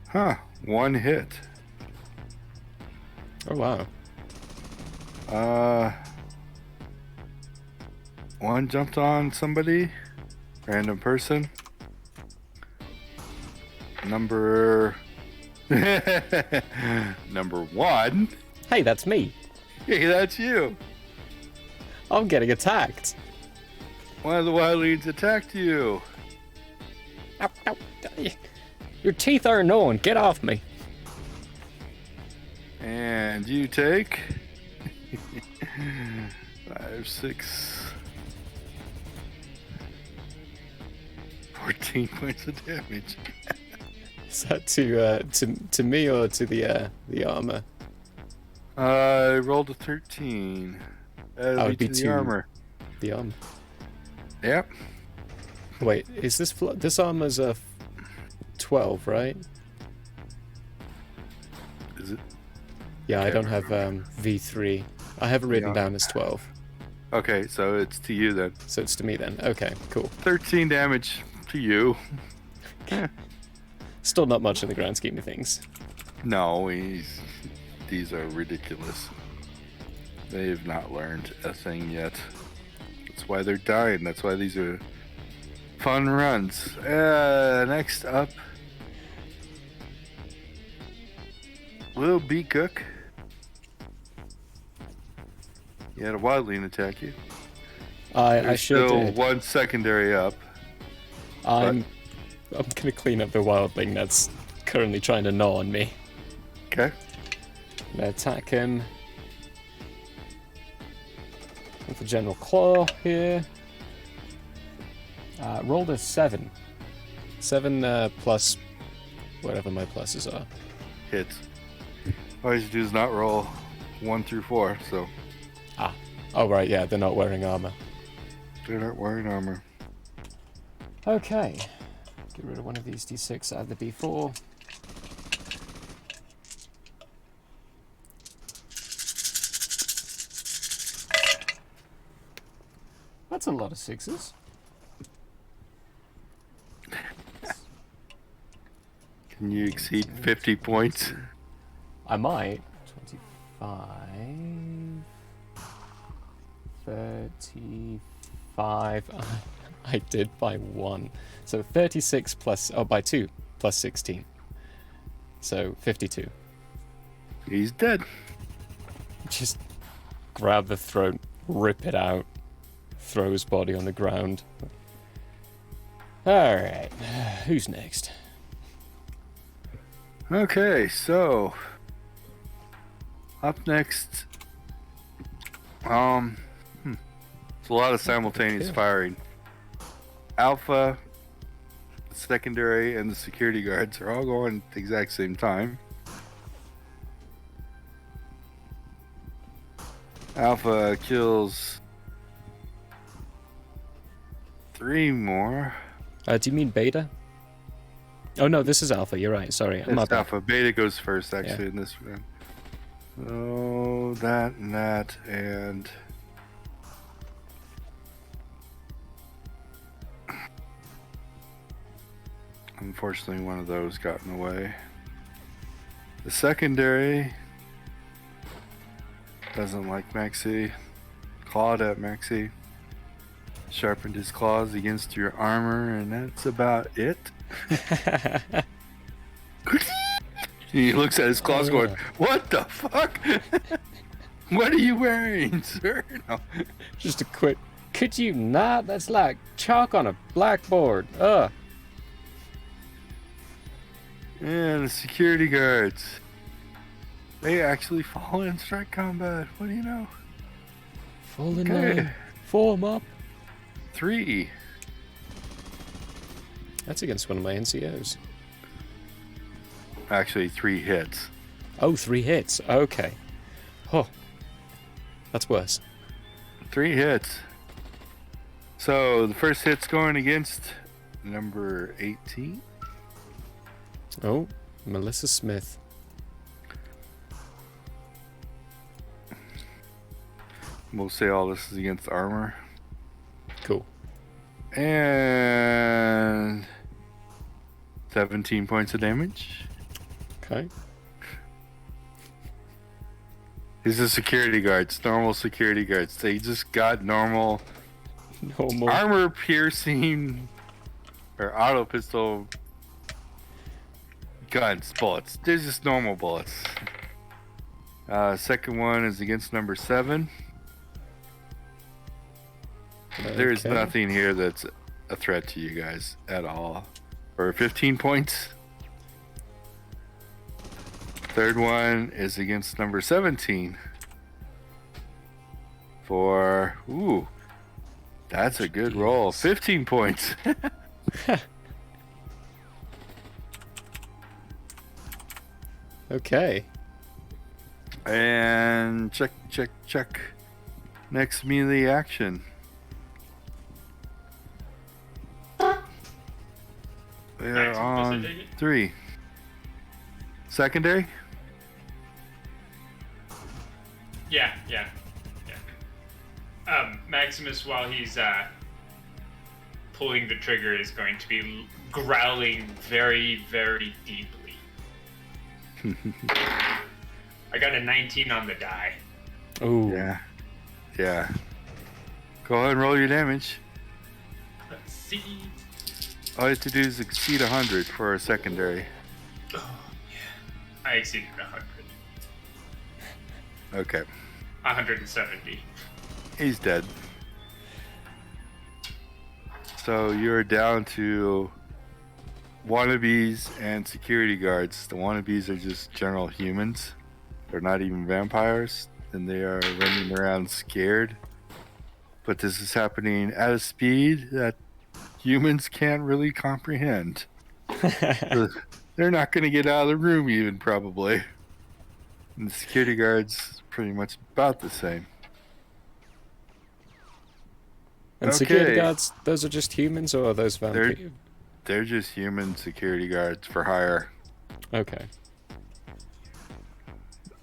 Huh, 1 hit. Oh, wow. One jumped on somebody, random person. Number 1. Hey, that's me. Hey, that's you. I'm getting attacked. One of the Wildlings attacked you. Ow, ow. Your teeth are annoying. Get off me. And you take 5, 6, 14 points of damage. Is that to me or to the armor? I rolled a 13. That would be to the armor. The armor. Yep. Wait, is this armor's a 12, right? Is it? Yeah, I Can't don't have V3. I have it written down as 12. Okay, so it's to you then. So it's to me then. Okay, cool. 13 damage to you. Still not much in the grand scheme of things. No, these are ridiculous. They have not learned a thing yet. That's why they're dying. That's why these are fun runs. Next up will be Cook. You had a Wildling attack you. I sure still did. 1 secondary up. I'm gonna clean up the wildling that's currently trying to gnaw on me. Okay. I'm gonna attack him with the general claw here. Rolled a 7. 7 plus whatever my pluses are. Hits. All you do is not roll 1 through 4, so. Oh right, yeah, they're not wearing armor. They're not wearing armor. Okay. Get rid of one of these d6 out of the d4. That's a lot of sixes. Can you exceed 50 points? I might. 25. 35. I did by 1. So 36 plus... Oh, by 2. Plus 16. So 52. He's dead. Just grab the throat, rip it out, throw his body on the ground. Alright. Who's next? Okay, so... Up next... It's a lot of simultaneous firing. Alpha, the secondary, and the security guards are all going at the exact same time. Alpha kills 3 more. Do you mean beta? Oh no, this is alpha. You're right. Sorry, I'm That's not. Alpha. Beta goes first, actually, in this round. Oh, that and that, and... Unfortunately, one of those got in the way. The secondary doesn't like Maxi. Clawed at Maxi. Sharpened his claws against your armor, and that's about it. He looks at his claws going, "What the fuck? What are you wearing, sir?" No. Just a quick. Could you not? That's like chalk on a blackboard. Ugh. And the security guards. They actually fall in strike combat. What do you know? Fall in line. Form up. 3. That's against one of my NCOs. Actually, 3 hits. Oh, 3 hits. Okay. Oh. That's worse. 3 hits. So the first hit's going against number 18. Oh, Melissa Smith. We'll say all this is against armor. Cool. And 17 points of damage. Okay. These are security guards, normal security guards. They just got normal armor piercing or auto pistol guns, bullets. They're just normal bullets. Second one is against number 7. There's nothing here that's a threat to you guys at all. For 15 points. Third one is against number 17. For, ooh, that's a good roll. 15 points. Okay. And check. Next melee action. We're on 3. Secondary? Yeah. Maximus, while he's pulling the trigger, is going to be growling very, very deeply. I got a 19 on the die. Oh. Yeah. Go ahead and roll your damage. Let's see. All you have to do is exceed 100 for a secondary. Oh, yeah. I exceeded 100. Okay. 170. He's dead. So you're down to wannabes and security guards. The wannabes are just general humans. They're not even vampires, and they are running around scared. But this is happening at a speed that humans can't really comprehend. They're not going to get out of the room even, probably. And the security guards pretty much about the same. And security Okay. guards, those are just humans, or are those vampires? They're just human security guards for hire. Okay.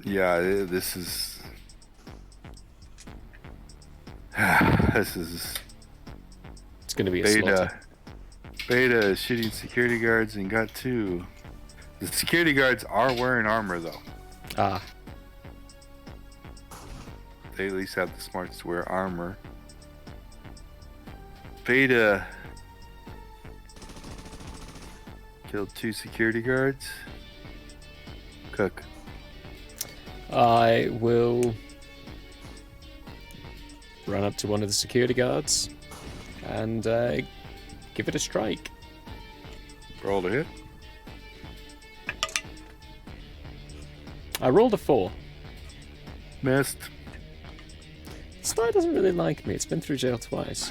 Yeah, this is... this is... It's going to be a slaughter. Beta is shooting security guards and got 2. The security guards are wearing armor, though. Ah. They at least have the smarts to wear armor. Beta killed 2 security guards. Cook. I will run up to one of the security guards and give it a strike. Roll to hit. I rolled a 4. Missed. This guy doesn't really like me. It's been through jail twice.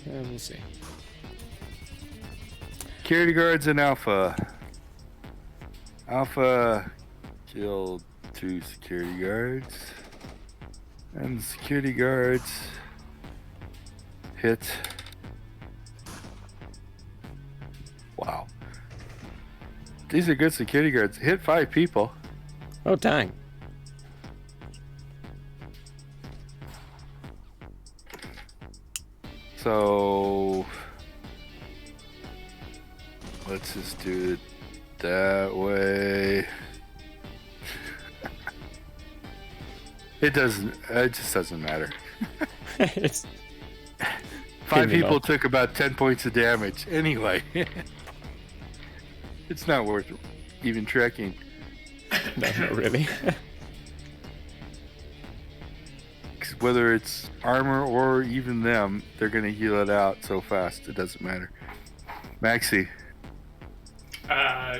We'll see. Security guards in Alpha. Alpha killed 2 security guards. And the security guards hit. Wow. These are good security guards. Hit 5 people. Oh, dang. So let's just do it that way. It just doesn't matter. It's 5 me people not. took about 10 points of damage. Anyway, it's not worth even tracking. No, not really. 'Cause whether it's armor or even them, they're going to heal it out so fast, it doesn't matter. Maxi.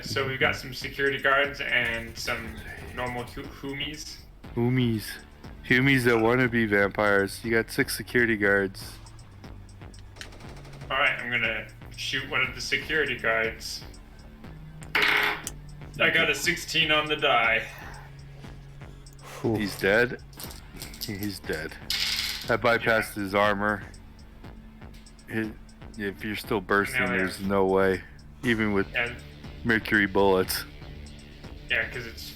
So we've got some security guards and some normal humies. Humies that want to be vampires. You got 6 security guards. Alright, I'm gonna shoot one of the security guards. I got a 16 on the die. Whew. He's dead. He's dead. I bypassed his armor. If you're still bursting, there's no way. Even with mercury bullets. Yeah, because it's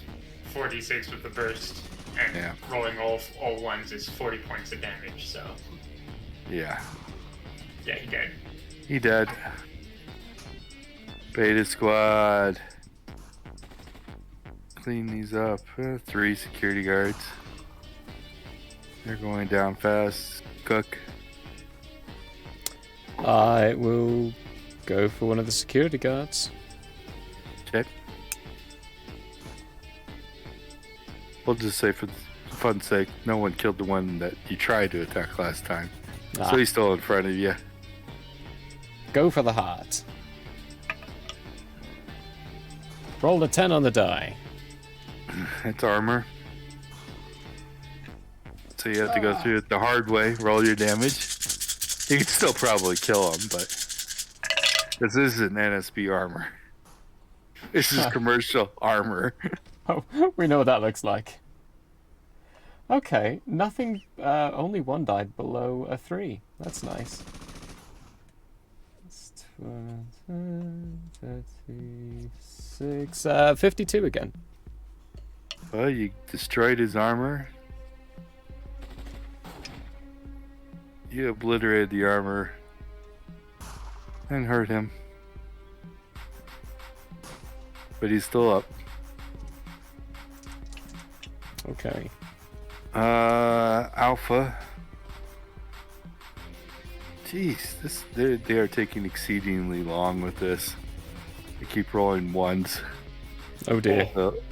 46 with the burst. And Yeah. rolling all ones is 40 points of damage, so... Yeah. Yeah, he dead. He dead. Beta squad. Clean these up. 3 security guards. They're going down fast. Cook. I will go for one of the security guards. Okay. We'll just say for fun's sake, no one killed the one that you tried to attack last time. Ah. So he's still in front of you. Go for the heart. Roll a 10 on the die. It's armor. So you have to go through it the hard way, roll your damage. You can still probably kill him, but this isn't NSB armor. This is commercial armor. Oh, we know what that looks like. Okay, nothing, only one died below a 3. That's nice. 36, 52 again. Well, you destroyed his armor. You obliterated the armor and hurt him. But he's still up. Okay. Alpha. Jeez, they are taking exceedingly long with this. They keep rolling ones. Oh dear.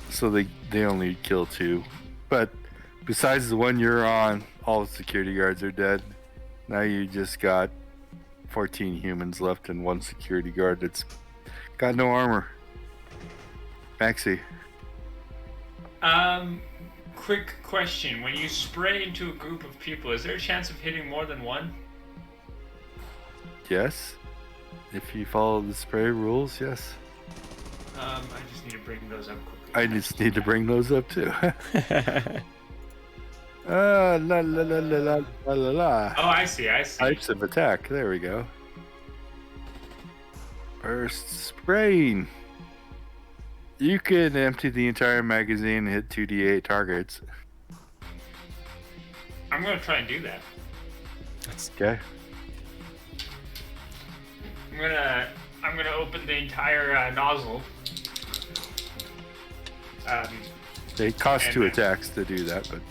So they only kill 2. But besides the one you're on, all the security guards are dead. Now you just got 14 humans left and 1 security guard that's got no armor. Maxi. Quick question. When you spray into a group of people, is there a chance of hitting more than one? Yes. If you follow the spray rules, yes. I just need to bring those up quickly. I just need to bring those up too. La la la la la la la la. Oh, I see. Types of attack. There we go. Burst spraying. You can empty the entire magazine and hit 2d8 targets. I'm gonna try and do that. Okay. I'm gonna open the entire nozzle. They cost And 2 then- attacks to do that, but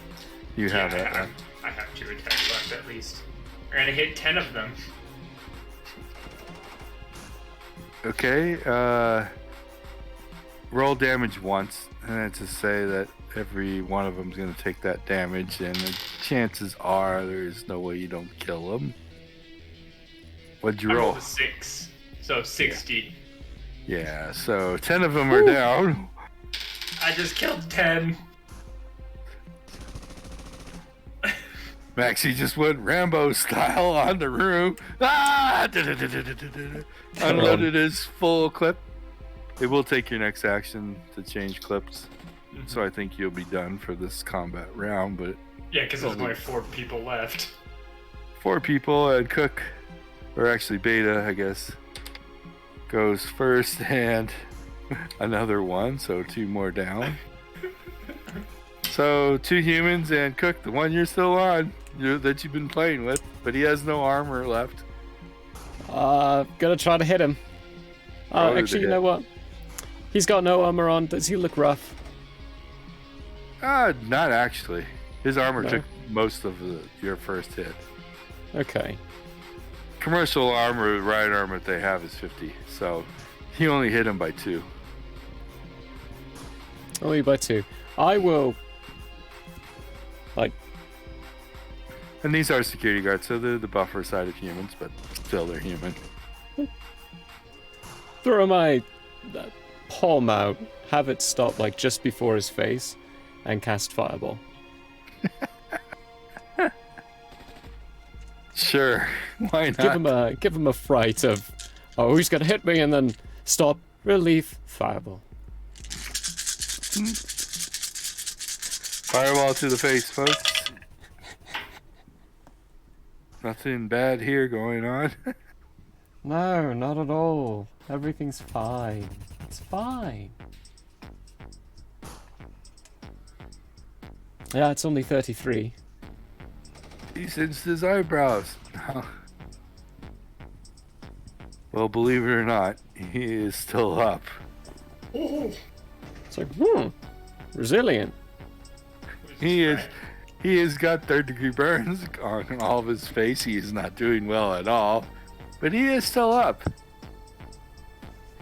you have that. I have 2 attacks left at least. We're gonna hit 10 of them. Okay. Roll damage once, and that's to say that every one of them is going to take that damage, and the chances are there's no way you don't kill them. What'd you I roll? rolled a 6, so 60. Yeah, so 10 of them are down. I just killed 10. Maxie just went Rambo style on the room. Ah! Unloaded his full clip. It will take your next action to change clips, so I think you'll be done for this combat round. But Yeah, because there's only 4 people left. 4 people, and Cook, or actually Beta, I guess, goes first, and another one, so 2 more down. So 2 humans and Cook, the one you're still on, that you've been playing with, but he has no armor left. Gonna try to hit him. Roll to Actually, you hit. know what? He's got no armor on. Does he look rough? Not actually. His armor No? took most of your first hit. Okay. Commercial armor, riot armor that they have is 50, so he only hit him by 2. Only by 2. I will... And these are security guards, so they're the buffer side of humans, but still they're human. throw my palm out, have it stop just before his face, and cast Fireball. Sure, why not? Give him a fright of, oh, he's gonna hit me, and then stop, relief, Fireball. Fireball to the face, folks. Nothing bad here going on. No, not at all. Everything's fine. It's fine. Yeah, it's only 33. He cinched his eyebrows. Well, believe it or not, he is still up. It's like, resilient. He has got 3rd-degree burns on all of his face. He is not doing well at all, but he is still up.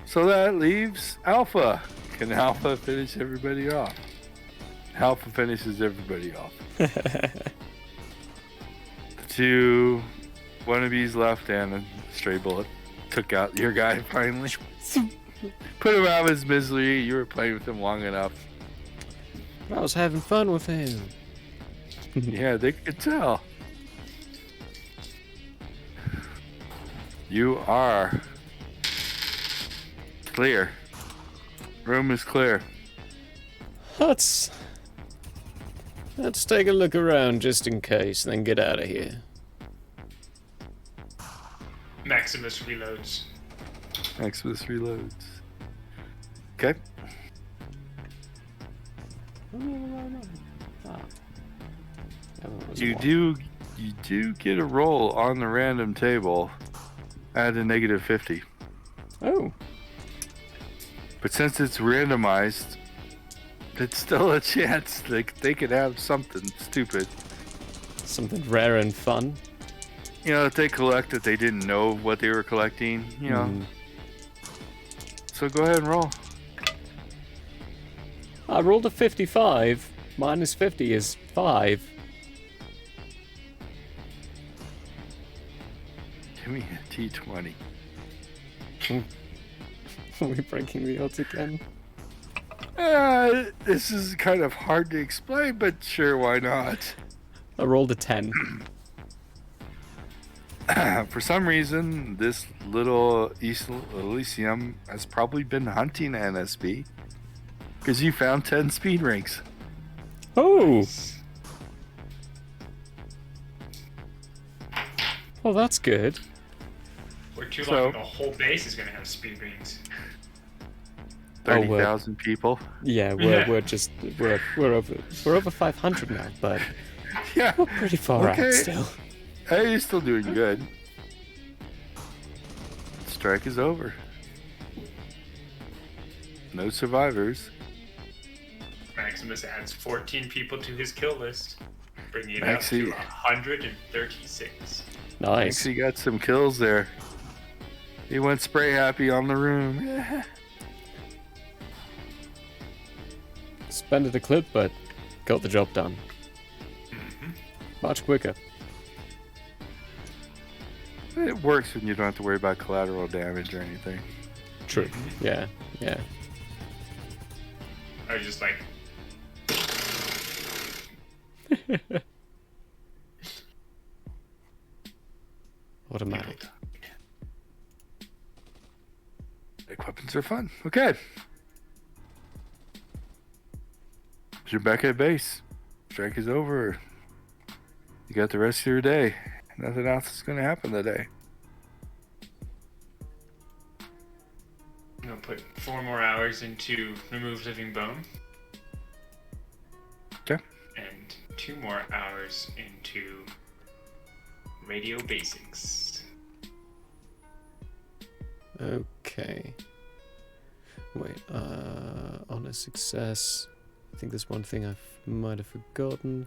So that leaves Alpha. Can Alpha finish everybody off? Alpha finishes everybody off. 2 wannabes left and a stray bullet took out your guy finally. Put him out of his misery. You were playing with him long enough. I was having fun with him. Yeah, they could tell. You are clear. Room is clear. Let's take a look around just in case, then get out of here. Maximus reloads. Maximus reloads. Okay. You do get a roll on the random table at a -50. Oh. But since it's randomized, it's still a chance they could have something stupid. Something rare and fun. You know, if they collect that they didn't know what they were collecting, you know. So go ahead and roll. I rolled a 55. Minus 50 is 5. Give me a D20. Are we breaking the odds again? This is kind of hard to explain, but sure, why not? I rolled a 10. For some reason, this little Elysium has probably been hunting NSB because you found 10 speed rings. Oh! Well, that's good. We're too So- lucky the whole base is gonna have speed rings. 30,000 people. Yeah, Yeah. we're over 500 now, but Yeah. we're pretty far Okay. out still. Hey, you're still doing good. Strike is over. No survivors. Maximus adds 14 people to his kill list, bringing it Maxie. up to 136. Nice. He got some kills there. He went spray happy on the room. Yeah. Spended a clip, but got the job done. Much quicker. It works when you don't have to worry about collateral damage or anything. True. Yeah, yeah. I was just like, Automatic. Big weapons are fun. Okay. You're back at base. Strike is over. You got the rest of your day. Nothing else is going to happen today. I'm gonna put 4 more hours into Remove Living Bone. Okay. And 2 more hours into Radio Basics. Okay. Wait, on a success. I think there's one thing I might have forgotten.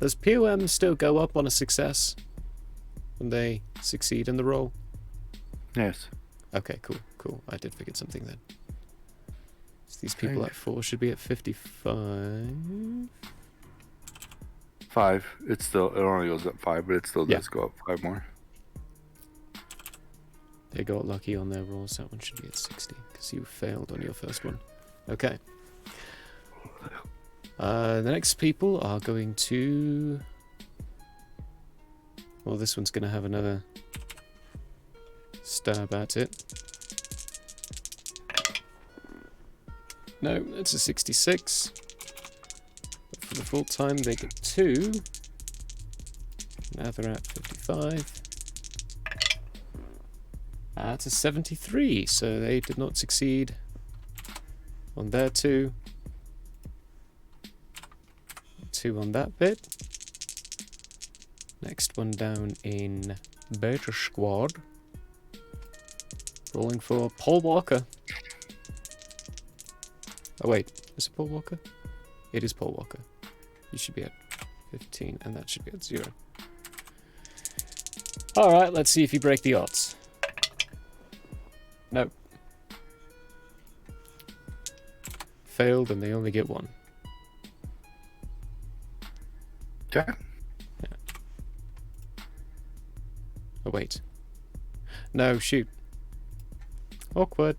Does POM still go up on a success when they succeed in the roll? Yes. Okay, cool. I did forget something then. So these people Okay. at 4 should be at 55. 5. It only goes up 5, but it still Yeah. does go up 5 more. They got lucky on their rolls. That one should be at 60 because you failed on your first one. Okay. The next people are going to... Well, this one's going to have another stab at it. No, it's a 66. But for the full time, they get 2. Now they're at 55. That's a 73, so they did not succeed on their 2. 2 on that bit. Next one down in Beta Squad. Rolling for Paul Walker. Oh wait, is it Paul Walker? It is Paul Walker. You should be at 15 and that should be at 0. Alright, let's see if you break the odds. Nope. Failed and they only get 1. Okay. Oh wait. No, shoot. Awkward.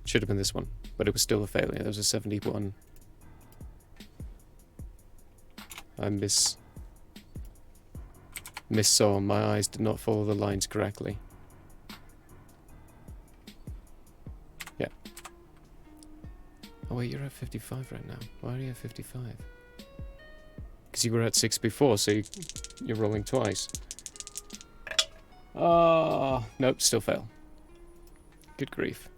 Should have been this one, but it was still a failure. There was a 71. I missaw. My eyes did not follow the lines correctly. Yeah. Oh wait, you're at 55 right now. Why are you at 55? Because you were at 6 before, so you're rolling twice. Oh, nope, still fail. Good grief.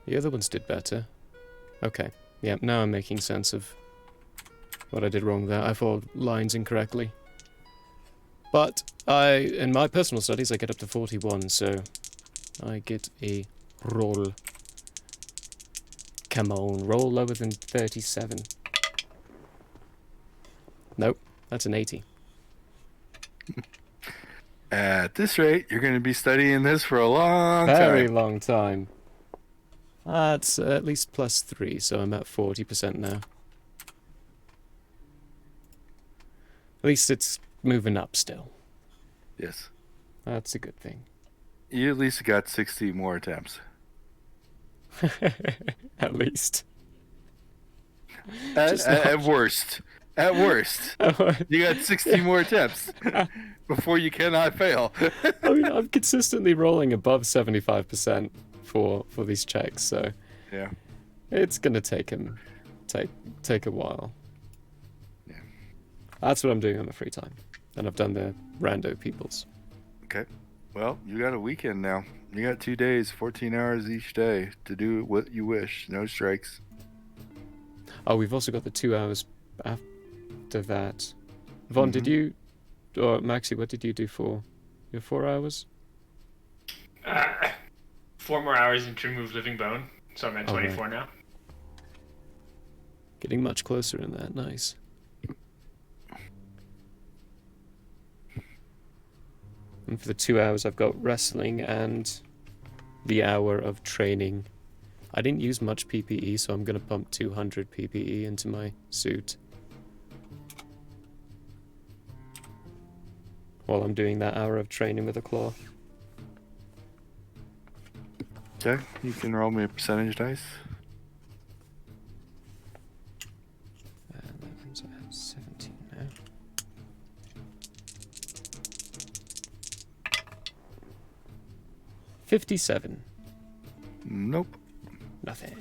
The other ones did better. Okay, yeah, now I'm making sense of what I did wrong there. I followed lines incorrectly. But in my personal studies, I get up to 41, so I get a roll. Come on, roll lower than 37. Nope, that's an 80. At this rate, you're going to be studying this for a long Very time. long time. That's at least +3, so I'm at 40% now. At least it's moving up still. Yes. That's a good thing. You at least got 60 more attempts. At least. At worst. At worst. You got 60 more attempts before you cannot fail. I mean, I'm consistently rolling above 75% for these checks, so Yeah. It's gonna take him take a while. Yeah. That's what I'm doing on my free time. And I've done the rando peoples. Okay. Well, you got a weekend now. You got 2 days, 14 hours each day to do what you wish. No strikes. Oh, we've also got the 2 hours after that. Vaughn, did you, or Maxi, what did you do for your 4 hours? 4 more hours to remove living bone, so I'm at 24 now. Getting much closer in that, nice. And for the 2 hours, I've got wrestling and the hour of training. I didn't use much PPE, so I'm going to pump 200 PPE into my suit. While I'm doing that hour of training with a claw. Okay, you can roll me a percentage dice. And that means I have 17 now. $57. Nope. Nothing.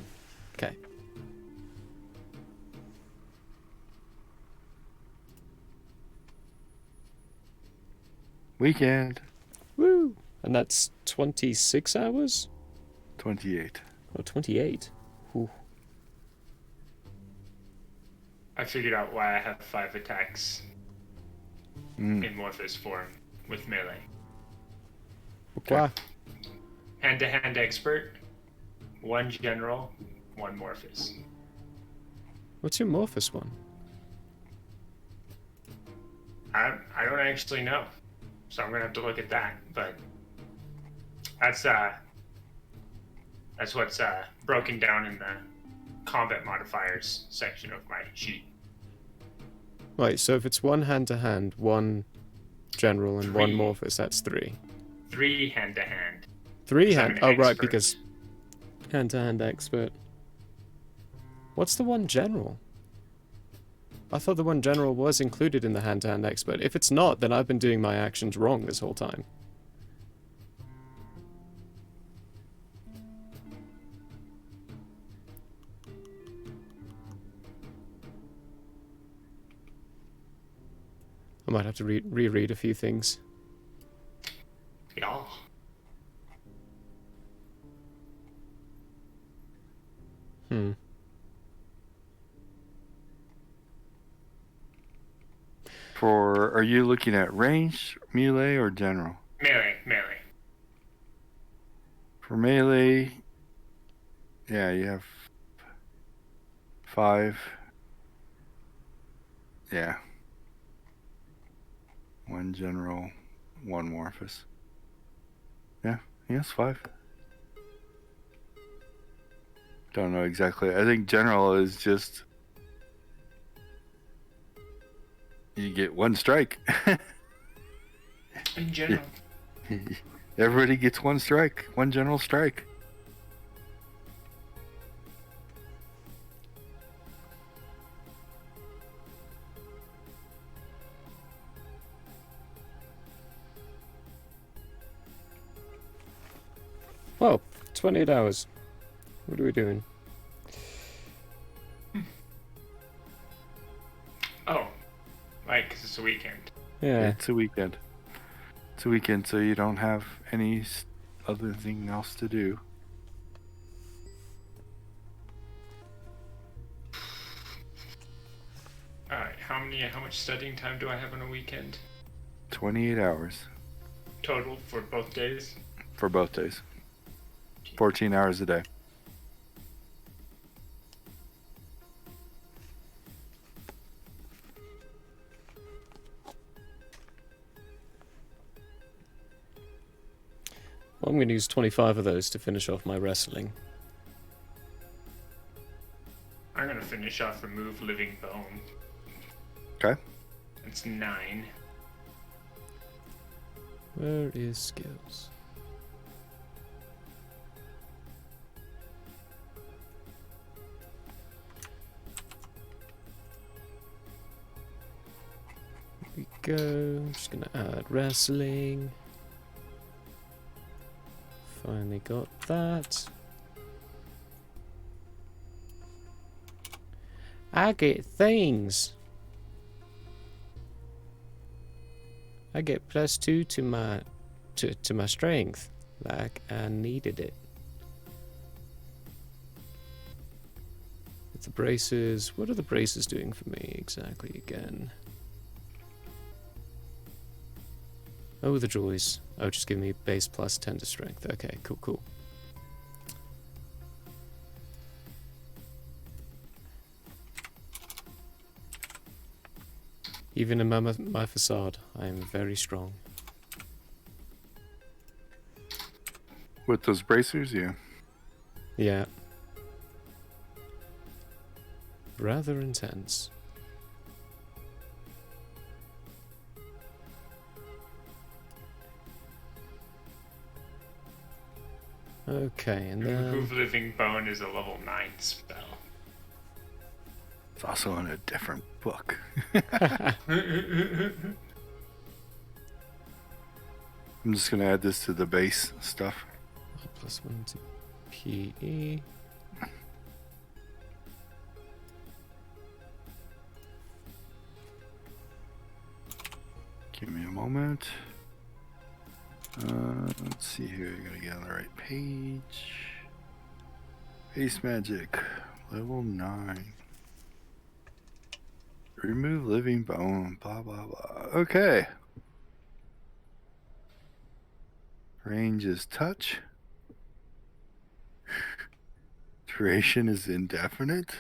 Okay. Weekend. Woo! And that's 26 hours? 28. Oh, 28. Ooh. I figured out why I have 5 attacks in Morphous form with melee. Wow. Hand-to-hand expert, 1 general, 1 Morphous. What's your Morphous one? I don't actually know, so I'm gonna have to look at that. But that's what's broken down in the combat modifiers section of my sheet. Right, so if it's 1 hand-to-hand, 1 general, and 1 Three. Morphous, that's 3. 3 hand-to-hand. 3 I'm hand... an Oh, right, expert. because... Hand-to-hand expert. What's the 1 general? I thought the 1 general was included in the hand-to-hand expert. If it's not, then I've been doing my actions wrong this whole time. I might have to reread a few things. Yeah. Are you looking at range, melee, or general? Melee. For melee, yeah, you have 5. Yeah. 1 general, 1 Morphous. Yeah, he has 5. Don't know exactly. I think general is just... You get 1 strike. In general. Everybody gets 1 strike. 1 general strike. Well, 28 hours. What are we doing? Oh, right, because it's a weekend. Yeah. It's a weekend. It's a weekend, so you don't have any other thing else to do. Alright, how much studying time do I have on a weekend? 28 hours Total for both days? for both days. 14 hours a day. Well, I'm going to use 25 of those to finish off my wrestling. I'm gonna finish off remove living bone. Okay. It's 9. Where is skills? Here we go. Just gonna add wrestling. Finally got that. I get things. I get +2 to my to my strength, like I needed it. With the braces, what are the braces doing for me exactly again? Oh, the joys. Oh, just give me base +10 to strength. Okay, cool. Even in my facade, I am very strong. With those bracers, yeah. Yeah. Rather intense. Okay, and then... Remove Living Bone is a level 9 spell. It's also in a different book. I'm just gonna add this to the base stuff. +1 to PE. Give me a moment. Let's see here. You're gonna get on the right page. Base magic, level 9. Remove living bone. Blah blah blah. Okay. Range is touch. Duration is indefinite.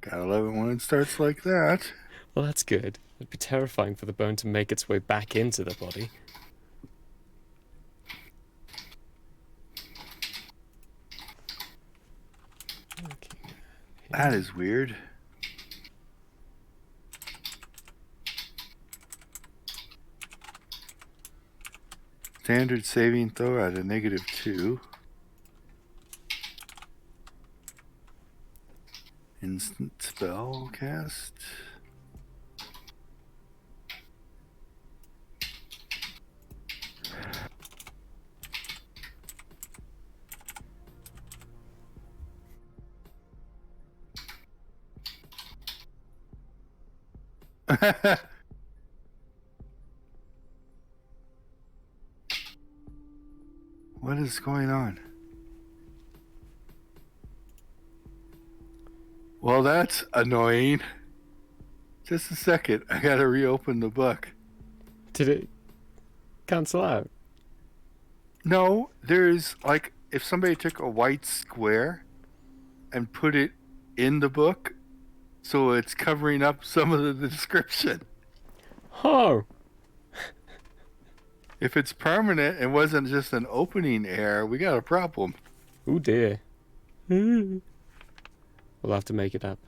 Gotta love it when it starts like that. Well, that's good. It'd be terrifying for the bone to make its way back into the body. Okay. That is weird. Standard saving throw at a -2. Instant spell cast. What is going on? Well, that's annoying. Just a second. I gotta reopen the book. Did it cancel out? No, there's like if somebody took a white square and put it in the book, so it's covering up some of the description. Oh! If it's permanent and wasn't just an opening error, we got a problem. Oh dear. We'll have to make it up.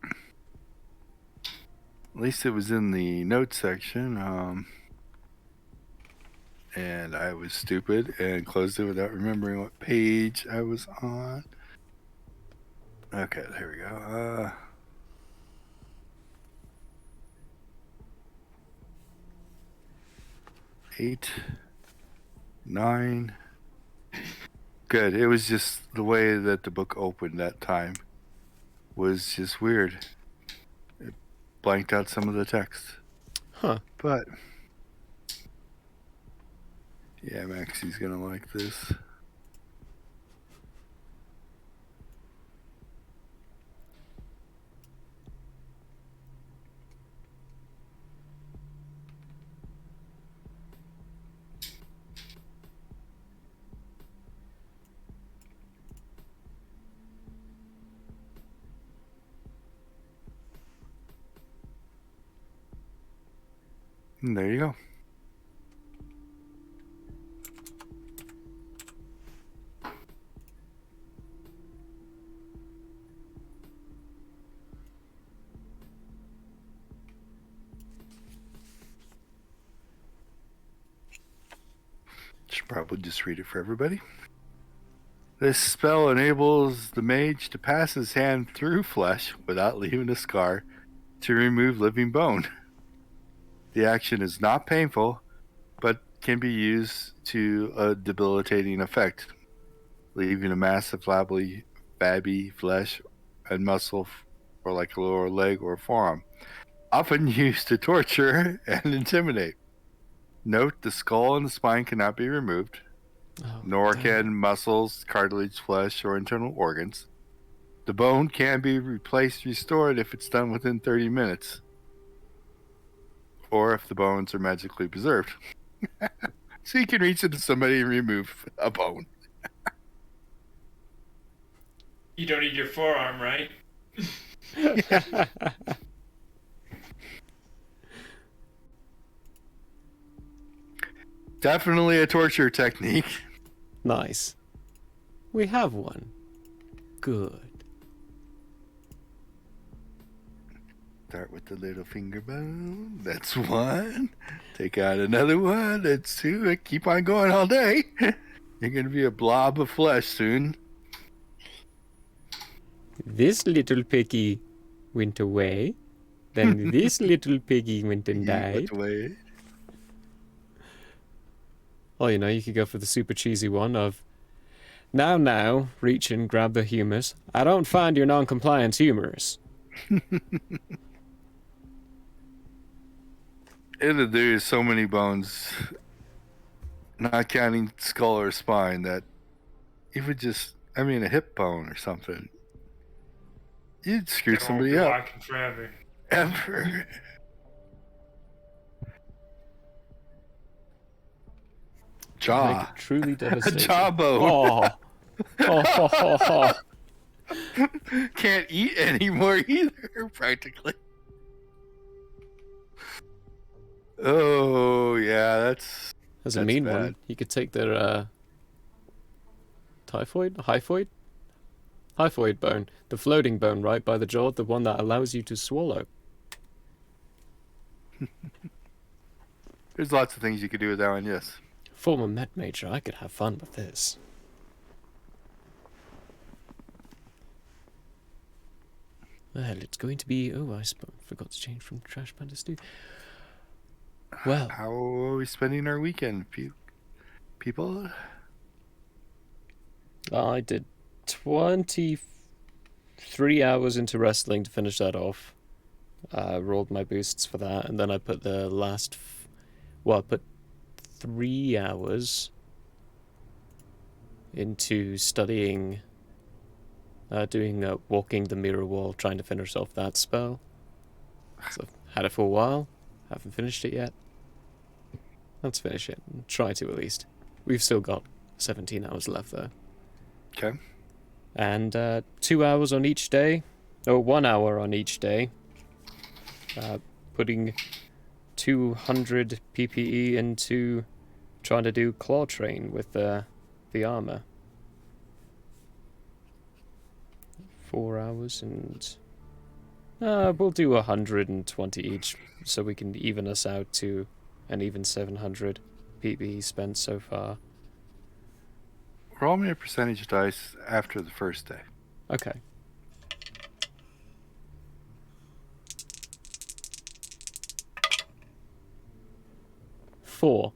At least it was in the notes section. And I was stupid and closed it without remembering what page I was on. Okay, there we go. 8, 9. Good. It was just the way that the book opened that time was just weird. It blanked out some of the text. Huh. But yeah, Maxie's gonna like this. And there you go. Should probably just read it for everybody. This spell enables the mage to pass his hand through flesh without leaving a scar to remove living bone. The action is not painful, but can be used to a debilitating effect, leaving a massive flabby flesh and muscle for like a lower leg or forearm, often used to torture and intimidate. Note, the skull and the spine cannot be removed, Oh, nor damn. can muscles, cartilage, flesh, or internal organs. The bone can be replaced, restored if it's done within 30 minutes, or if the bones are magically preserved. So you can reach into somebody and remove a bone. You don't need your forearm, right? Definitely a torture technique. Nice. We have one. Good. Start with the little finger bone. That's one. Take out another one. That's two. Keep on going all day. You're going to be a blob of flesh soon. This little piggy went away. Then this little piggy went and He died. went away. Well, you know, you could go for the super cheesy one of, now, reach and grab the humerus. I don't find your non-compliance humorous. There's so many bones, not counting skull or spine, that you would just, a hip bone or something, you'd screw They won't somebody be up. walking forever. Ever. Jaw. Like, truly A devastating. jawbone. Oh. Can't eat anymore either, practically. Oh, yeah, that's That's a That's mean bad. one. You could take their hyphoid bone, the floating bone right by the jaw, the one that allows you to swallow. There's lots of things you could do with that one, yes. Former med major, I could have fun with this. Well, it's going to be... Oh, I forgot to change from Trash Panda Stew. Well, How are we spending our weekend, people? I did 23 hours into wrestling to finish that off. Rolled my boosts for that, and then I put the last... I put 3 hours into studying... doing walking the mirror wall, trying to finish off that spell. So I've had it for a while. Haven't finished it yet. Let's finish it. Try to, at least. We've still got 17 hours left, though. Okay. And 2 hours on each day, or 1 hour on each day, putting 200 PPE into trying to do claw train with the armor. 4 hours, and we'll do 120 each, so we can even us out to an even 700 PPE spent so far. Roll me a percentage dice after the first day. Okay. Four.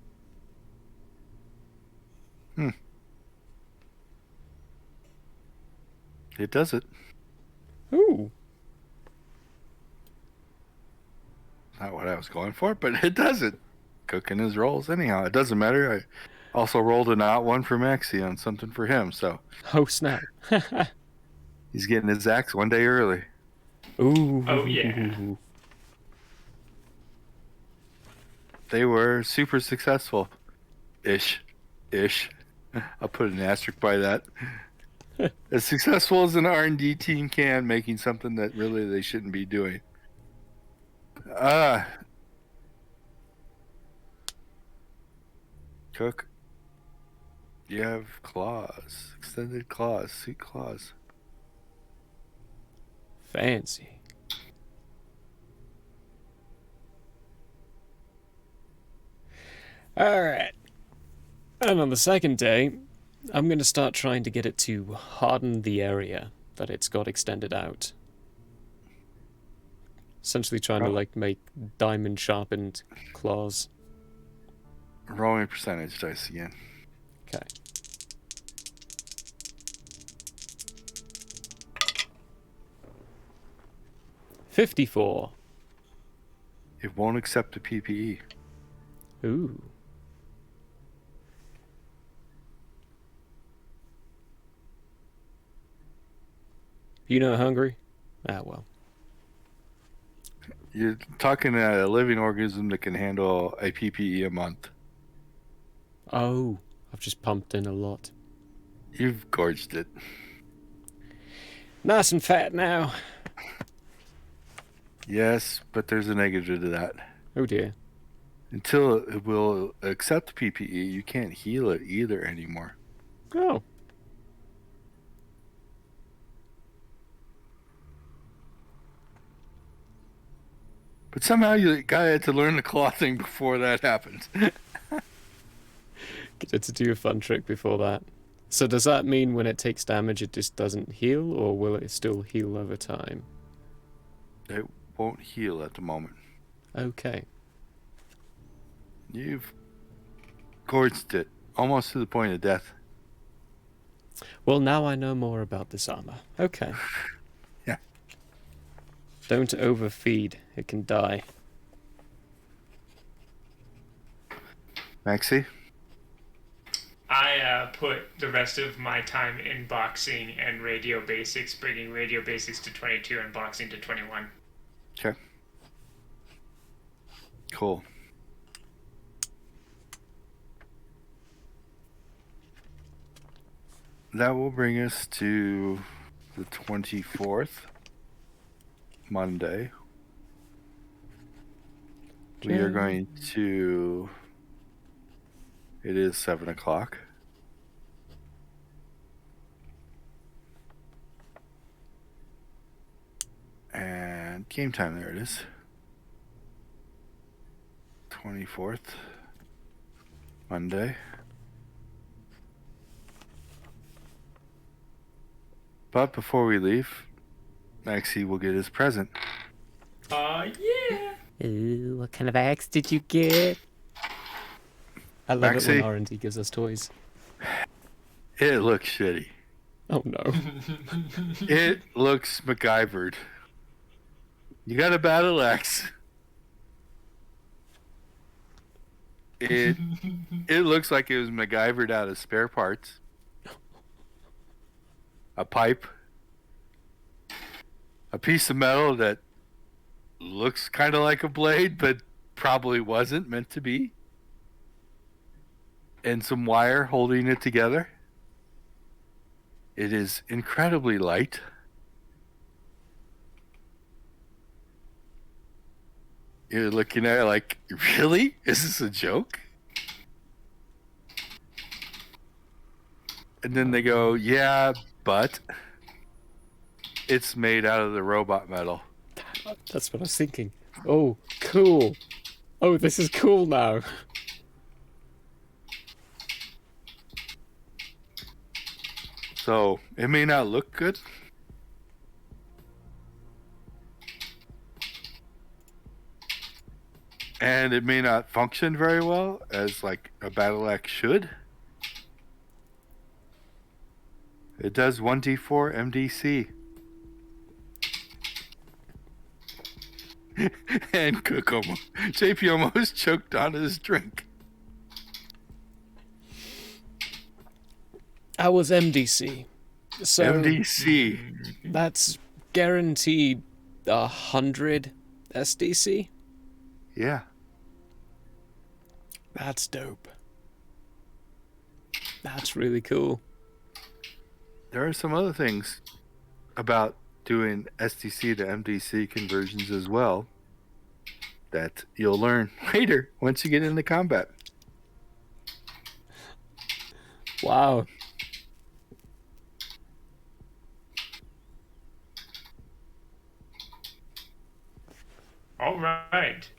It does it. Ooh. Not what I was going for, but it does it. Cooking his rolls anyhow. It doesn't matter. I also rolled a not one for Maxie on something for him, so Oh, snap. he's getting his axe one day early. Ooh. Oh, yeah. They were super successful. Ish. I'll put an asterisk by that. As successful as an R&D team can, making something that really they shouldn't be doing. Cook. You have claws. Extended claws. Suit claws. Fancy. Alright. And on the second day, I'm going to start trying to get it to harden the area that it's got extended out. Essentially trying to, like, make diamond sharpened claws. Roll me percentage dice again. Okay. 54. It won't accept the PPE. Ooh. You not hungry? Ah, well. You're talking to a living organism that can handle a PPE a month. Oh, I've just pumped in a lot. You've gorged it. Nice and fat now. Yes, but there's a negative to that. Oh dear. Until it will accept PPE, you can't heal it either anymore. Oh. But somehow you guy had to learn the claw thing before that happened. Get it to do a fun trick before that. So does that mean when it takes damage it just doesn't heal, or will it still heal over time? It won't heal at the moment. Okay. You've gorged it almost to the point of death. Well, now I know more about this armor. Okay. Yeah. Don't overfeed. It can die. Maxie? I put the rest of my time in boxing and radio basics, bringing radio basics to 22 and boxing to 21. Okay. Cool. That will bring us to the 24th, Monday. We are going to... It is 7 o'clock. And game time, there it is. 24th, Monday. But before we leave, Maxie will get his present. Yeah. Ooh, what kind of axe did you get? I love it Maxie? when R&D gives us toys. It looks shitty. Oh no. It looks MacGyvered. You got a battle axe. It looks like it was MacGyvered out of spare parts. A pipe. A piece of metal that looks kind of like a blade, but probably wasn't meant to be. And some wire holding it together. It is incredibly light. You're looking at it like, really? Is this a joke? And then they go, yeah, but it's made out of the robot metal. That's what I was thinking. Oh, cool. Oh, this is cool now. So it may not look good. And it may not function very well as like a battle axe should. It does 1d4 MDC. And Cook JP almost choked on his drink. I was MDC. So MDC. that's guaranteed 100 SDC? Yeah. That's dope. That's really cool. There are some other things about doing SDC to MDC conversions as well that you'll learn later once you get into combat. Wow. All right.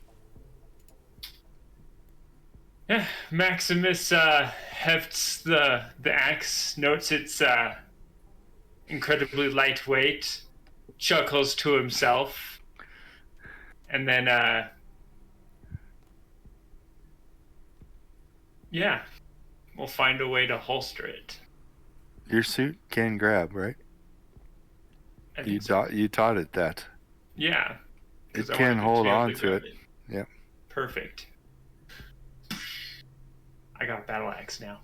Yeah, Maximus hefts the axe, notes it's incredibly lightweight, chuckles to himself, and then yeah, we'll find a way to holster it. Your suit can grab, right? I think so. You taught it that. Yeah, It 'cause I can wanted hold tail on to grab it. Yep. Perfect. I got battle axe now.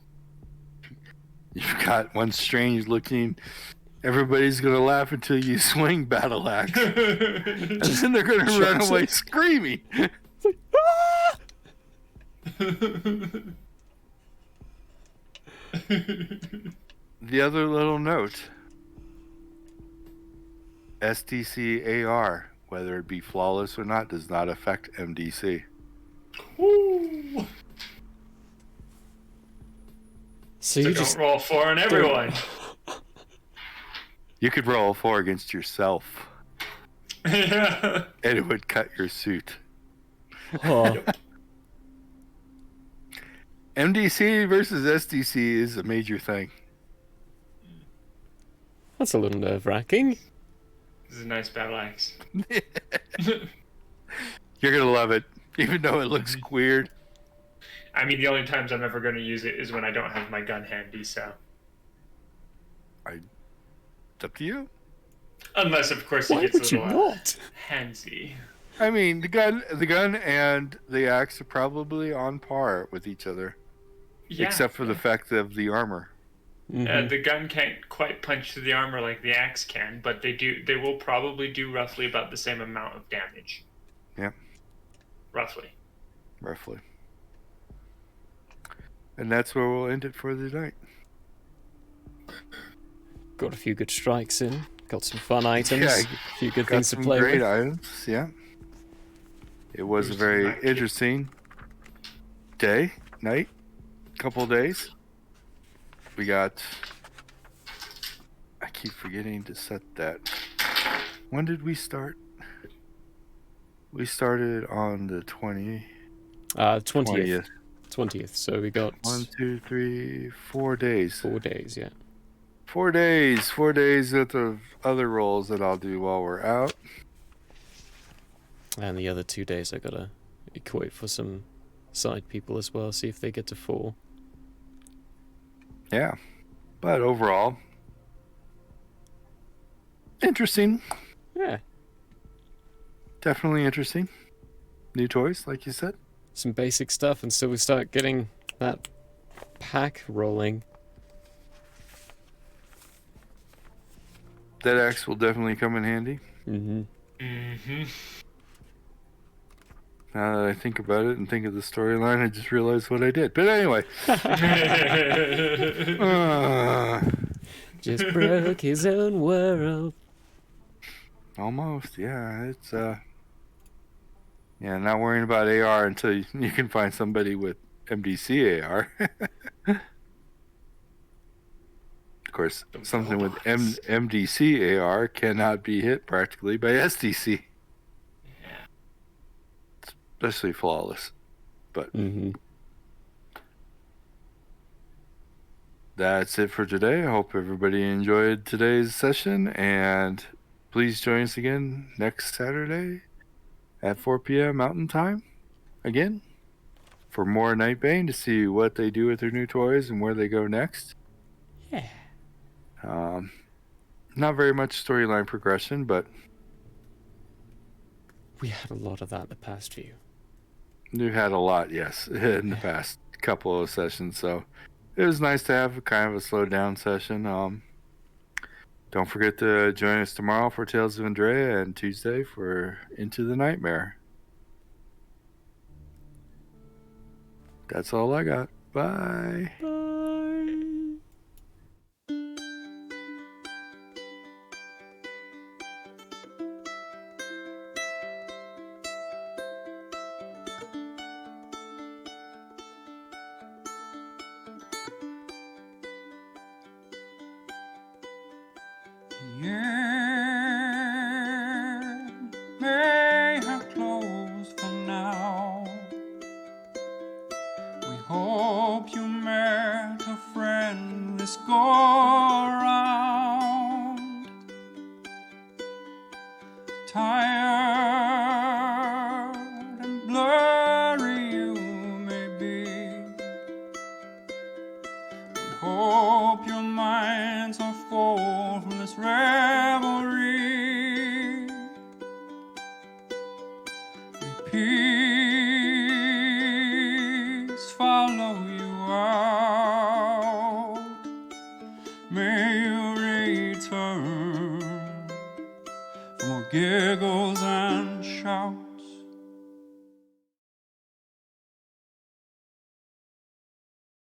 You've got one strange looking. Everybody's gonna laugh until you swing battle axe, and then they're gonna run chucks away it. screaming. The other little note: STC AR, whether it be flawless or not, does not affect MDC. Woo. So So you don't just roll 4 on everyone. You could roll a 4 against yourself, Yeah. and it would cut your suit. oh, MDC versus SDC is a major thing. that's a little nerve-wracking. This is a nice battle axe. You're gonna love it, even though it looks weird. I mean, the only times I'm ever going to use it is when I don't have my gun handy, so. It's up to you. Unless, of course, Why he gets would a you little not? handsy. I mean, the gun, and the axe are probably on par with each other, Yeah. except for the fact of the armor. Mhm. The gun can't quite punch through the armor like the axe can, but they do. They will probably do roughly about the same amount of damage. Yep. Roughly. And that's where we'll end it for the night. Got a few good strikes in. Got some fun items. Yeah, a few good Got things to some play great with. items, yeah. It was a Boosted very night. interesting night, couple days. We got... I keep forgetting to set that. When did we start? We started on the 20th. 20th. 20th. So we got 1, 2, 3, 4 days. 4 days, yeah. 4 days. 4 days worth of other roles that I'll do while we're out. And the other 2 days I gotta equate for some side people as well, see if they get to 4. Yeah. But overall, interesting. Yeah. Definitely interesting. New toys, like you said. Some basic stuff until we start getting that pack rolling. That axe will definitely come in handy. Mm-hmm. Mm-hmm. Now that I think about it and think of the storyline, I just realized what I did. But anyway. Just broke his own world. Almost, yeah. It's yeah, not worrying about AR until you can find somebody with MDC AR. Of course, something with MDC AR cannot be hit practically by SDC. Yeah. Especially flawless. But Mm-hmm. that's it for today. I hope everybody enjoyed today's session, and please join us again next Saturday at 4 p.m. Mountain Time again for more Nightbane to see what they do with their new toys and where they go next. Yeah. Not very much storyline progression, but We had a lot of that the past few. we've had a lot, yes, in the past couple of sessions, so it was nice to have kind of a slowed down session. Don't forget to join us tomorrow for Tales of Andrea and Tuesday for Into the Nightmare. That's all I got. Bye. Bye. Yeah, may have closed for now. We hope you met a friend this go around. Tired and blurry you may be. We hope your minds are full from this revelry. peace follow you out. May you return for more giggles and shouts.